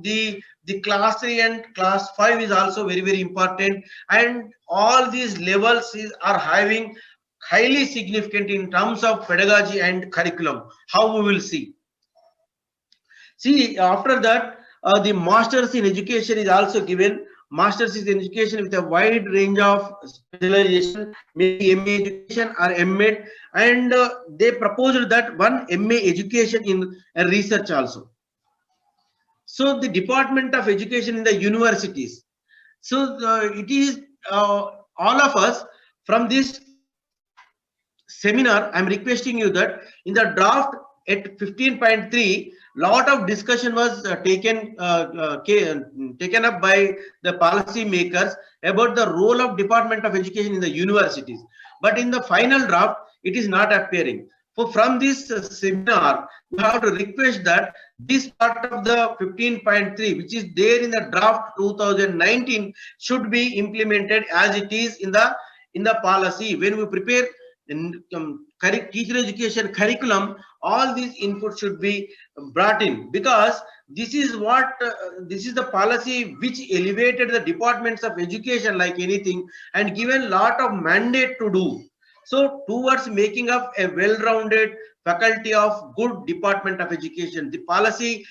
the class 3 and class 5 is also very important. And all these levels are having highly significant in terms of pedagogy and curriculum. How we will see. See, after that, the masters in education is also given. Masters in education with a wide range of specialization, maybe MA education or MEd, and they proposed that one MA education in research also. So the Department of Education in the universities. So it is all of us from this seminar, I'm requesting you that in the draft at 15.3, lot of discussion was taken up by the policy makers about the role of Department of Education in the universities. But in the final draft, it is not appearing. So from this seminar, we have to request that this part of the 15.3, which is there in the draft 2019, should be implemented as it is in the policy. When we prepare teacher education curriculum, all these inputs should be brought in, because this is what this is the policy which elevated the departments of education like anything and given lot of mandate to do. So towards making up a well-rounded faculty of good Department of Education, the policy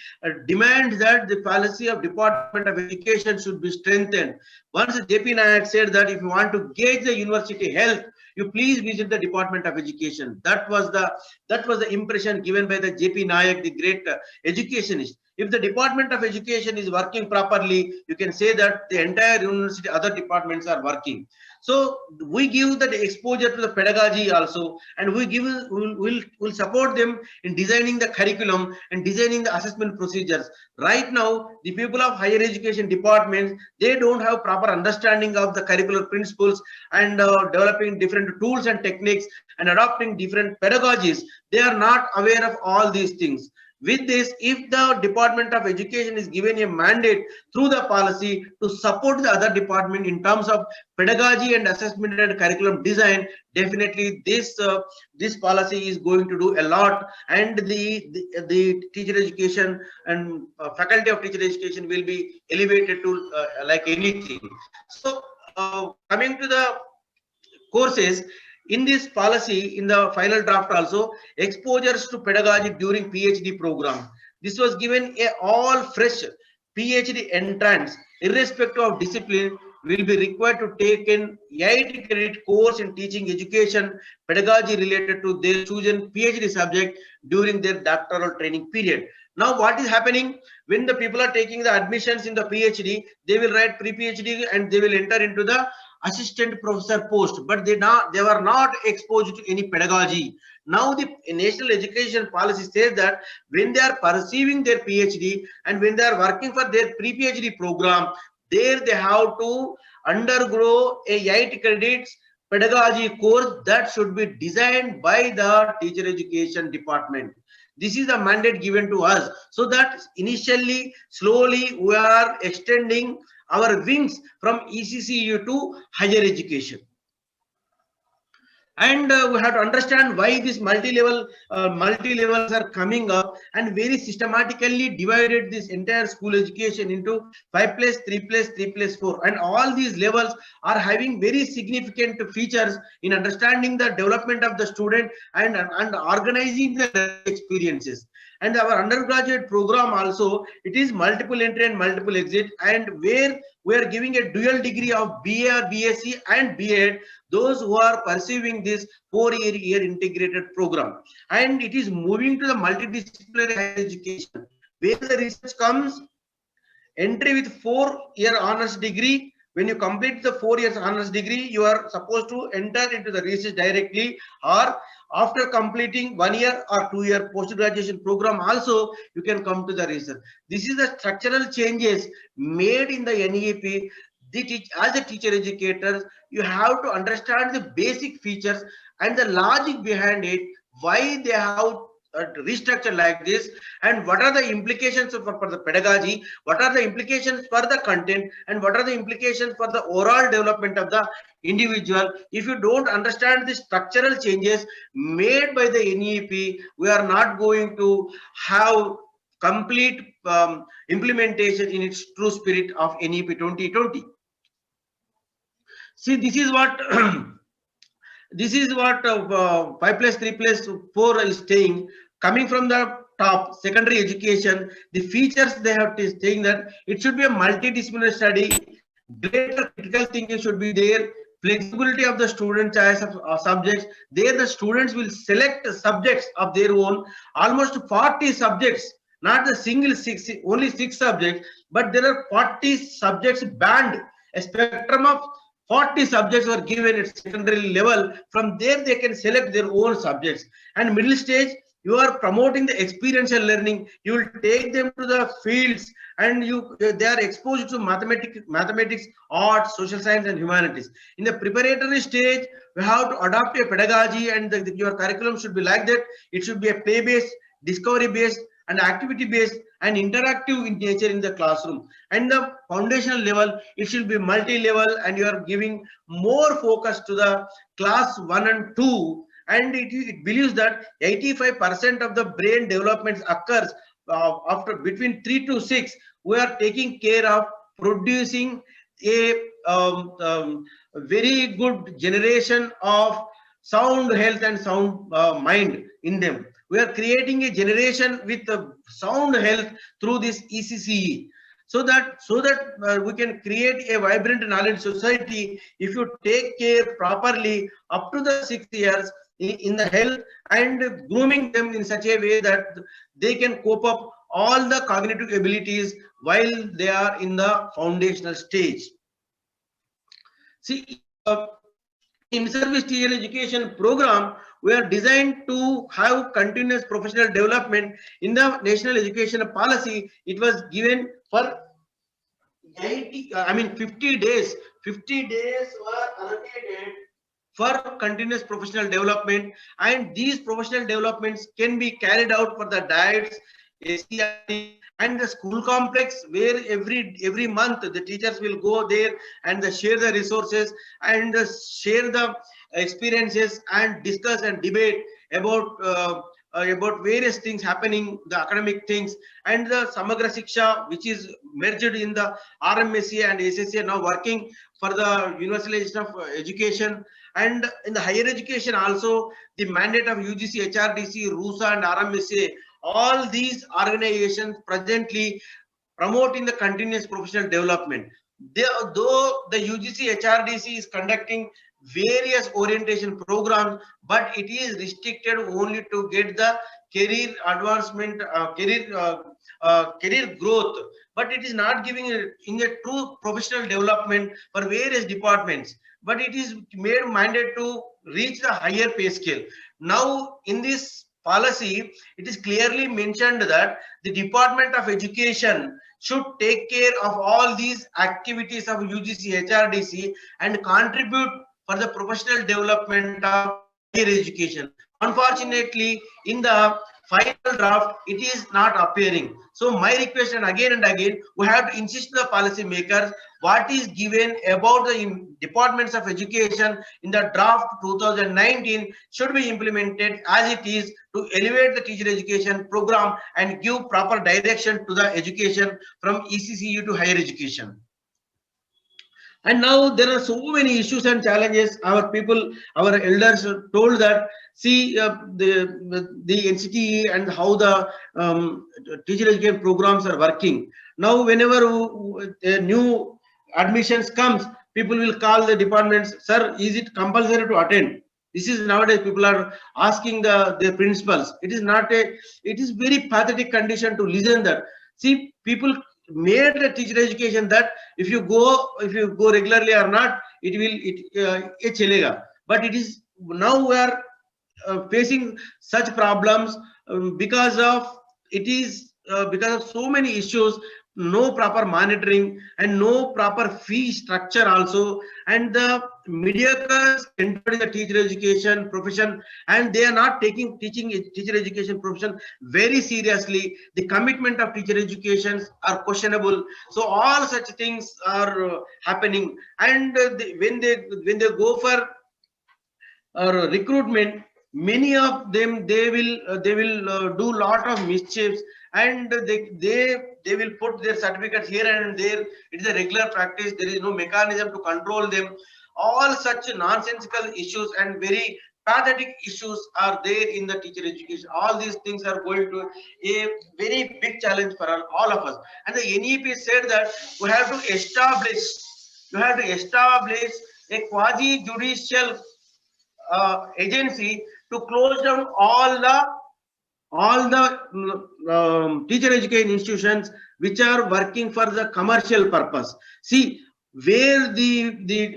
demands that the policy of Department of Education should be strengthened. Once JP Nayak said that if you want to gauge the university health, you please visit the Department of Education. That was the impression given by the JP Nayak, the great educationist. If the Department of Education is working properly, you can say that the entire university, other departments are working. So we give that exposure to the pedagogy also, and we'll support them in designing the curriculum and designing the assessment procedures. Right now, the people of higher education departments, they don't have proper understanding of the curricular principles and developing different tools and techniques and adopting different pedagogies. They are not aware of all these things. With this, if the Department of Education is given a mandate through the policy to support the other department in terms of pedagogy and assessment and curriculum design, definitely this policy is going to do a lot, and the teacher education and faculty of teacher education will be elevated to like anything. So coming to the courses, in this policy, in the final draft also, exposures to pedagogy during PhD program. This was given a all fresh PhD entrants, irrespective of discipline, will be required to take an 8 credit course in teaching education pedagogy related to their chosen PhD subject during their doctoral training period. Now what is happening when the people are taking the admissions in the PhD, they will write pre-PhD and they will enter into the assistant professor post, but they were not exposed to any pedagogy. Now the national education policy says that when they are pursuing their PhD and when they are working for their pre-PhD program, there they have to undergo a 8 credits pedagogy course that should be designed by the teacher education department. This is the mandate given to us, so that initially, slowly, we are extending our wings from ECCU to higher education. And we have to understand why these multi-levels are coming up, and very systematically divided this entire school education into 5+, 3+, 3+4, and all these levels are having very significant features in understanding the development of the student and organizing the experiences. And our undergraduate program also, it is multiple entry and multiple exit, and where we are giving a dual degree of BA or BSc and B.Ed, those who are pursuing this 4-year integrated program. And it is moving to the multidisciplinary higher education, where the research comes, entry with 4-year honors degree. When you complete the 4 years honors degree, you are supposed to enter into the research directly, or after completing 1 year or 2 year post-graduation program also, you can come to the research. This is the structural changes made in the NEP. As a teacher educator, you have to understand the basic features and the logic behind it, why they have restructured like this, and what are the implications for the pedagogy, what are the implications for the content, and what are the implications for the overall development of the individual. If you don't understand the structural changes made by the NEP, we are not going to have complete implementation in its true spirit of NEP 2020. See, this is what this is what 5+, 3+4 is saying. Coming from the top, secondary education, the features they have to saying that it should be a multidisciplinary study, greater critical thinking should be there, flexibility of the student choice of subjects. There the students will select subjects of their own, almost 40 subjects, not the single 6, only 6 subjects, but there are 40 subjects banned. A spectrum of 40 subjects were given at secondary level. From there they can select their own subjects. And middle stage, you are promoting the experiential learning. You will take them to the fields, and they are exposed to mathematics, arts, social science, and humanities. In the preparatory stage, we have to adopt a pedagogy, and your curriculum should be like that. It should be a play-based, discovery-based, and activity-based, and interactive in nature in the classroom. And the foundational level, it should be multi-level, and you are giving more focus to the class 1 and 2. And it believes that 85% of the brain development occurs after between 3 to 6. We are taking care of producing a very good generation of sound health and sound mind in them. We are creating a generation with sound health through this ECCE. So that we can create a vibrant knowledge society if you take care properly up to the 6 years in the health, and grooming them in such a way that they can cope up all the cognitive abilities while they are in the foundational stage. See, in service teacher education program, we are designed to have continuous professional development. In the national education policy, it was given for 50 days. 50 days were allocated for continuous professional development, and these professional developments can be carried out for the diets, SCRT, and the school complex, where every month the teachers will go there and share the resources and share the experiences and discuss and debate about various things happening, the academic things, and the Samagra Shiksha, which is merged in the RMSA and SSA, now working for the universalization of education. And in the higher education also, the mandate of UGC, HRDC, RUSA and RMSA, all these organizations presently promoting the continuous professional development. Though the UGC, HRDC is conducting various orientation programs, but it is restricted only to get the career advancement, career growth, but it is not giving in a true professional development for various departments, but it is made mandate to reach the higher pay scale. Now in this policy, it is clearly mentioned that the Department of Education should take care of all these activities of UGC, HRDC and contribute for the professional development of higher education. Unfortunately, in the final draft, it is not appearing. So my request, and again, we have to insist the policy makers what is given about the departments of education in the draft 2019 should be implemented as it is to elevate the teacher education program and give proper direction to the education from ECCU to higher education. And now there are so many issues and challenges. Our people, our elders told that, see the NCTE and how the teacher education programs are working. Now whenever a new admissions comes, people will call the departments, sir, is it compulsory to attend? This is nowadays people are asking the principals. It is not a, it is very pathetic condition to listen that. See, people made the teacher education that if you go regularly or not, it chalega. But it is now we are facing such problems because of so many issues, no proper monitoring and no proper fee structure also, and the mediocres entered in the teacher education profession and they are not taking teacher education profession very seriously. The commitment of teacher educations are questionable. So all such things are happening, and when they go for recruitment, many of them they will do lot of mischiefs, and they will put their certificates here and there. It is a regular practice. There is no mechanism to control them. All such nonsensical issues and very pathetic issues are there in the teacher education. All these things are going to a very big challenge for all of us. And the NEP said that we have to establish a quasi judicial agency to close down all the teacher education institutions which are working for the commercial purpose. See where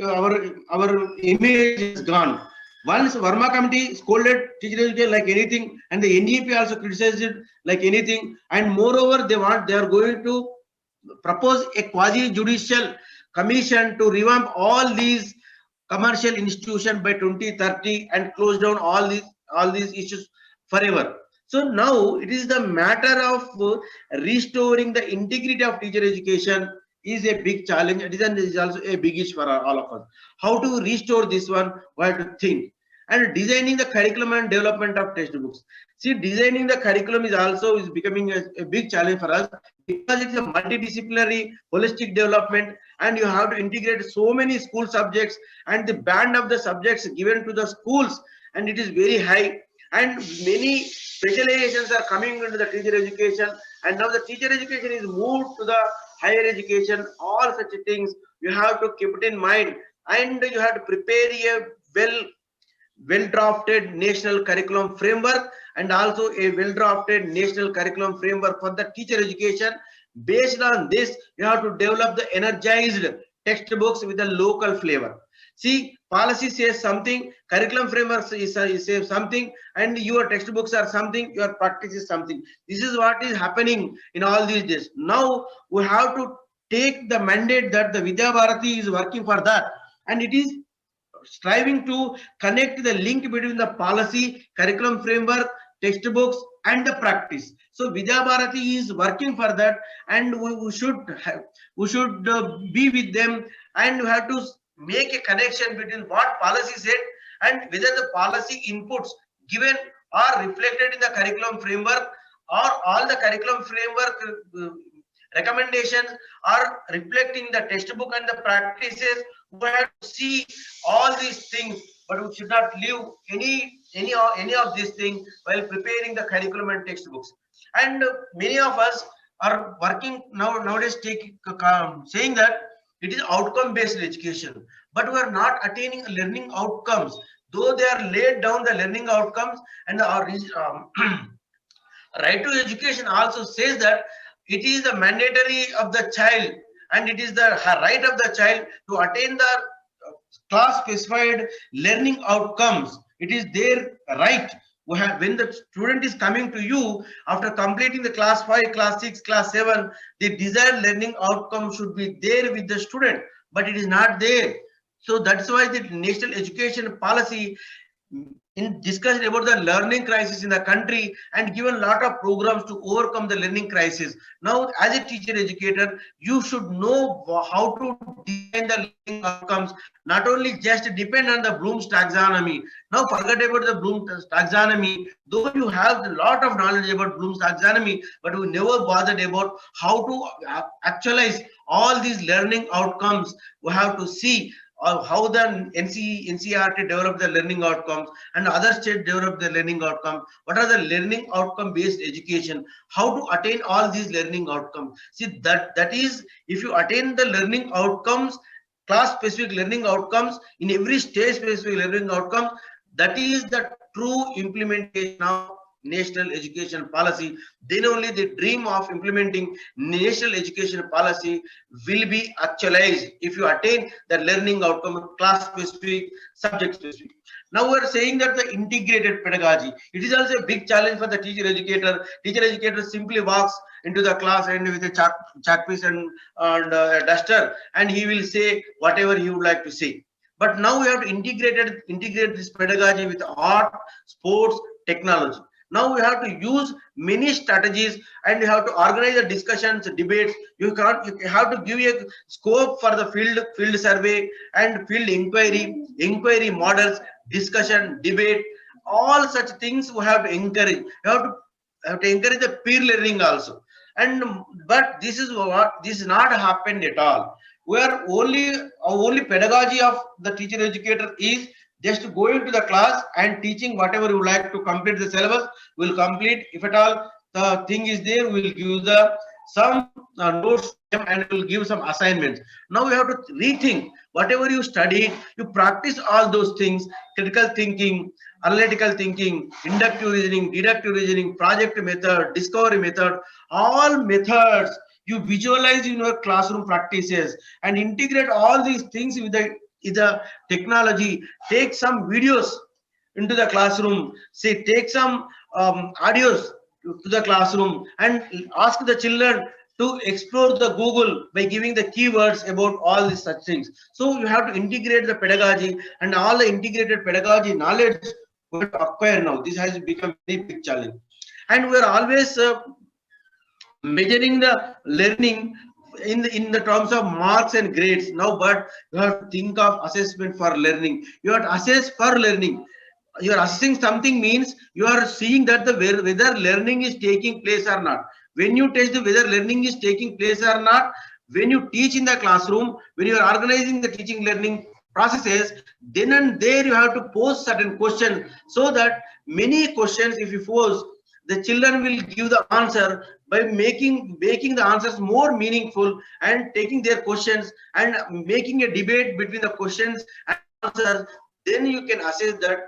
our image is gone. Once Verma committee scolded teacher education like anything, and the NEP also criticized it like anything, and moreover they are going to propose a quasi judicial commission to revamp all these commercial institution by 2030 and close down all these issues forever. So now it is the matter of restoring the integrity of teacher education is a big challenge. It is also a big issue for all of us. How to restore this one? We have to think. And designing the curriculum and development of textbooks. See, designing the curriculum is becoming a big challenge for us, because it's a multidisciplinary holistic development, and you have to integrate so many school subjects, and the band of the subjects given to the schools, and it is very high, and many specializations are coming into the teacher education, and now the teacher education is moved to the higher education. All such things you have to keep it in mind, and you have to prepare a well drafted national curriculum framework, and also a well-drafted national curriculum framework for the teacher education. Based on this, you have to develop the energized textbooks with a local flavor. See, policy says something, curriculum framework says something, and your textbooks are something, your practice is something. This is what is happening in all these days. Now we have to take the mandate that the Vidya Bharati is working for that, and it is striving to connect the link between the policy, curriculum framework, textbooks, and the practice. So Vidya Bharati is working for that, and we should be with them, and we have to make a connection between what policy said and whether the policy inputs given are reflected in the curriculum framework, or all the curriculum framework recommendations are reflecting the textbook and the practices. We have to see all these things, but we should not leave any of these things while preparing the curriculum and textbooks. And many of us are working nowadays saying that it is outcome based education, but we are not attaining learning outcomes, though they are laid down the learning outcomes. And right to education also says that it is the mandatory of the child, and it is the right of the child to attain the class specified learning outcomes. It is their right. When the student is coming to you after completing the class 5, class 6, class 7, the desired learning outcome should be there with the student, but it is not there. So that's why the national education policy in discussion about the learning crisis in the country and given a lot of programs to overcome the learning crisis. Now, as a teacher educator, you should know how to design the learning outcomes, not only just depend on the Bloom's taxonomy. Now, forget about the Bloom's taxonomy, though you have a lot of knowledge about Bloom's taxonomy, but we never bothered about how to actualize all these learning outcomes. We have to see how the NCERT developed the learning outcomes and other states developed the learning outcomes. What are the learning outcome based education? How to attain all these learning outcomes? See, that is, if you attain the learning outcomes, class specific learning outcomes in every state specific learning outcomes, that is the true implementation of national education policy. Then only the dream of implementing national education policy will be actualized, if you attain the learning outcome class specific, subject specific. Now we are saying that the integrated pedagogy, it is also a big challenge for the teacher educator. Teacher educator simply walks into the class and with a chalk piece and a duster, and he will say whatever he would like to say. But now we have to integrate this pedagogy with art, sports, technology. Now we have to use many strategies, and you have to organize the discussions, debates. You have to give a scope for the field survey and field inquiry models, discussion, debate, all such things we have to encourage. You have to encourage the peer learning also. But this is not happened at all. Where only pedagogy of the teacher educator is just going to the class and teaching whatever you like to complete the syllabus, will complete. If at all the thing is there, we will give some notes and will give some assignments. Now we have to rethink whatever you studied, you practice all those things: critical thinking, analytical thinking, inductive reasoning, deductive reasoning, project method, discovery method, all methods you visualize in your classroom practices and integrate all these things with the technology. Take some videos into the classroom, say take some audios to the classroom, and ask the children to explore the Google by giving the keywords about all these such things. So you have to integrate the pedagogy, and all the integrated pedagogy knowledge we have to acquire now. This has become a very big challenge, and we are always measuring the learning in the terms of marks and grades now. But you have to think of assessment for learning. You have to assess for learning. You are assessing something means you are seeing that whether learning is taking place or not. When you test whether learning is taking place or not, when you teach in the classroom, when you are organizing the teaching learning processes, then and there you have to pose certain questions, so that many questions, if you pose, the children will give the answer by making the answers more meaningful and taking their questions and making a debate between the questions and answers. Then you can assess that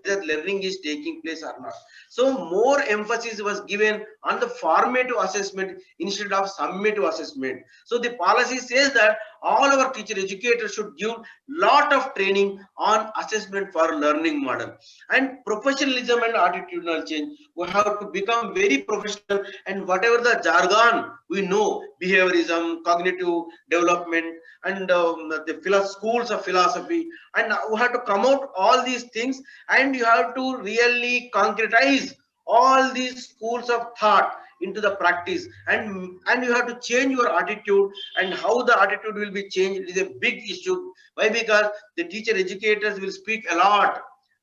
whether learning is taking place or not. So more emphasis was given on the formative assessment instead of summative assessment. So the policy says that all our teacher educators should give lot of training on assessment for learning model. And professionalism and attitudinal change, we have to become very professional, and whatever the jargon we know, behaviorism, cognitive development, and the schools of philosophy, and we have to come out all these things, and you have to really concretize all these schools of thought into the practice, and you have to change your attitude, and how the attitude will be changed is a big issue. Why? Because the teacher educators will speak a lot,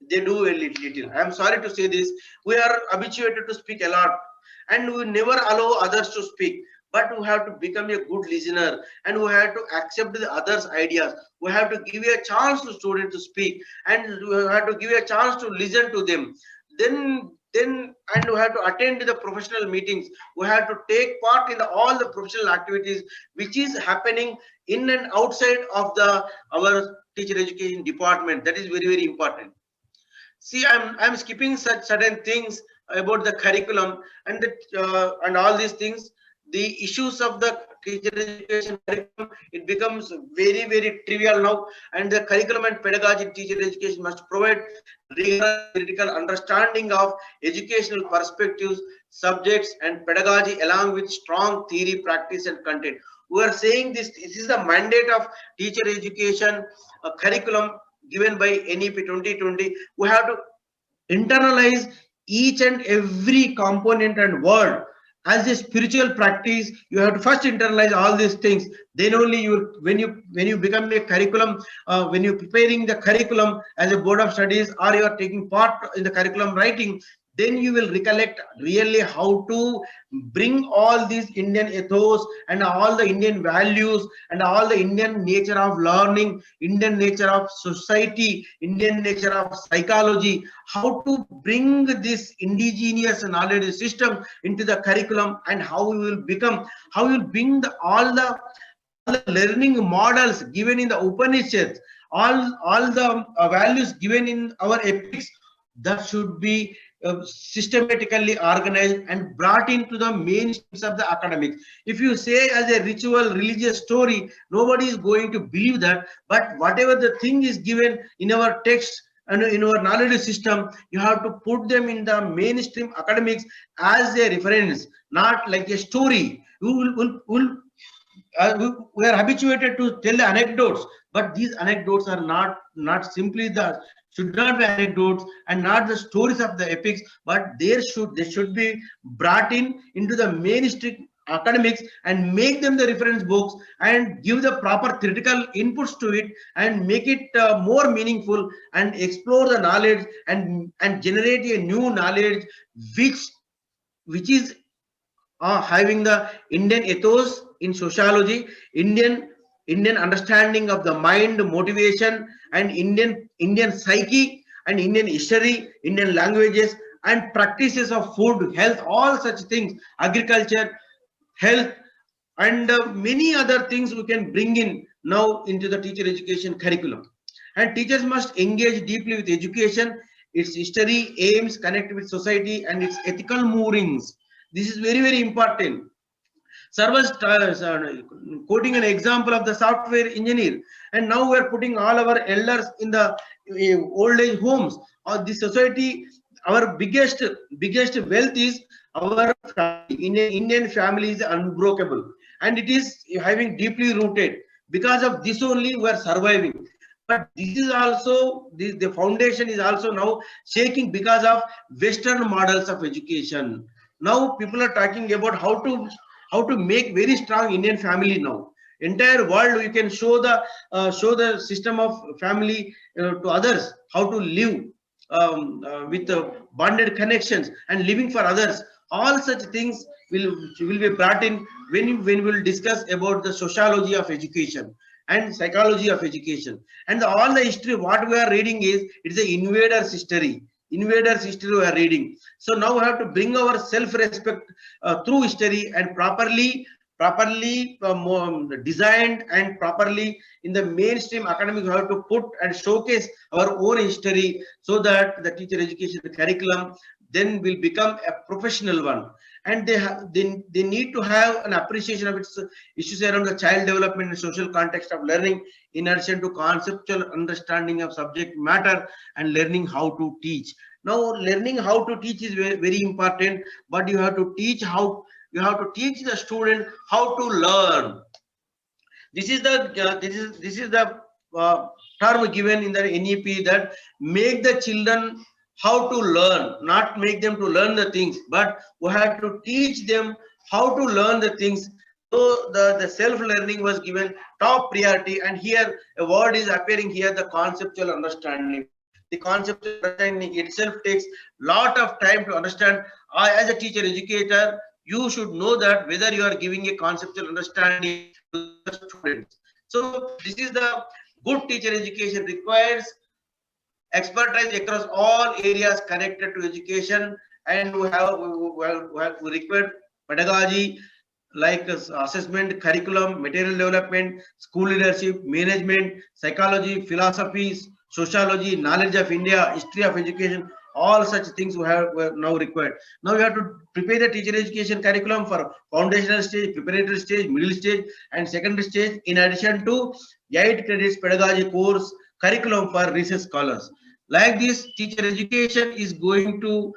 they do a little. I am sorry to say this, we are habituated to speak a lot and we never allow others to speak. But we have to become a good listener, and we have to accept the others' ideas. We have to give a chance to students to speak, and we have to give a chance to listen to them. Then and we have to attend the professional meetings. We have to take part in all the professional activities which is happening in and outside of our teacher education department. That is very, very important. See, I'm skipping such certain things about the curriculum and and all these things. The issues of the teacher education curriculum, it becomes very, very trivial now, and the curriculum and pedagogy in teacher education must provide rigorous critical understanding of educational perspectives, subjects, and pedagogy, along with strong theory, practice, and content. We are saying this is the mandate of teacher education curriculum given by NEP 2020. We have to internalize each and every component and word as a spiritual practice. You have to first internalize all these things, then only you, when you become a curriculum, when you're preparing the curriculum as a board of studies, or you are taking part in the curriculum writing, then you will recollect really how to bring all these Indian ethos and all the Indian values and all the Indian nature of learning, Indian nature of society, Indian nature of psychology, how to bring this indigenous knowledge system into the curriculum, and how we will bring all the learning models given in the Upanishads, all the values given in our epics, that should be systematically organized and brought into the mainstreams of the academics. If you say as a ritual religious story, nobody is going to believe that. But whatever the thing is given in our text and in our knowledge system, you have to put them in the mainstream academics as a reference, not like a story. We are habituated to tell the anecdotes, but these anecdotes are not simply should not be anecdotes and not the stories of the epics, but they should be brought into the mainstream academics and make them the reference books and give the proper critical inputs to it and make it more meaningful and explore the knowledge and generate a new knowledge which is having the Indian ethos in sociology, Indian understanding of the mind, motivation, and Indian psyche, and Indian history, Indian languages, and practices of food, health, all such things, agriculture, health, and many other things we can bring in now into the teacher education curriculum. And teachers must engage deeply with education, its history, aims, connect with society, and its ethical moorings. This is very, very important. Sir was quoting an example of the software engineer, and now we are putting all our elders in the old age homes. The society, our biggest wealth is our family. Indian family is unbreakable, and it is having deeply rooted. Because of this only we are surviving. But this is also the foundation is also now shaking because of Western models of education. Now people are talking about how to make very strong Indian family now. Entire world, you can show the system of family to others, how to live with bonded connections and living for others. All such things will be brought in when we will discuss about the sociology of education and psychology of education. And all the history what we are reading it's the invaders history we are reading. So now we have to bring our self-respect through history and properly properly designed and properly in the mainstream academic, we have to put and showcase our own history, so that the teacher education curriculum then will become a professional one. And they need to have an appreciation of its issues around the child development and social context of learning, in addition to conceptual understanding of subject matter and learning how to teach. Now, learning how to teach is very, very important, but you have to teach the student how to learn. This is the term given in the NEP, that make the children how to learn, not make them to learn the things, but we have to teach them how to learn the things. So the self-learning was given top priority, and here a word is appearing here, the conceptual understanding. The conceptual understanding itself takes lot of time to understand. As a teacher educator, you should know that whether you are giving a conceptual understanding to the students. So this is the good teacher education requires expertise across all areas connected to education, and we require pedagogy like assessment, curriculum, material development, school leadership, management, psychology, philosophies, sociology, knowledge of India, history of education. All such things were now required. Now we have to prepare the teacher education curriculum for foundational stage, preparatory stage, middle stage, and secondary stage, in addition to 8 credits pedagogy course curriculum for research scholars. Like this, teacher education is going to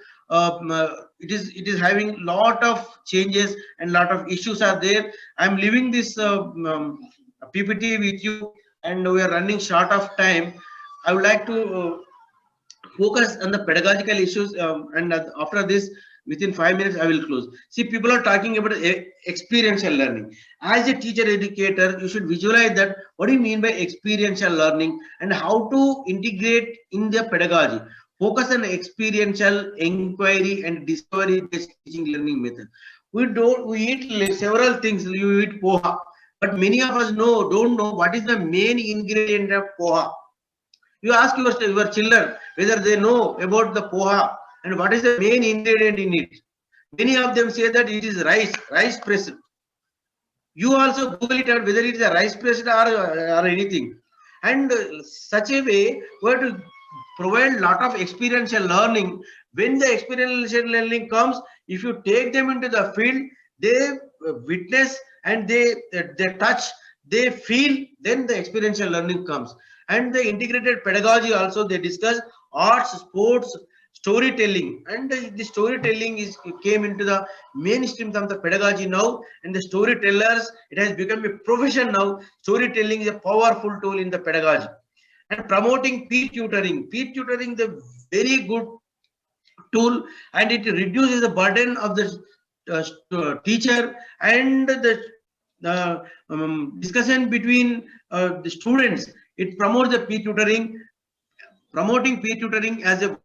it is having lot of changes and lot of issues are there. I'm leaving this PPT with you, and we are running short of time. I would like to focus on the pedagogical issues, and after this, within 5 minutes, I will close. See, people are talking about experiential learning. As a teacher educator, you should visualize that what do you mean by experiential learning and how to integrate in the pedagogy. Focus on experiential inquiry and discovery based teaching learning method. We eat several things. You eat poha, but many of us don't know what is the main ingredient of poha. You ask your children whether they know about the poha and what is the main ingredient in it. Many of them say that it is rice pressed. You also Google it out whether it is a rice pressed or anything. And such a way, we have to provide lot of experiential learning. When the experiential learning comes, if you take them into the field, they witness and they touch, they feel, then the experiential learning comes. And the integrated pedagogy also, they discuss arts, sports, storytelling, and the storytelling came into the mainstream of the pedagogy now. And the storytellers, it has become a profession now. Storytelling is a powerful tool in the pedagogy. And promoting peer tutoring. Peer tutoring is a very good tool, and it reduces the burden of the teacher, and the discussion between the students. It promotes the peer tutoring. Promoting peer tutoring as a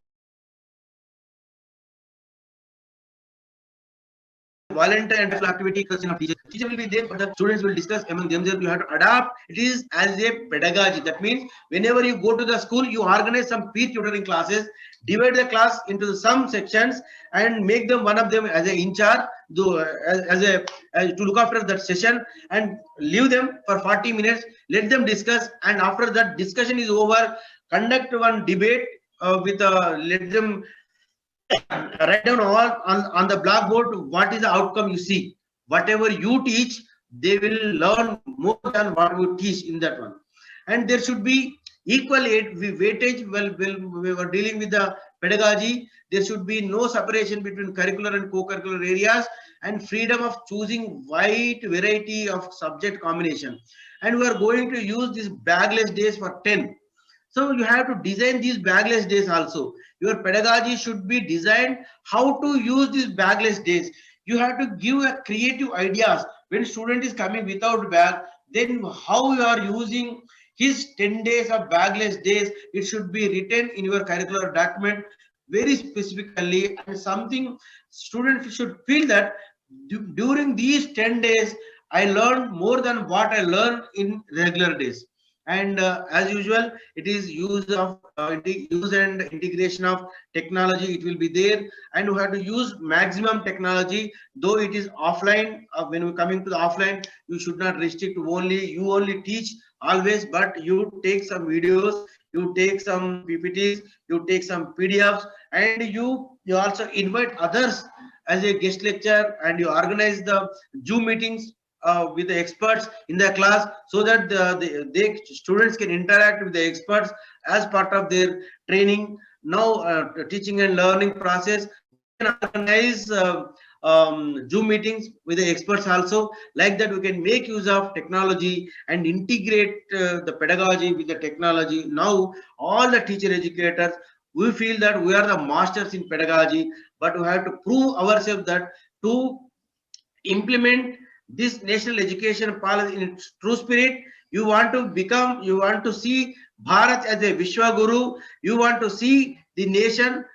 volunteer and activity. Teacher will be there, but the students will discuss among themselves. You have to adapt. It is as a pedagogy. That means whenever you go to the school, you organize some peer tutoring classes, divide the class into some sections, and make them one of them as an in charge, to look after that session, and leave them for 40 minutes. Let them discuss, and after that discussion is over, conduct one debate let them write down all on the blackboard what is the outcome you see. Whatever you teach, they will learn more than what you teach in that one. And there should be equal weightage. Well, we were dealing with the pedagogy. There should be no separation between curricular and co-curricular areas, and freedom of choosing wide variety of subject combination. And we are going to use these bagless days for 10. So you have to design these bagless days also. Your pedagogy should be designed how to use these bagless days. You have to give a creative ideas. When student is coming without bag, then how you are using his 10 days of bagless days, it should be written in your curricular document very specifically, and something students should feel that during these 10 days, I learned more than what I learned in regular days. And as usual, it is use and integration of technology. It will be there, and we have to use maximum technology. Though it is offline, when we coming to the offline, you should not restrict to only teach always, but you take some videos, you take some PPTs, you take some PDFs, and you also invite others as a guest lecture, and you organize the Zoom meetings with the experts in the class, so that the students can interact with the experts as part of their training. Now teaching and learning process, we can organize Zoom meetings with the experts also. Like that, we can make use of technology and integrate the pedagogy with the technology. Now all the teacher educators, we feel that we are the masters in pedagogy, but we have to prove ourselves that to implement this national education policy in its true spirit, you want to see Bharat as a Vishwa Guru, you want to see the nation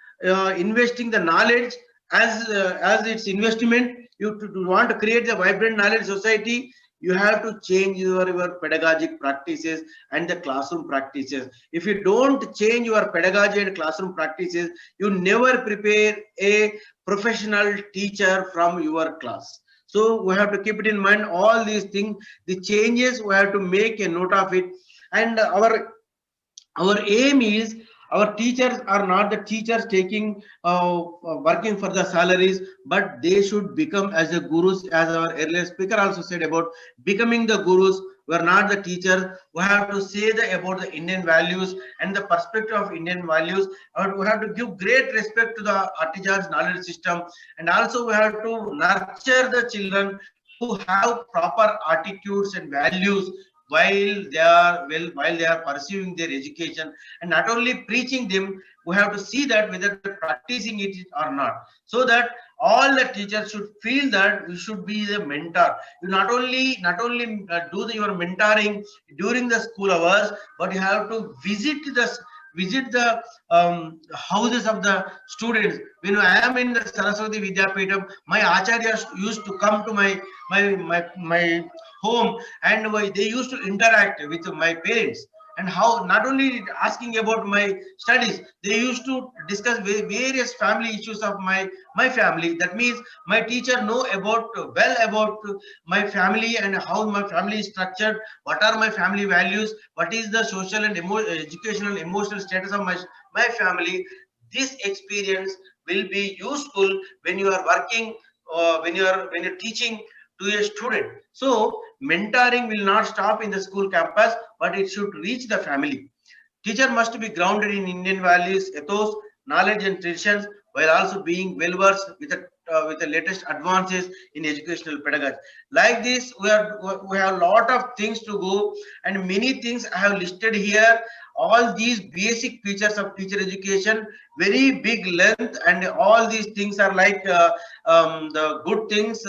investing the knowledge as its investment, you want to create the vibrant knowledge society. You have to change your pedagogic practices and the classroom practices. If you don't change your pedagogy and classroom practices, you never prepare a professional teacher from your class. So we have to keep it in mind, all these things, the changes, we have to make a note of it. And our aim is, our teachers are not the teachers taking working for the salaries, but they should become as a gurus, as our earlier speaker also said about becoming the gurus. We are not the teachers. We have to say about the Indian values and the perspective of Indian values. And we have to give great respect to the artisans knowledge system, and also we have to nurture the children to have proper attitudes and values while they are pursuing their education. And not only preaching them, we have to see that whether they're practicing it or not, so that all the teachers should feel that we should be the mentor. You not only do your mentoring during the school hours, but you have to visit the houses of the students. When I am in the Saraswati Vidyapeetham, my acharyas used to come to my home, and they used to interact with my parents, and how not only asking about my studies, they used to discuss various family issues of my family. That means my teacher know about my family and how my family is structured, what are my family values, what is the social and educational emotional status of my family. This experience will be useful when you are working, when you're teaching to a student. So mentoring will not stop in the school campus, but it should reach the family. Teacher must be grounded in Indian values, ethos, knowledge and traditions, while also being well versed with the latest advances in educational pedagogy. Like this, we have a lot of things to go, and many things I have listed here. All these basic features of teacher education, very big length, and all these things are like the good things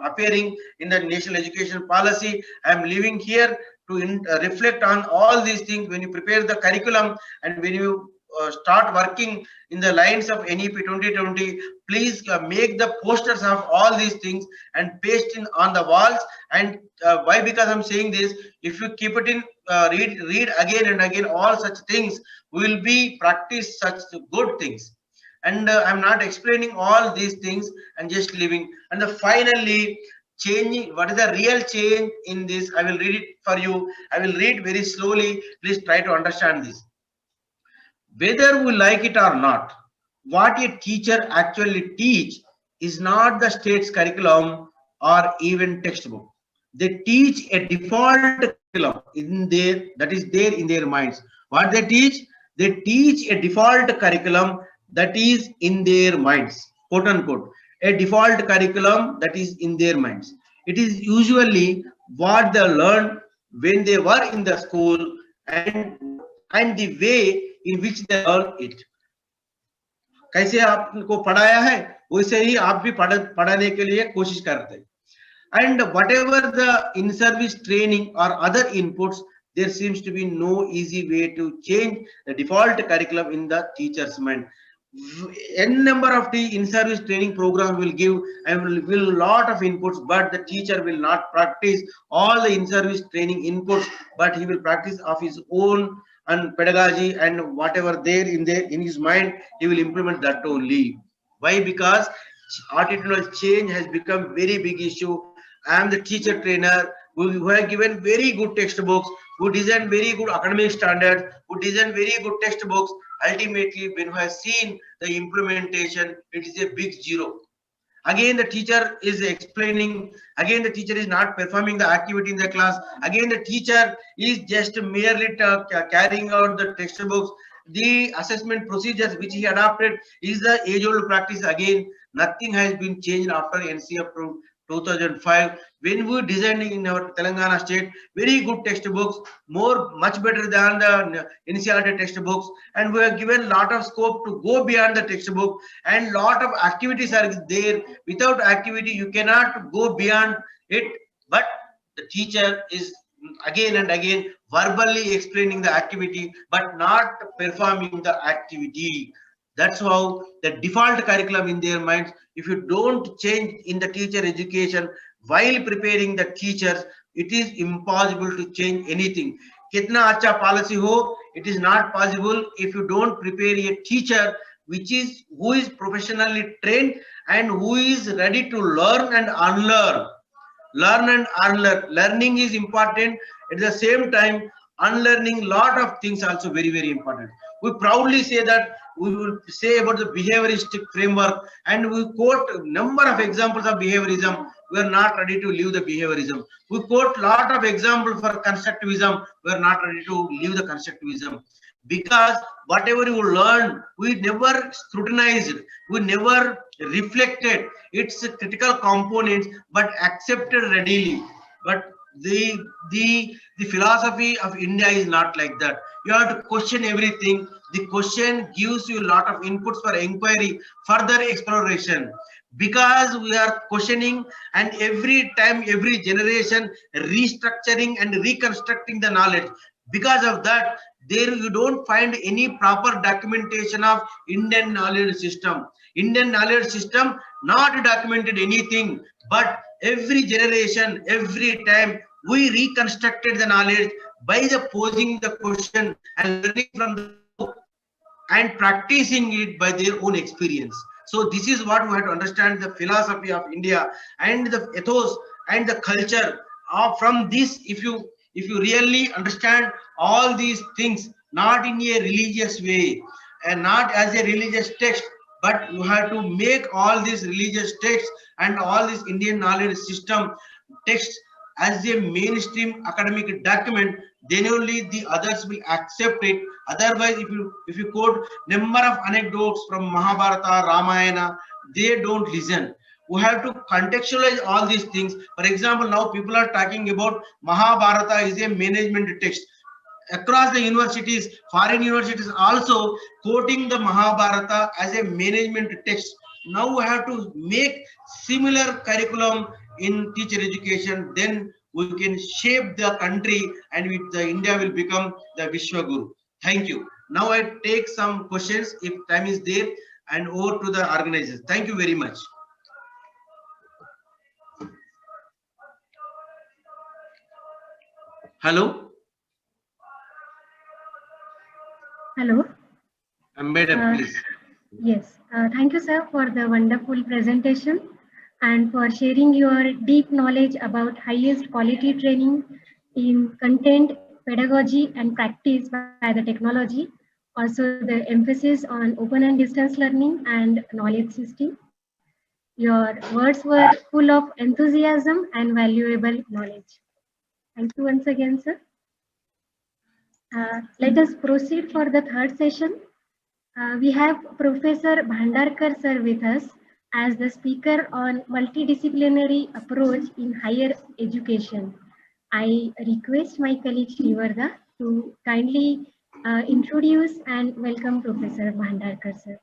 appearing in the national education policy. I am leaving here to reflect on all these things. When you prepare the curriculum and when you start working in the lines of NEP 2020, please make the posters of all these things and paste in on the walls. And why? Because I'm saying this, if you keep it in read again and again all such things, will be practice such good things. And I'm not explaining all these things and just leaving. And finally, changing, what is the real change in this? I will read it for you. I will read very slowly. Please try to understand this. Whether we like it or not, what a teacher actually teach is not the state's curriculum or even textbook. They teach a default curriculum in their, that is there in their minds. What they teach? They teach a default curriculum that is in their minds, quote unquote, a default curriculum that is in their minds. It is usually what they learned when they were in the school, and the way in which they learn it. कैसे आपको पढ़ाया है वैसे ही आप भी पढ़ाने के लिए कोशिश करते हैं. And whatever the in-service training or other inputs, there seems to be no easy way to change the default curriculum in the teacher's mind. n number of the in-service training program will give and will lot of inputs, but the teacher will not practice all the in-service training inputs, but he will practice of his own and pedagogy and whatever there in his mind, he will implement that only. Why? Because attitudinal change has become very big issue. I am the teacher trainer who have given very good textbooks, who design very good academic standards, who design very good textbooks. Ultimately, when we have seen the implementation, it is a big zero. Again the teacher is explaining, again the teacher is not performing the activity in the class, again the teacher is just merely carrying out the textbooks. The assessment procedures which he adopted is the age old practice. Again nothing has been changed after NCF 2005, when we designed in our Telangana state very good textbooks, much better than the NCERT textbooks, and we have given lot of scope to go beyond the textbook, and lot of activities are there. Without activity you cannot go beyond it, but the teacher is again and again verbally explaining the activity but not performing the activity. That's how the default curriculum in their minds. If you don't change in the teacher education while preparing the teachers, it is impossible to change anything. Kitna acha policy ho, it is not possible if you don't prepare a teacher which is who is professionally trained and who is ready to learn and unlearn. Learn and unlearn. Learning is important. At the same time, unlearning lot of things also very important. We proudly say that we will say about the behavioristic framework, and we quote a number of examples of behaviorism. We are not ready to leave the behaviorism. We quote lot of examples for constructivism. We are not ready to leave the constructivism, because whatever you learn, we never scrutinized, we never reflected its critical components, but accepted readily. But the philosophy of India is not like that. You have to question everything. The question gives you a lot of inputs for inquiry, further exploration, because we are questioning, and every time, every generation restructuring and reconstructing the knowledge. Because of that, there you don't find any proper documentation of Indian knowledge system. Indian knowledge system not documented anything, but every generation, every time we reconstructed the knowledge by the posing the question and learning from the book and practicing it by their own experience. So this is what we have to understand, the philosophy of India and the ethos and the culture of from this. If you really understand all these things, not in a religious way and not as a religious text, but you have to make all these religious texts and all this Indian knowledge system text as a mainstream academic document, then only the others will accept it. Otherwise, if you quote number of anecdotes from Mahabharata, Ramayana, they don't listen. We have to contextualize all these things. For example, now people are talking about Mahabharata is a management text. Across the universities, foreign universities also quoting the Mahabharata as a management text. Now we have to make similar curriculum in teacher education, then we can shape the country, and the India will become the Vishwa Guru. Thank you. Now I take some questions if time is there, and over to the organizers. Thank you very much. Hello. Hello. Madam, please. Yes, thank you, sir, for the wonderful presentation and for sharing your deep knowledge about highest quality training in content, pedagogy, and practice by the technology. Also, the emphasis on open and distance learning and knowledge system. Your words were full of enthusiasm and valuable knowledge. Thank you once again, sir. Let us proceed for the third session. We have Professor Bhandarkar sir with us as the speaker on multidisciplinary approach in higher education. I request my colleague Shrivarda to kindly introduce and welcome Professor Bhandarkar sir.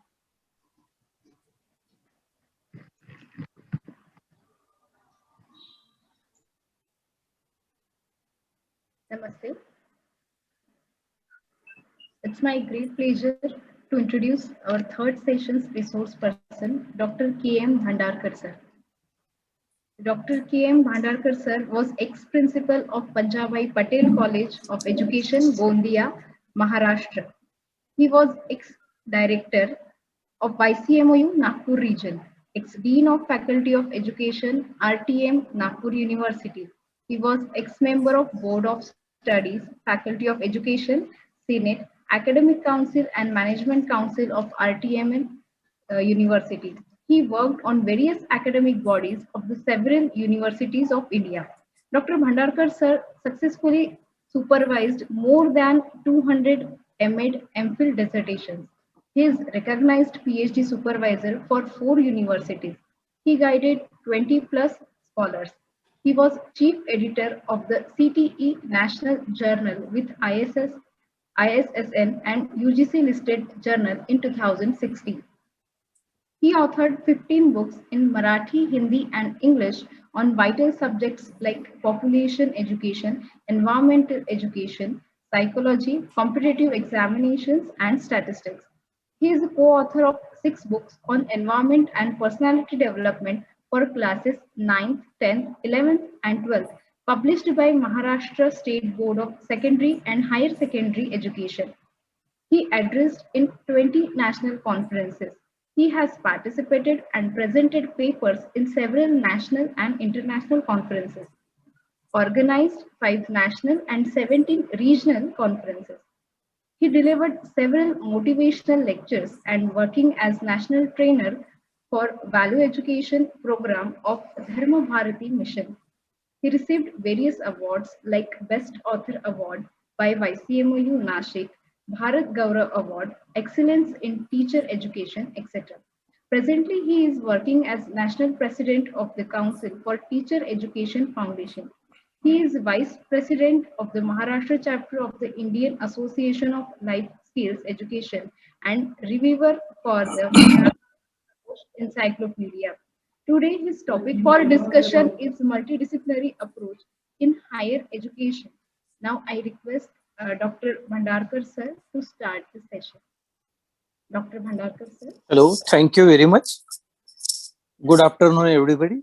Namaste. It's my great pleasure to introduce our third session's resource person, Dr. K.M. Bhandarkar sir. Dr. K.M. Bhandarkar sir was ex-principal of Panjabhai Patel College of Education, Gondia, Maharashtra. He was ex-director of YCMOU Nagpur region, ex-dean of Faculty of Education, RTM, Nagpur University. He was ex-member of Board of Studies, Faculty of Education, Senate, Academic Council and Management Council of RTM University. He worked on various academic bodies of the several universities of India. Dr. Bhandarkar sir successfully supervised more than 200 MAd MPhil dissertations. He is recognized PhD supervisor for 4 universities. He guided 20 plus scholars. He was chief editor of the CTE National Journal with ISSN and UGC listed journal in 2016. He authored 15 books in Marathi, Hindi, and English on vital subjects like population education, environmental education, psychology, competitive examinations, and statistics. He is the co-author of 6 books on environment and personality development for classes 9th, 10th, 11th, and 12th, published by Maharashtra State Board of Secondary and Higher Secondary Education. He addressed in 20 national conferences. He has participated and presented papers in several national and international conferences, organized 5 national and 17 regional conferences. He delivered several motivational lectures and working as national trainer for value education program of Dharma Bharati Mission. He received various awards like Best Author Award by YCMOU Nashik, Bharat Gaurav Award, Excellence in Teacher Education, etc. Presently, he is working as National President of the Council for Teacher Education Foundation. He is Vice President of the Maharashtra chapter of the Indian Association of Life Skills Education and reviewer for the Maharashtra Encyclopedia. Today, his topic for discussion is multidisciplinary approach in higher education. Now, I request Dr. Bhandarkar sir to start the session. Dr. Bhandarkar sir. Hello, thank you very much. Good afternoon, everybody.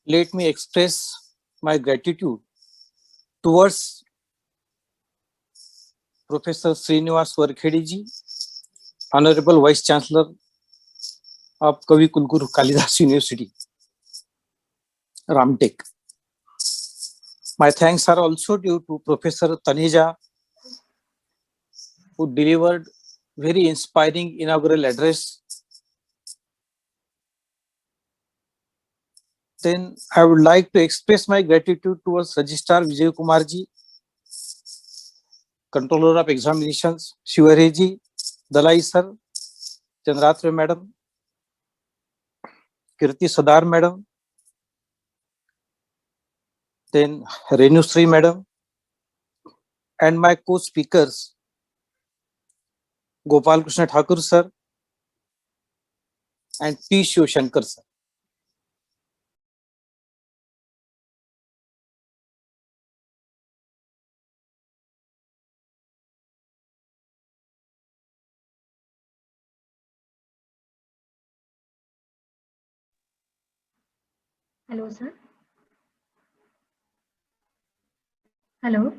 Let me express my gratitude towards Professor Srinivas Warkhedi ji, Honorable Vice Chancellor of Kavi Kulguru Kalidas University, Ramtek. My thanks are also due to Professor Taneja, who delivered very inspiring inaugural address. Then I would like to express my gratitude towards Registrar Vijay Kumar ji, Controller of Examinations, Shivareji ji, Dalai sir, Chandratre madam, Kirti Sadar madam, then Renu Sri madam, and my co-speakers, Gopal Krishna Thakur sir and P. Shiv Shankar sir. Hello, sir. Hello.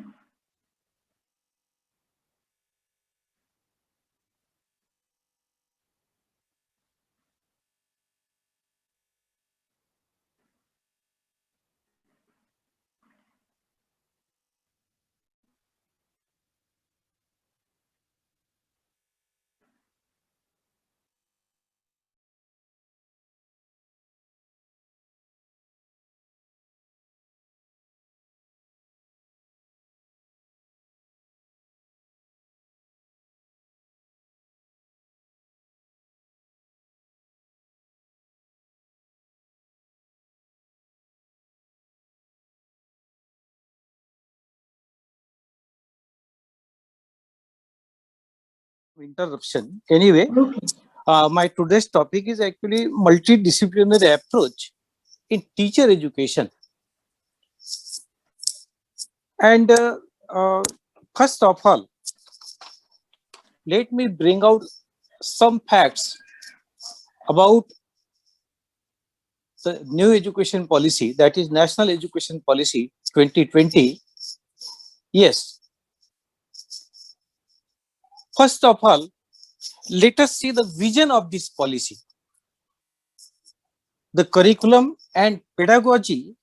Interruption. Anyway, my today's topic is actually multidisciplinary approach in teacher education. And First of all, let me bring out some facts about the new education policy, that is National Education Policy 2020. Yes. First of all, let us see the vision of this policy. The curriculum and pedagogy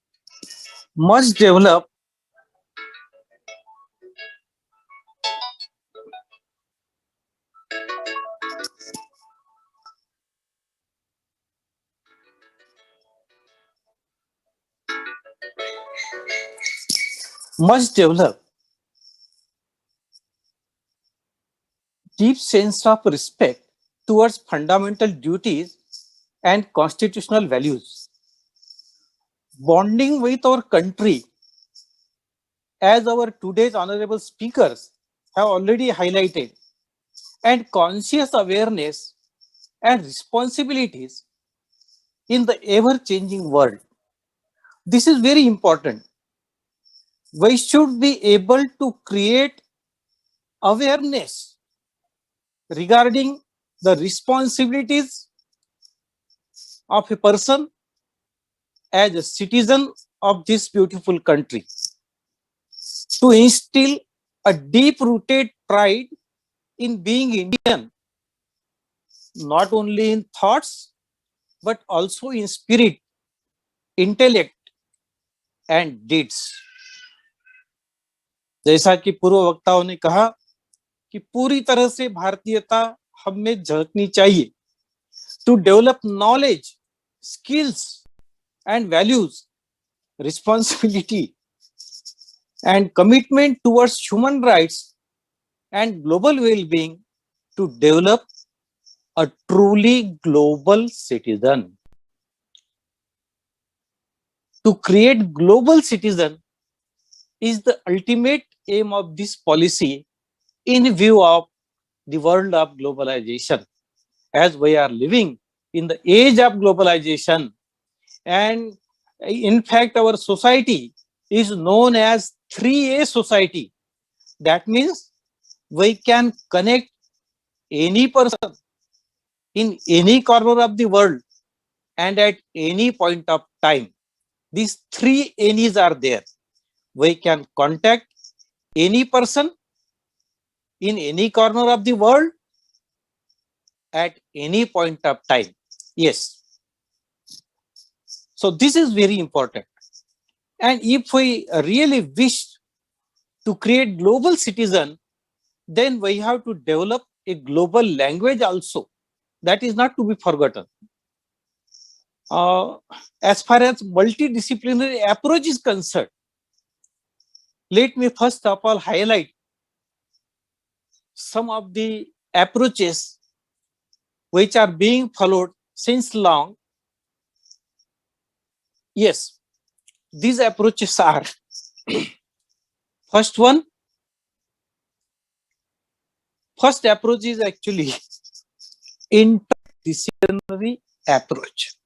must develop deep sense of respect towards fundamental duties and constitutional values. Bonding with our country, as our today's honorable speakers have already highlighted, and conscious awareness and responsibilities in the ever-changing world. This is very important. We should be able to create awareness regarding the responsibilities of a person as a citizen of this beautiful country, to instill a deep-rooted pride in being Indian, not only in thoughts, but also in spirit, intellect, and deeds. जैसा कि पूर्व वक्ताओं ने कहा कि पूरी तरह से भारतीयता हम में झलकनी चाहिए, to develop knowledge, skills, and values, responsibility, and commitment towards human rights and global well-being, to develop a truly global citizen. To create global citizen is the ultimate aim of this policy in view of the world of globalization. As we are living in the age of globalization, and in fact our society is known as 3A society. That means we can connect any person in any corner of the world and at any point of time. These 3 N's are there. We can contact any person in any corner of the world at any point of time. Yes. So this is very important. And if we really wish to create global citizen, then we have to develop a global language also. That is not to be forgotten. As far as multidisciplinary approach is concerned, let me first of all highlight some of the approaches which are being followed since long. Yes, these approaches are first approach is actually interdisciplinary approach.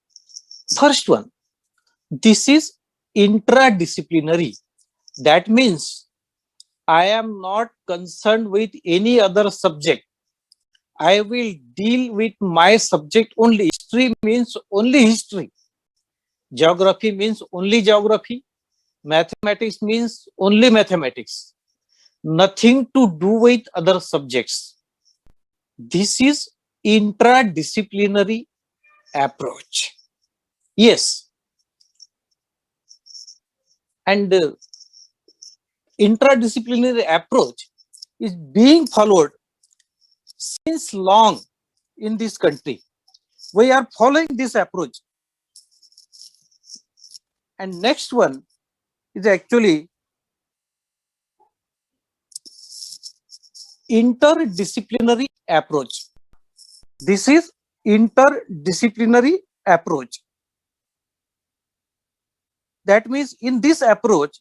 First one, this is intradisciplinary. That means I am not concerned with any other subject. I will deal with my subject only. History means only history. Geography means only geography. Mathematics means only mathematics. Nothing to do with other subjects. This is intradisciplinary approach. Yes. And intradisciplinary approach is being followed since long in this country. We are following this approach. And next one is actually interdisciplinary approach. This is interdisciplinary approach. That means in this approach,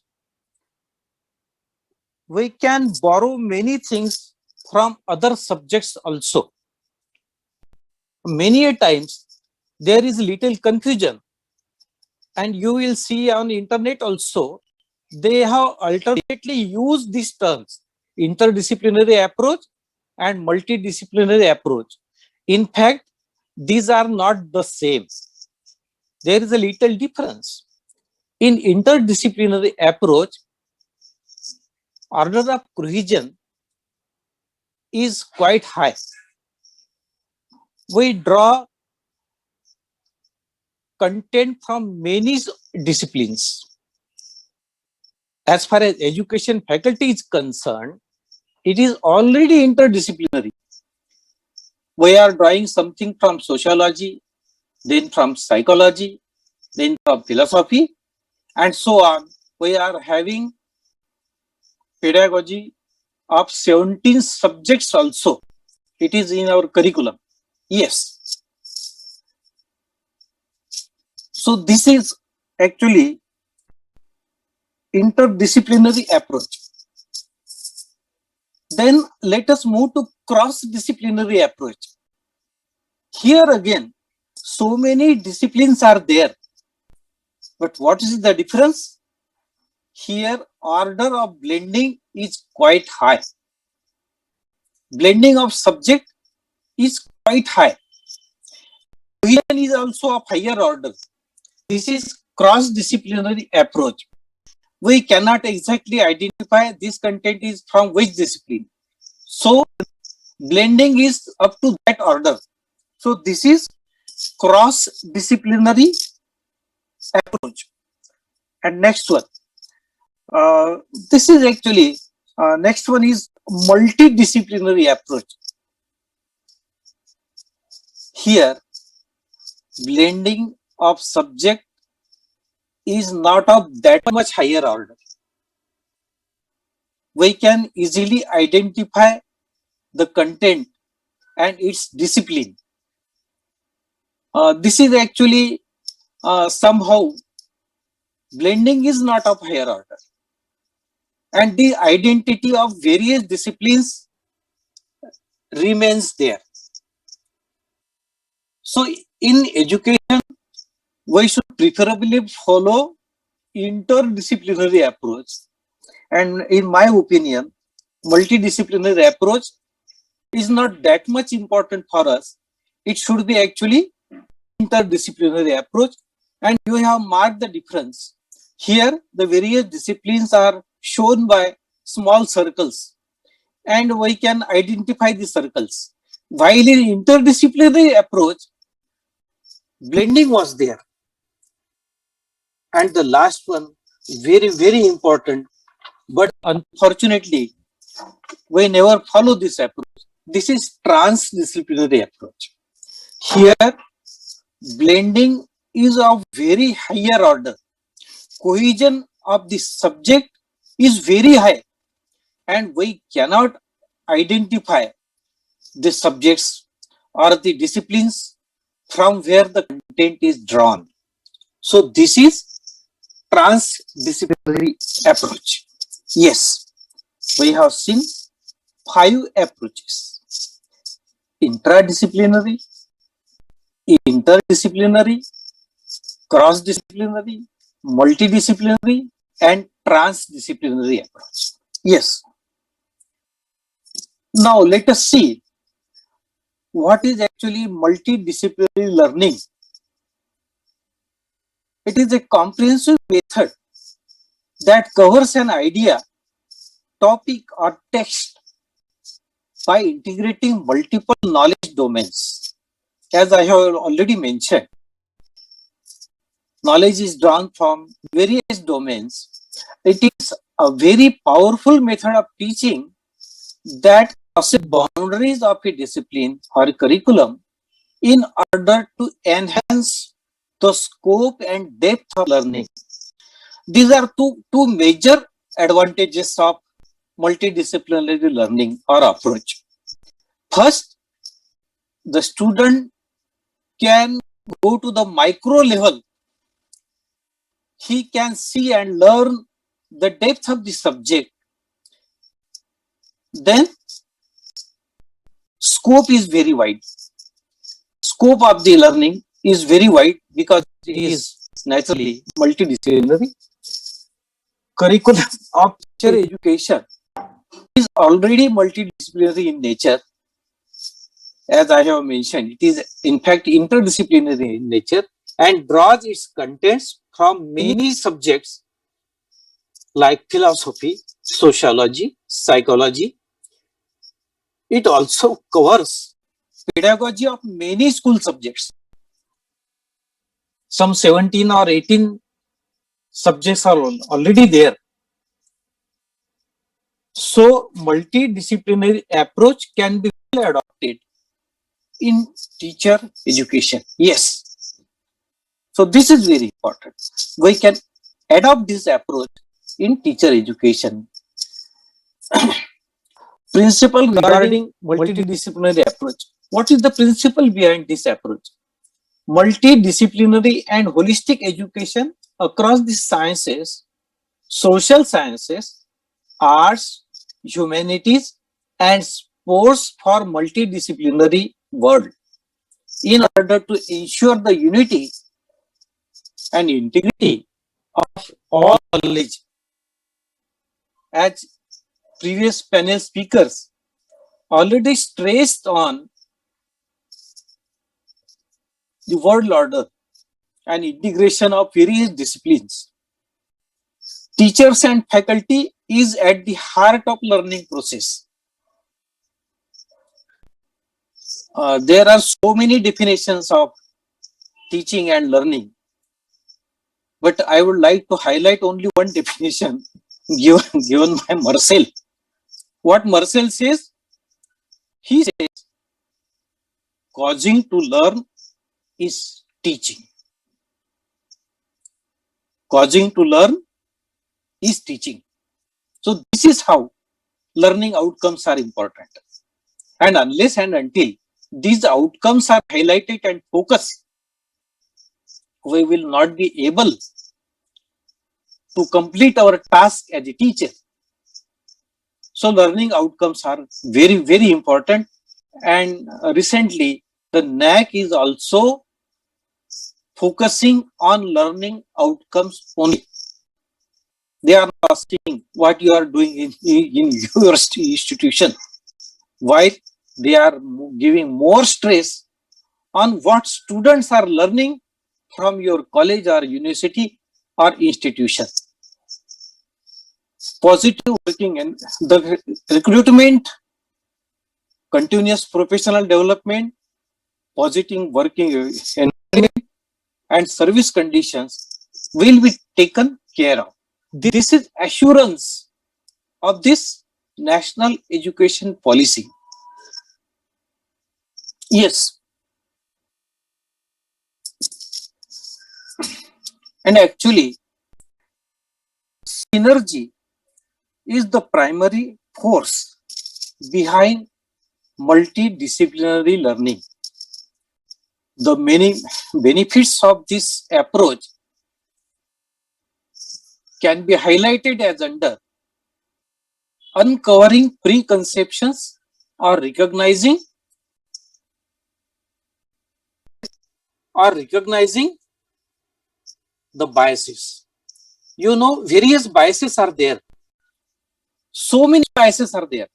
we can borrow many things from other subjects also. Many a times there is little confusion, and you will see on internet also they have alternately used these terms. interdisciplinary approach and multidisciplinary approach. In fact, these are not the same. There is a little difference. In interdisciplinary approach, order of cohesion is quite high. We draw content from many disciplines. As far as education faculty is concerned, it is already interdisciplinary. We are drawing something from sociology, then from psychology, then from philosophy, and so on. We are having pedagogy of 17 subjects also. It is in our curriculum. Yes. So this is actually interdisciplinary approach. Then let us move to cross-disciplinary approach. Here again, so many disciplines are there. But what is the difference? Here, order of blending is quite high. Blending of subject is quite high. Cohesion is also of higher order. This is cross-disciplinary approach. We cannot exactly identify this content is from which discipline. So, blending is up to that order. So, this is cross-disciplinary approach. And next one. This is actually, next one is multidisciplinary approach. Here, blending of subject is not of that much higher order. We can easily identify the content and its discipline. This is actually somehow blending is not of higher order. And the identity of various disciplines remains there. So in education, we should preferably follow interdisciplinary approach. And in my opinion, multidisciplinary approach is not that much important for us. It should be actually interdisciplinary approach. And you have marked the difference. Here, the various disciplines are shown by small circles, and we can identify the circles. While in interdisciplinary approach, blending was there. And the last one, very, very important, but unfortunately, we never follow this approach. This is transdisciplinary approach. Here, blending is of very higher order. Cohesion of the subject is very high, and we cannot identify the subjects or the disciplines from where the content is drawn. So this is transdisciplinary approach. Yes, we have seen 5 approaches: intradisciplinary, interdisciplinary, cross-disciplinary, multidisciplinary, and transdisciplinary approach. Yes. Now let us see what is actually multidisciplinary learning. It is a comprehensive method that covers an idea, topic, or text by integrating multiple knowledge domains. As I have already mentioned, knowledge is drawn from various domains. It is a very powerful method of teaching that crosses boundaries of a discipline or a curriculum in order to enhance the scope and depth of learning. These are two major advantages of multidisciplinary learning or approach. First, the student can go to the micro level. He can see and learn the depth of the subject. Then, scope is very wide. Scope of the learning is very wide because it is naturally multidisciplinary. Curriculum of teacher education is already multidisciplinary in nature. As I have mentioned, it is in fact interdisciplinary in nature and draws its contents from many subjects like philosophy, sociology, psychology. It also covers pedagogy of many school subjects. Some 17 or 18 subjects are already there. So, multidisciplinary approach can be well adopted in teacher education. Yes. So, this is very important. We can adopt this approach in teacher education. Principle regarding multidisciplinary approach. What is the principle behind this approach? Multidisciplinary and holistic education across the sciences, social sciences, arts, humanities, and sports for multidisciplinary world in order to ensure the unity and integrity of all knowledge. As previous panel speakers already stressed on the world order and integration of various disciplines. Teachers and faculty is at the heart of learning process. There are so many definitions of teaching and learning, but I would like to highlight only one definition given by Marcel. What Marcel says? He says, causing to learn is teaching. Causing to learn is teaching. So this is how learning outcomes are important. And unless and until these outcomes are highlighted and focused, we will not be able to complete our task as a teacher. So learning outcomes are very, very important. And recently, the NEP is also focusing on learning outcomes only. They are not asking what you are doing in your institution, while they are giving more stress on what students are learning from your college or university or institution. Positive working and the recruitment, continuous professional development, positive working environment, and service conditions will be taken care of. This is assurance of this national education policy. Yes. And actually, synergy is the primary force behind multidisciplinary learning. The many benefits of this approach can be highlighted as under uncovering preconceptions or recognizing the biases. You know, various biases are there. So many biases are there.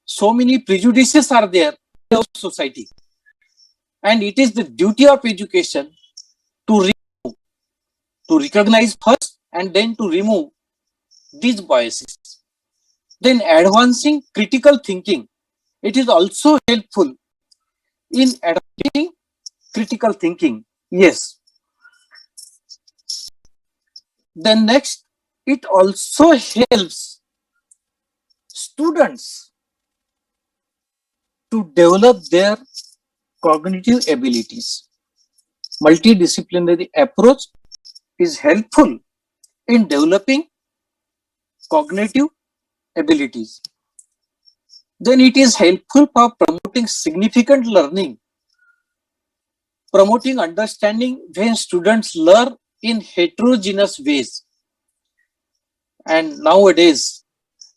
So many prejudices are there in our society. And it is the duty of education to recognize first and then to remove these biases. Then advancing critical thinking. It is also helpful in adopting critical thinking. Yes. Then next, it also helps students to develop their cognitive abilities. Multidisciplinary approach is helpful in developing cognitive abilities. Then it is helpful for promoting significant learning, promoting understanding when students learn in heterogeneous ways. And nowadays,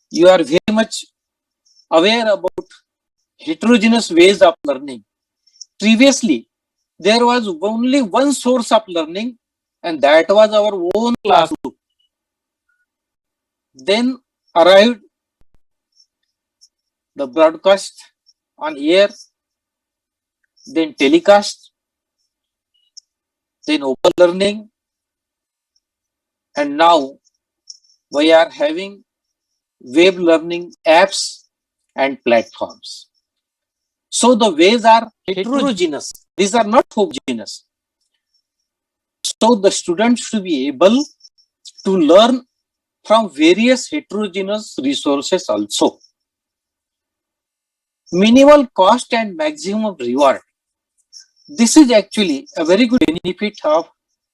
you are very much aware about heterogeneous ways of learning. Previously, there was only one source of learning, and that was our own classroom. Then arrived the broadcast on air, then telecast, then open learning, and now we are having web learning apps and platforms. So the ways are heterogeneous. These are not homogeneous. So the students should be able to learn from various heterogeneous resources also. Minimal cost and maximum reward. This is actually a very good benefit of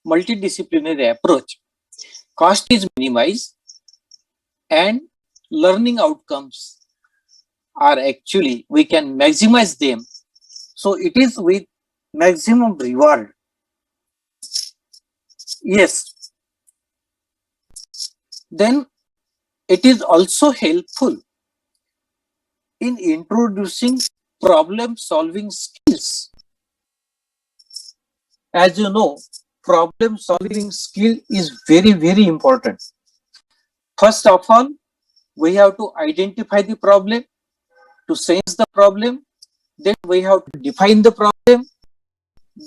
multidisciplinary approach. Cost is minimized and learning outcomes are actually, we can maximize them. So it is with maximum reward. Yes. Then it is also helpful in introducing problem solving skills. As you know, problem solving skill is very, very important. First of all, we have to identify the problem, to sense the problem, then we have to define the problem,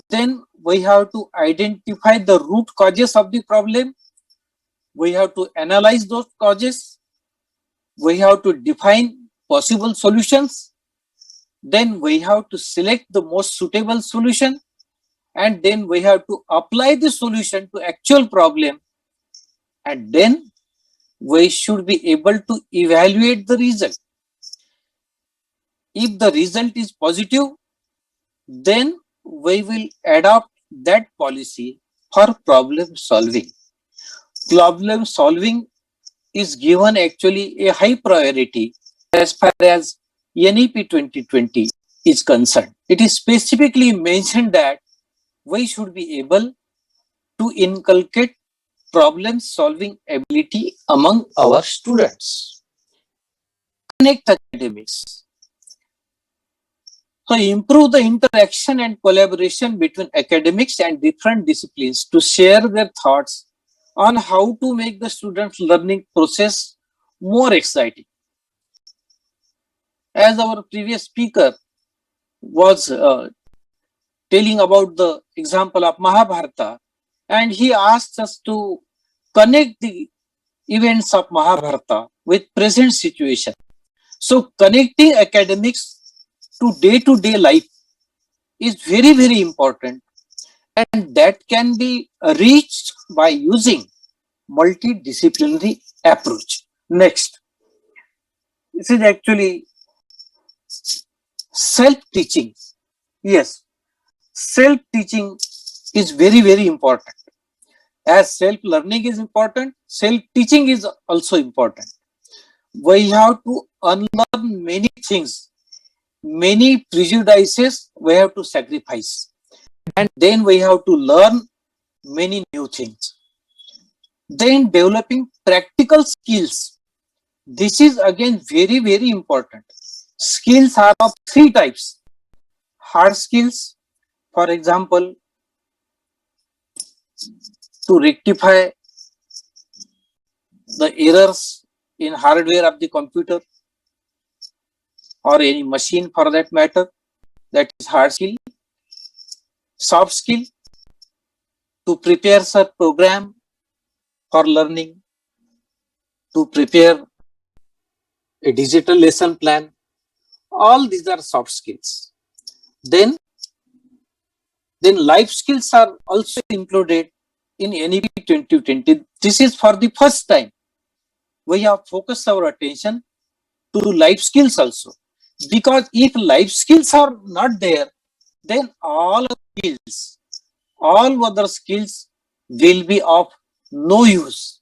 then we have to identify the root causes of the problem, we have to analyze those causes, we have to define possible solutions, then we have to select the most suitable solution, and then we have to apply the solution to actual problem, and then we should be able to evaluate the result. If the result is positive, then we will adopt that policy for problem solving. Problem solving is given actually a high priority as far as NEP 2020 is concerned. It is specifically mentioned that we should be able to inculcate problem solving ability among our students. Connect academics. So improve the interaction and collaboration between academics and different disciplines to share their thoughts on how to make the students' learning process more exciting. As our previous speaker was telling about the example of Mahabharata, and he asked us to connect the events of Mahabharata with present situation. So connecting academics to day-to-day life is very, very important, and that can be reached by using multidisciplinary approach. Next, this is actually self-teaching. Yes, self-teaching is very, very important. As self-learning is important, self-teaching is also important. We have to unlearn many things, many prejudices we have to sacrifice, and then we have to learn many new things. Then developing practical skills. This is again very, very important. Skills are of three types. Hard skills, for example, to rectify the errors in hardware of the computer or any machine for that matter, that is hard skill. Soft skill, to prepare a program for learning, to prepare a digital lesson plan. All these are soft skills. Then life skills are also included in NEP 2020. This is for the first time. We have focused our attention to life skills also. Because if life skills are not there, then all other skills will be of no use.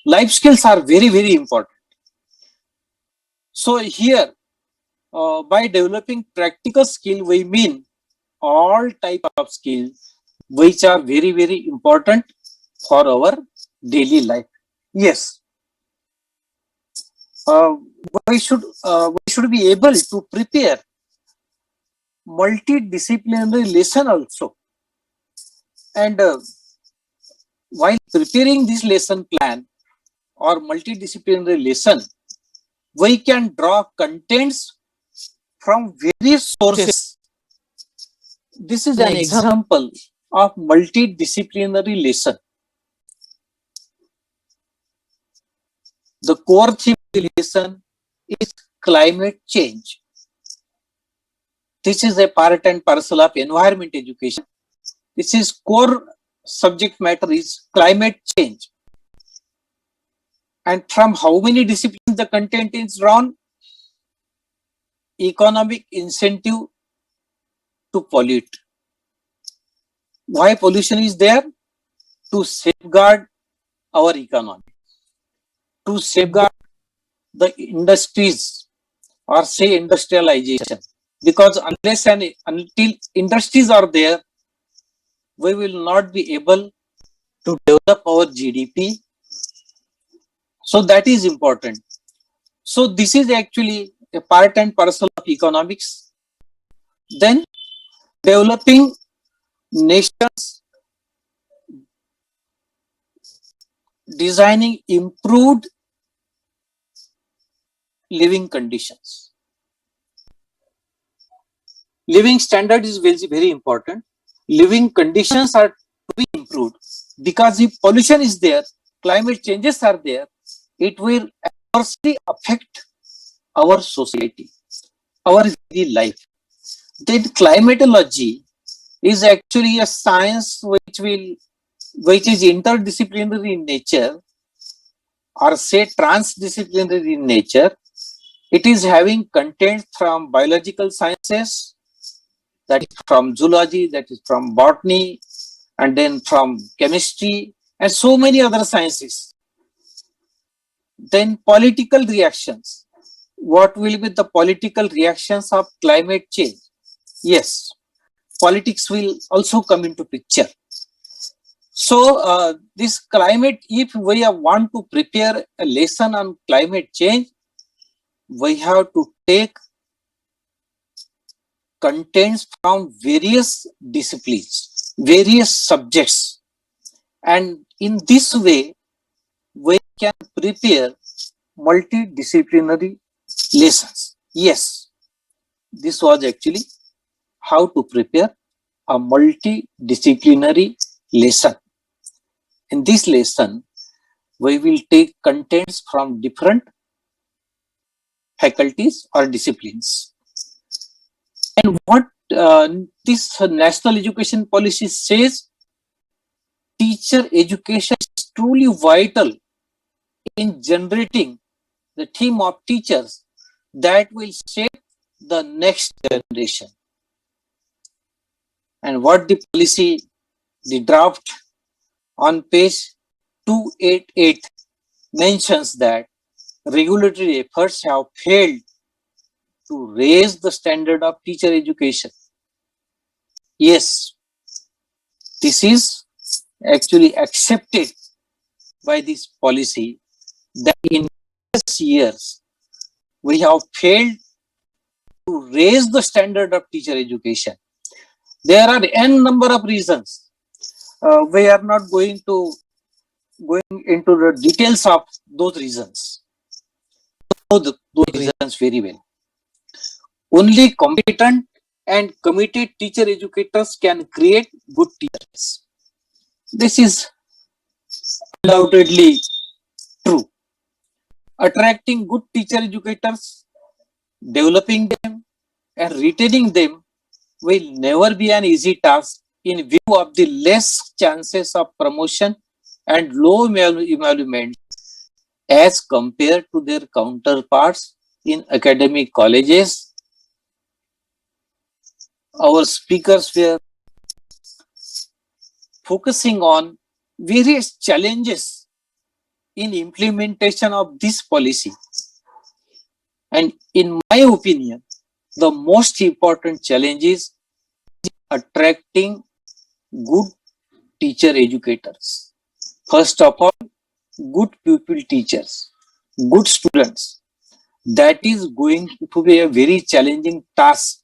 Life skills are very, very important. So here, by developing practical skill, we mean all type of skills which are very, very important for our daily life. Yes, we should be able to prepare multidisciplinary lesson also. And while preparing this lesson plan or multidisciplinary lesson, we can draw contents from various sources. This is an example of multidisciplinary lesson. The core theme of the lesson is climate change. This is a part and parcel of environment education. This is core subject matter is climate change. And from how many disciplines the content is drawn? Economic incentive to pollute. Why pollution is there? To safeguard our economy, to safeguard the industries or say industrialization. Because unless and until industries are there, we will not be able to develop our GDP. So that is important. So this is actually a part and parcel of economics. Then developing nations, designing improved living conditions. Living standard is very, very important. Living conditions are to be improved because if pollution is there, climate changes are there, it will adversely affect our society, our daily life. Then climatology is actually a science which is interdisciplinary in nature or say transdisciplinary in nature. It is having content from biological sciences, that is from zoology, that is from botany, and then from chemistry, and so many other sciences. Then political reactions. What will be the political reactions of climate change? Yes, politics will also come into picture. So this climate, if we want to prepare a lesson on climate change, we have to take contents from various disciplines, various subjects, and in this way we can prepare multidisciplinary lessons. Yes, this was actually how to prepare a multidisciplinary lesson. In this lesson, we will take contents from different faculties or disciplines. And what this national education policy says, teacher education is truly vital in generating the team of teachers that will shape the next generation. And what the policy, the draft on page 288 mentions that regulatory efforts have failed to raise the standard of teacher education. Yes, this is actually accepted by this policy that in previous years we have failed to raise the standard of teacher education. There are n number of reasons. We are not going into the details of those reasons. Those reasons very well. Only competent and committed teacher educators can create good teachers. This is undoubtedly true. Attracting good teacher educators, developing them, and retaining them will never be an easy task in view of the less chances of promotion and low emolument as compared to their counterparts in academic colleges. Our speakers were focusing on various challenges in implementation of this policy. And in my opinion, the most important challenge is attracting good teacher educators. First of all, good pupil teachers, good students. That is going to be a very challenging task.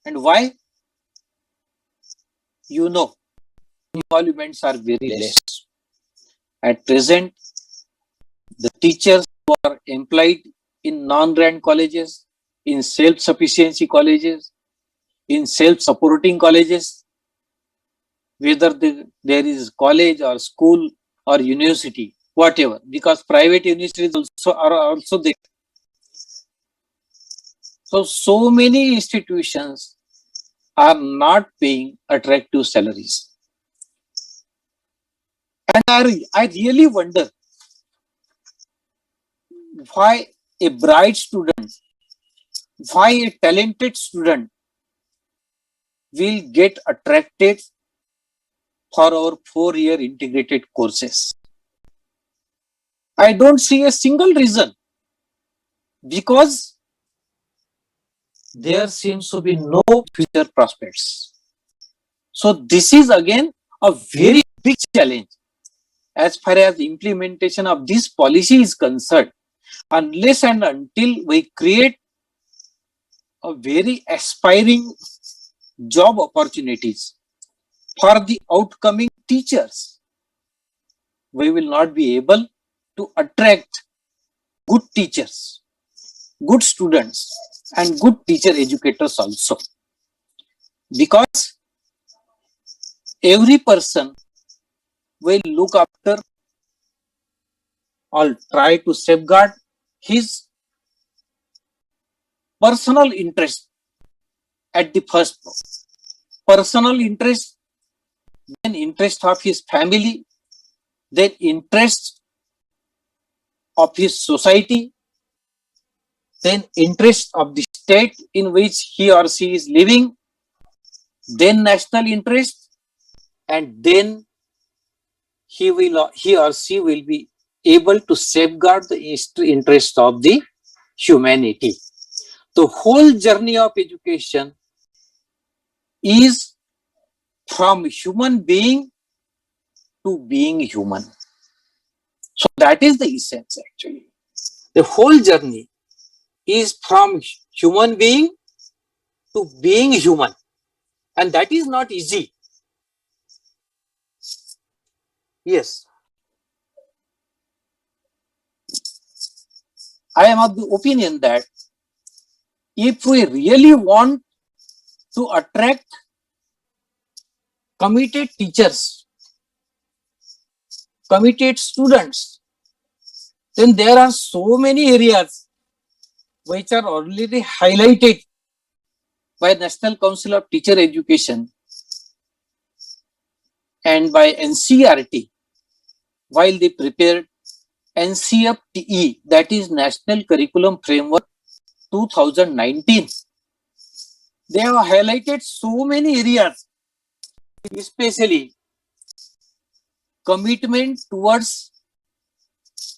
And why? You know, emoluments are very less. At present, the teachers who are employed in non-grant colleges, in self-sufficiency colleges, in self-supporting colleges, whether there is college or school or university, whatever, because private universities also are also there. So many institutions are not paying attractive salaries. And I really wonder why a bright student, why a talented student will get attracted for our 4-year integrated courses. I don't see a single reason, because there seems to be no future prospects. So this is again a very big challenge as far as the implementation of this policy is concerned, unless and until we create a very aspiring job opportunities for the outcoming teachers, we will not be able to attract good teachers, good students, and good teacher educators also. Because every person will look after or try to safeguard his personal interest at the first place. Personal interest, then interest of his family, then interest of his society, then interest of the state in which he or she is living, then national interest, and then he or she will be able to safeguard the interest of the humanity. The whole journey of education is from human being to being human. So that is the essence actually. The whole journey is from human being to being human, and that is not easy. Yes. I am of the opinion that if we really want to attract committed teachers, committed students, then there are so many areas which are already highlighted by National Council of Teacher Education and by NCERT while they prepared NCFTE, that is National Curriculum Framework 2019. They have highlighted so many areas, especially commitment towards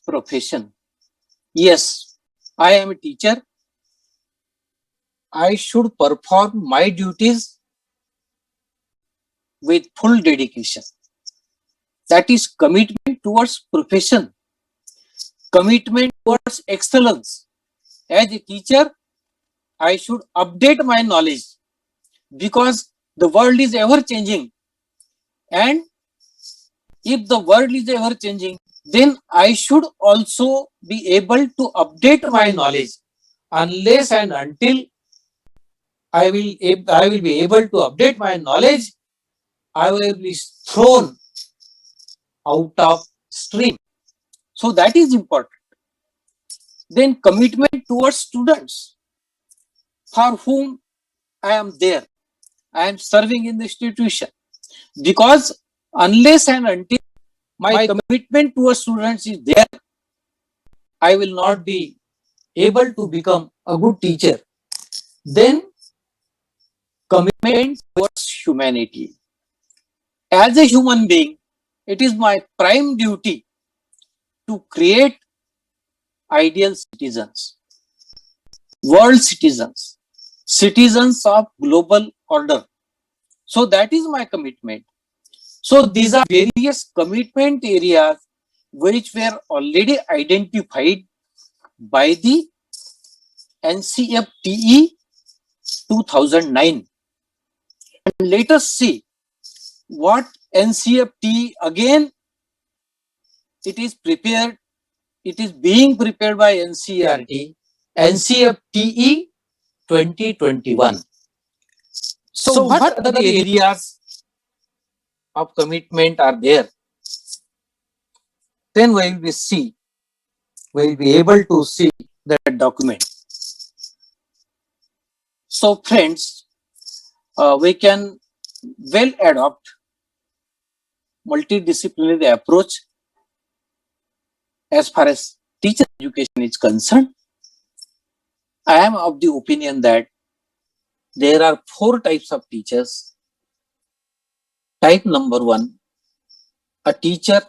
profession. Yes, I am a teacher. I should perform my duties with full dedication. That is commitment towards profession, commitment towards excellence. As a teacher, I should update my knowledge because the world is ever changing. And if the world is ever changing, then I should also be able to update my knowledge. Unless and until I will be able to update my knowledge, I will be thrown out of stream. So that is important. Then commitment towards students for whom I am there. I am serving in the institution. Because unless and until my commitment towards students is there, I will not be able to become a good teacher. Then commitment towards humanity. As a human being, it is my prime duty to create ideal citizens, world citizens, citizens of global order. So that is my commitment. So these are various commitment areas which were already identified by the NCFTE 2009. And let us see what NCFTE again it is being prepared by NCERT NCFTE 2021. So what other areas of commitment are there? Then we will be able to see that document. So friends, we can well adopt multidisciplinary approach as far as teacher education is concerned. I am of the opinion that there are 4 types of teachers. Type number 1, a teacher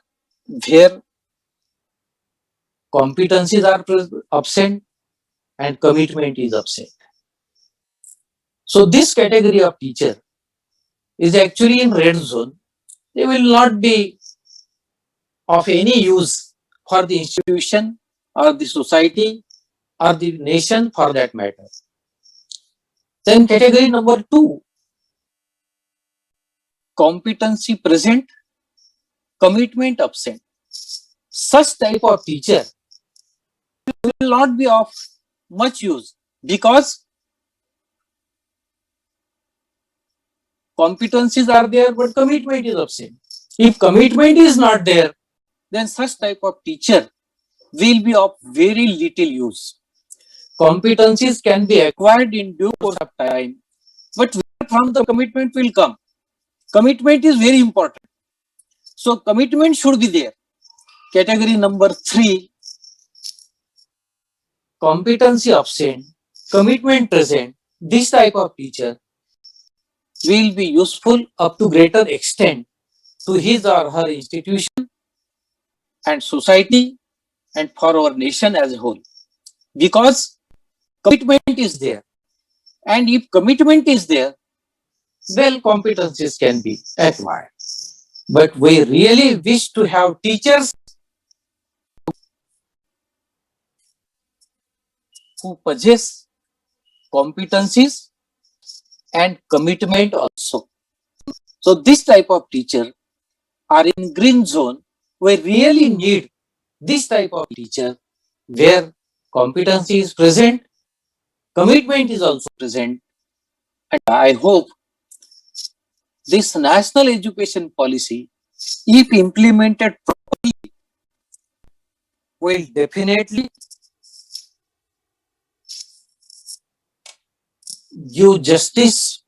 where competencies are absent and commitment is absent. So this category of teacher is actually in red zone. They will not be of any use for the institution or the society or the nation for that matter. Then category number 2, competency present, commitment absent. Such type of teacher will not be of much use because competencies are there but commitment is absent. If commitment is not there, then such type of teacher will be of very little use. Competencies can be acquired in due course of time, but where from the commitment will come? Commitment is very important. So commitment should be there. Category number 3, competency absent, commitment present. This type of teacher will be useful up to greater extent to his or her institution and society and for our nation as a whole, because commitment is there. And if commitment is there, well, competencies can be acquired. But we really wish to have teachers who possess competencies and commitment also. So this type of teacher are in green zone. We really need this type of teacher where competency is present, commitment is also present. And I hope this national education policy, if implemented properly, will definitely give justice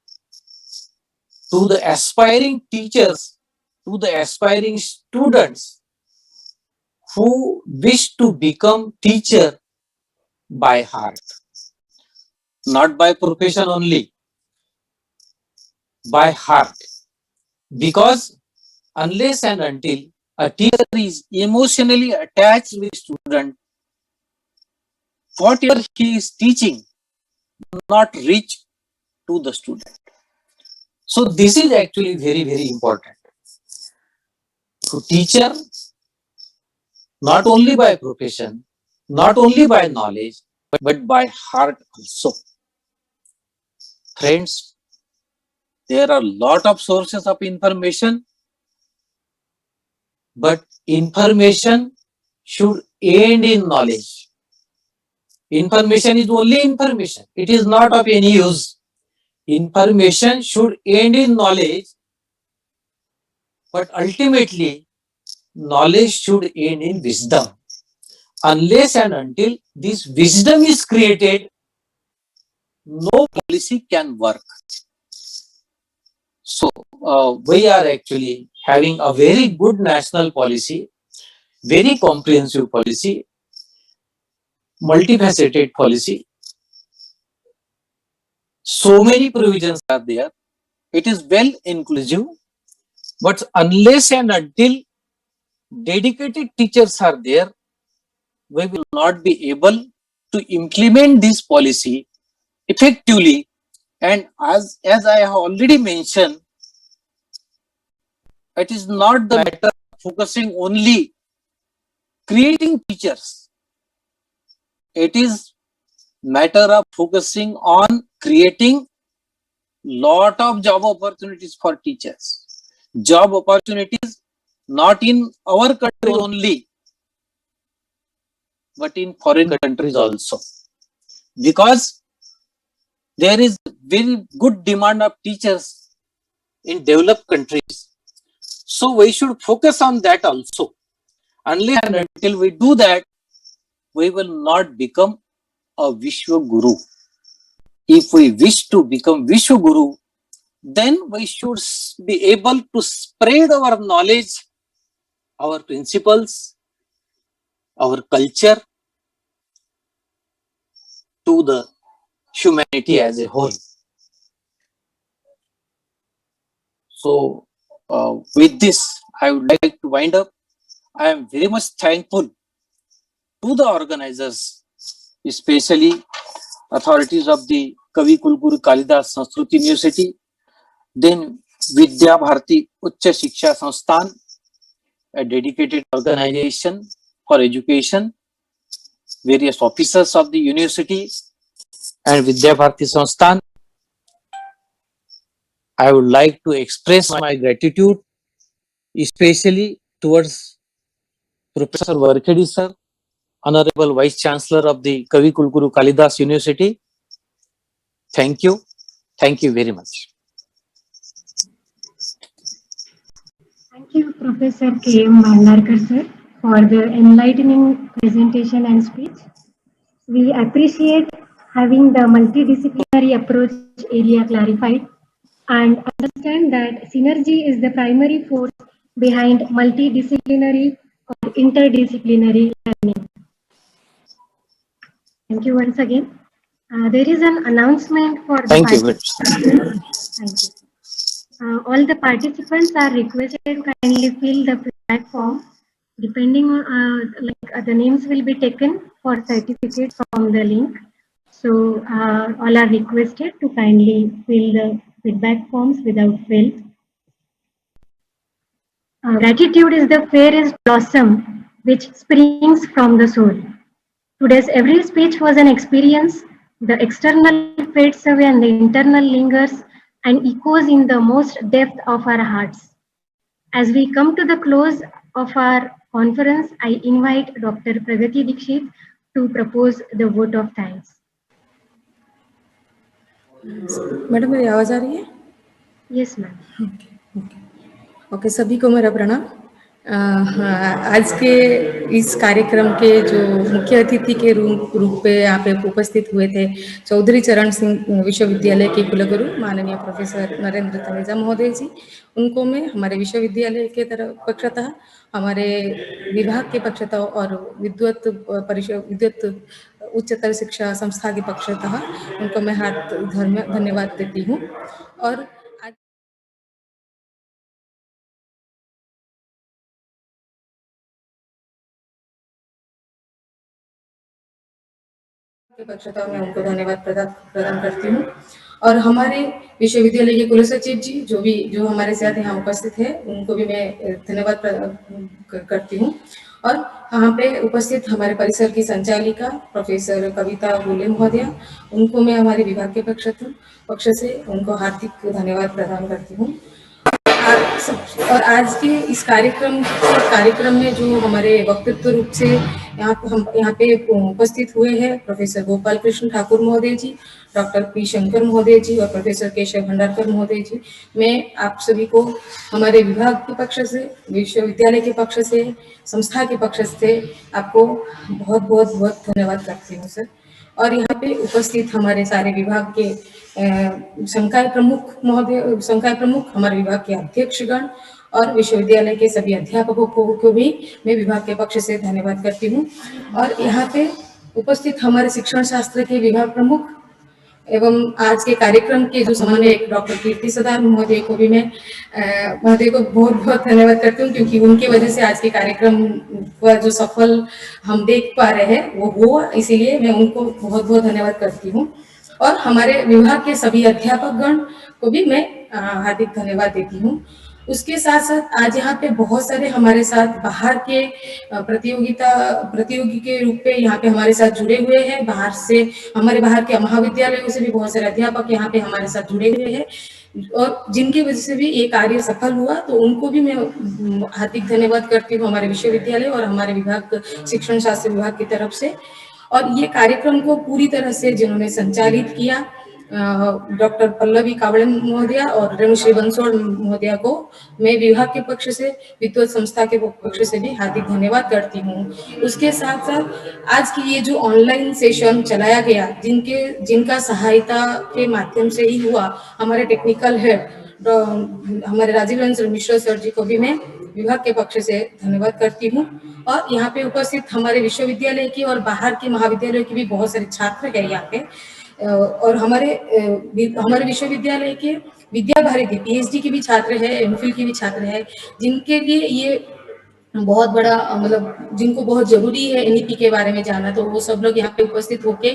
to the aspiring teachers, to the aspiring students who wish to become teacher by heart, not by profession only, by heart. Because unless and until a teacher is emotionally attached with student, whatever he is teaching will not reach to the student. So this is actually very, very important. To teacher, not only by profession, not only by knowledge, but by heart also. Friends, there are a lot of sources of information, but information should end in knowledge. Information is only information. It is not of any use. Information should end in knowledge, but ultimately, knowledge should end in wisdom. Unless and until this wisdom is created, no policy can work. So, we are actually having a very good national policy, very comprehensive policy, multifaceted policy. So many provisions are there. It is well inclusive, but unless and until dedicated teachers are there, we will not be able to implement this policy effectively. And as I have already mentioned, it is not the matter of focusing only creating teachers. It is matter of focusing on creating lot of job opportunities for teachers. Job opportunities not in our country only, but in foreign countries also. because there is very good demand of teachers in developed countries. So we should focus on that also. Unless and until we do that, we will not become a Vishwa Guru. If we wish to become Vishwa Guru, then we should be able to spread our knowledge, our principles, our culture to the humanity as a whole. So, with this, I would like to wind up. I am very much thankful to the organizers, especially authorities of the Kavi Kulguru Kalidas Sanskrit University, then Vidya Bharati Ucha Shiksha Sansthan, a dedicated organization for education, various officers of the university, and Vidya Bharati Sansthan. I would like to express my gratitude, especially towards Professor Varkhedi sir, Honorable Vice Chancellor of the Kavi Kulguru Kalidas University. Thank you. Thank you very much. Thank you, Professor K.M. Bhandarkar sir, for the enlightening presentation and speech. We appreciate having the multidisciplinary approach area clarified and understand that synergy is the primary force behind multidisciplinary or interdisciplinary learning. Thank you once again. There is an announcement for the participants. Thank you. All the participants are requested to kindly fill the feedback form. Depending on the names will be taken for certificate from the link. So all are requested to kindly fill the feedback forms without fail. Gratitude is the fairest blossom which springs from the soul. Today's every speech was an experience. The external fades away and the internal lingers and echoes in the most depth of our hearts. As we come to the close of our conference, I invite Dr. Pragati Dikshit to propose the vote of thanks. Madam मेरी आवाज आ रही है? Yes, ma'am. Okay, सभी को मेरा प्रणाम। आज के इस कार्यक्रम के जो मुख्य अतिथि के रूप में यहाँ पे उपस्थित हुए थे चौधरी चरण सिंह विश्वविद्यालय के कुलगुरु माननीय प्रोफेसर नरेंद्र तनेजा महोदय जी, उनको मैं हमारे विश्वविद्यालय के तरफ पक्षतः, हमारे विभाग के पक्षतः और विद्युत उच्चतर शिक्षा संस्था के पक्षतः उनको मैं हाथ धन्यवाद देती हूँ। और के पक्षतः मैं उनको धन्यवाद प्रदान करती हूँ। और हमारे विश्वविद्यालय के कुलसचिव जी जो हमारे साथ यहाँ उपस्थित है, उनको भी मैं धन्यवाद करती हूँ। और यहाँ पे उपस्थित हमारे परिसर की संचालिका प्रोफेसर कविता बोले महोदया, उनको मैं हमारे विभाग के पक्ष से उनको हार्दिक धन्यवाद प्रदान करती हूँ। और आज के इस कार्यक्रम में जो हमारे वक्तव्य रूप से यहाँ पे उपस्थित हुए हैं प्रोफेसर गोपाल कृष्ण ठाकुर महोदय जी, डॉक्टर पी शंकर महोदय जी और प्रोफेसर केशव भंडारकर महोदय जी, मैं आप सभी को हमारे विभाग के पक्ष से, विश्वविद्यालय के पक्ष से, संस्था के पक्ष से आपको बहुत बहुत बहुत धन्यवाद करती हूँ सर। और यहाँ पे उपस्थित हमारे सारे विभाग के संकाय प्रमुख हमारे विभाग के अध्यक्षगण और विश्वविद्यालय के सभी अध्यापकों को भी मैं विभाग के पक्ष से धन्यवाद करती हूँ। और यहाँ पे उपस्थित हमारे शिक्षण शास्त्र के विभाग प्रमुख एवं आज के कार्यक्रम के जो समन्वयक डॉक्टर कीर्ति सदार महोदय को भी मैं महोदय को बहुत बहुत धन्यवाद करती हूँ, क्योंकि उनकी वजह से आज के कार्यक्रम का जो सफल हम देख पा रहे हैं वो हुआ, इसीलिए मैं उनको बहुत बहुत धन्यवाद करती हूँ। और हमारे विभाग के सभी अध्यापकगण को भी मैं हार्दिक धन्यवाद देती हूँ। उसके साथ साथ आज यहाँ पे बहुत सारे हमारे साथ बाहर के प्रतियोगी के रूप में यहाँ पे हमारे साथ जुड़े हुए हैं। बाहर के महाविद्यालयों से भी बहुत सारे अध्यापक यहाँ पे हमारे साथ जुड़े हुए हैं और जिनकी वजह से भी ये कार्य सफल हुआ, तो उनको भी मैं हार्दिक धन्यवाद करती हूँ हमारे विश्वविद्यालय और हमारे विभाग शिक्षण शास्त्र विभाग की तरफ से। और ये कार्यक्रम को पूरी तरह से जिन्होंने संचालित किया डॉक्टर पल्लवी कावड़े महोदया और रेणु श्री बंसोड़ महोदया को मैं विभाग के पक्ष से, वित्त संस्था के पक्ष से भी हार्दिक धन्यवाद करती हूँ। उसके साथ साथ आज की ये जो ऑनलाइन सेशन चलाया गया, जिनका सहायता के माध्यम से ही हुआ, हमारे टेक्निकल हेड हमारे राजीव रंजन मिश्रा सर जी को भी मैं विभाग के पक्ष से धन्यवाद करती हूँ। और यहाँ पे उपस्थित हमारे विश्वविद्यालय की और बाहर के महाविद्यालयों के भी बहुत सारे छात्र हैं यहाँ पे, और हमारे विश्वविद्यालय के विद्या भारती पीएचडी के भी छात्र हैं, एमफिल के भी छात्र हैं, जिनके लिए ये बहुत बड़ा मतलब जिनको बहुत जरूरी है एनईपी के बारे में जानना, तो वो सब लोग यहाँ पे उपस्थित होके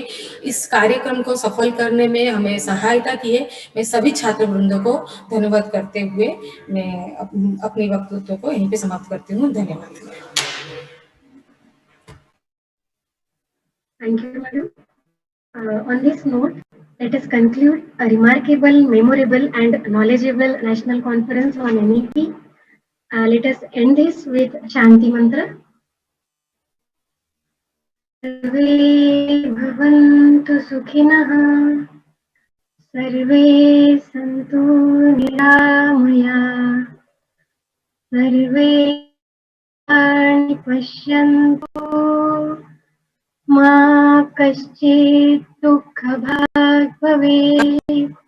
इस कार्यक्रम को सफल करने में हमें सहायता की है। मैं सभी छात्र वृंदों को धन्यवाद करते हुए मैं अपने वक्तव्य को यहीं पे समाप्त करती हूँ। धन्यवाद। Thank you, madam. On this note, let us conclude a remarkable, memorable, and knowledgeable national conference on NEP. Let us end this with Shanti Mantra. Sarve bhavantu sukhinah, sarve santu niramaya, sarve pashyantu मा कश्चित् दुःखभाग् भवेत्।